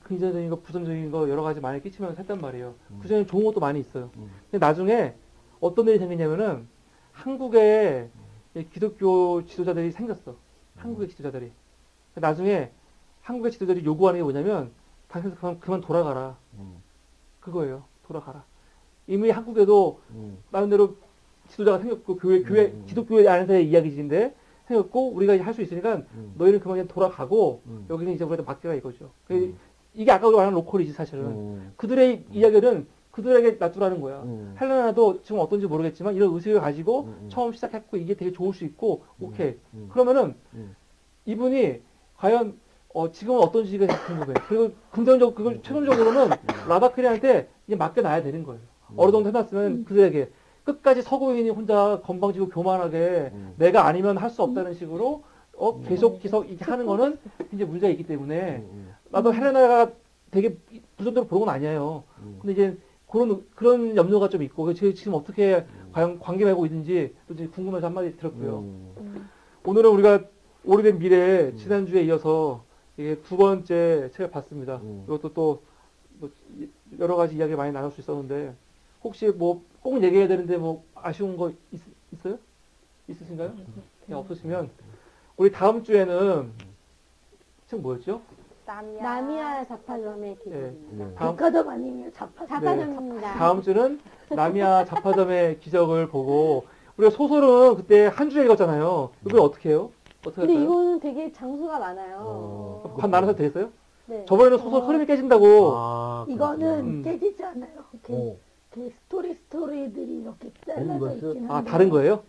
Speaker 1: 긍정적인 거, 부정적인 거 여러 가지 많이 끼치면서 했단 말이에요. 그중에 좋은 것도 많이 있어요. 근데 나중에 어떤 일이 생기냐면은 한국에 기독교 지도자들이 생겼어. 한국의 지도자들이. 나중에 한국의 지도자들이 요구하는 게 뭐냐면 당신들 그만 돌아가라. 그거예요. 돌아가라. 이미 한국에도 나름대로 지도자가 생겼고 교회 기독교회 안에서의 이야기인데 생겼고 우리가 할 수 있으니까 너희는 그만 돌아가고 여기는 이제 우리한테 맡겨라 이거죠. 이게 아까 우리가 말한 로컬이지 사실은. 그들의 이야기는 그들에게 놔두라는 거야. 헬레나도 지금 어떤지 모르겠지만 이런 의식을 가지고 처음 시작했고 이게 되게 좋을 수 있고 오케이. 그러면은 이분이 과연 지금은 어떤지가 궁금해. 그리고 긍정적 그걸 최종적으로는 라바크리한테 이제 맡겨놔야 되는 거예요. 어느 정도 해놨으면 그들에게 끝까지 서구인이 혼자 건방지고 교만하게 내가 아니면 할 수 없다는 식으로 계속 이렇게 하는 거는 이제 문제가 있기 때문에 나도 헬레나가 되게 부정적으로 보는 건 아니에요. 근데 이제 그런 염려가 좀 있고 지금 어떻게 과연 관계 맺고 있는지 또 이제 궁금해서 한마디 들었고요. 오늘은 우리가 오래된 미래 지난주에 이어서 이게 두 번째 책을 봤습니다. 이것도 또 여러 가지 이야기 많이 나눌 수 있었는데 혹시 뭐 꼭 얘기해야 되는데 뭐 아쉬운 거 있어요? 있으신가요? 네, 없으시면 우리 다음 주에는 책 뭐였죠?
Speaker 3: 나미야 자파점의 기적입니다.
Speaker 1: 네.
Speaker 4: 백화점 아니면
Speaker 3: 자파점입니다.
Speaker 1: 다음 주는 나미야 자파점의 기적을 보고 우리가 소설은 그때 한 주에 읽었잖아요. 이걸 어떻게 해요? 어떻게
Speaker 3: 근데
Speaker 1: 할까요?
Speaker 3: 이거는 되게 장수가 많아요.
Speaker 1: 반 나눠서 됐어요?
Speaker 3: 네.
Speaker 1: 저번에는 소설 흐름이 깨진다고.
Speaker 4: 이거는 깨지지 않아요. 이렇게 스토리들이 이렇게 잘라져 있긴 한데.
Speaker 1: 다른 거예요?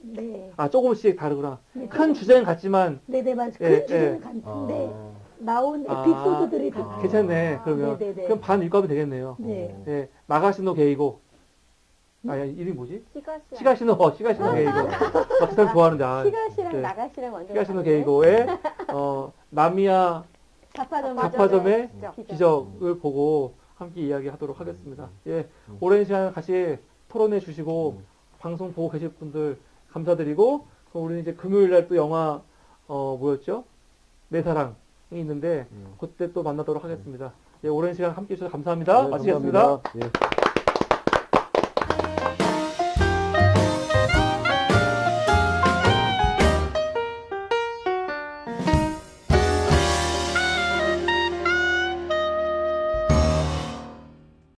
Speaker 4: 네.
Speaker 1: 조금씩 다르구나.
Speaker 4: 네,
Speaker 1: 큰 주제는 같지만.
Speaker 4: 네네, 맞아요. 큰 주제는 같은데, 나온 에피소드들이 다.
Speaker 1: 괜찮네, 그러면.
Speaker 4: 네네네.
Speaker 1: 그럼 반 읽어도 되겠네요.
Speaker 4: 네.
Speaker 1: 네, 나가시노 게이고. 이름이 뭐지?
Speaker 3: 시가시랑.
Speaker 1: 시가시노 게이고. 그 사람 좋아하는데.
Speaker 3: 시가시랑
Speaker 1: 네.
Speaker 3: 나가시랑 완전.
Speaker 1: 시가시노 게이고의, 나미야 자파점의 기적을 보고 함께 이야기하도록 하겠습니다. 예, 오랜 시간 같이 토론해 주시고 방송 보고 계실 분들 감사드리고 그럼 우리는 이제 금요일 날 또 영화 뭐였죠? 내 사랑이 있는데 그때 또 만나도록 하겠습니다. 예, 오랜 시간 함께 해주셔서 감사합니다.
Speaker 2: 네,
Speaker 1: 마치겠습니다.
Speaker 2: 감사합니다. 예.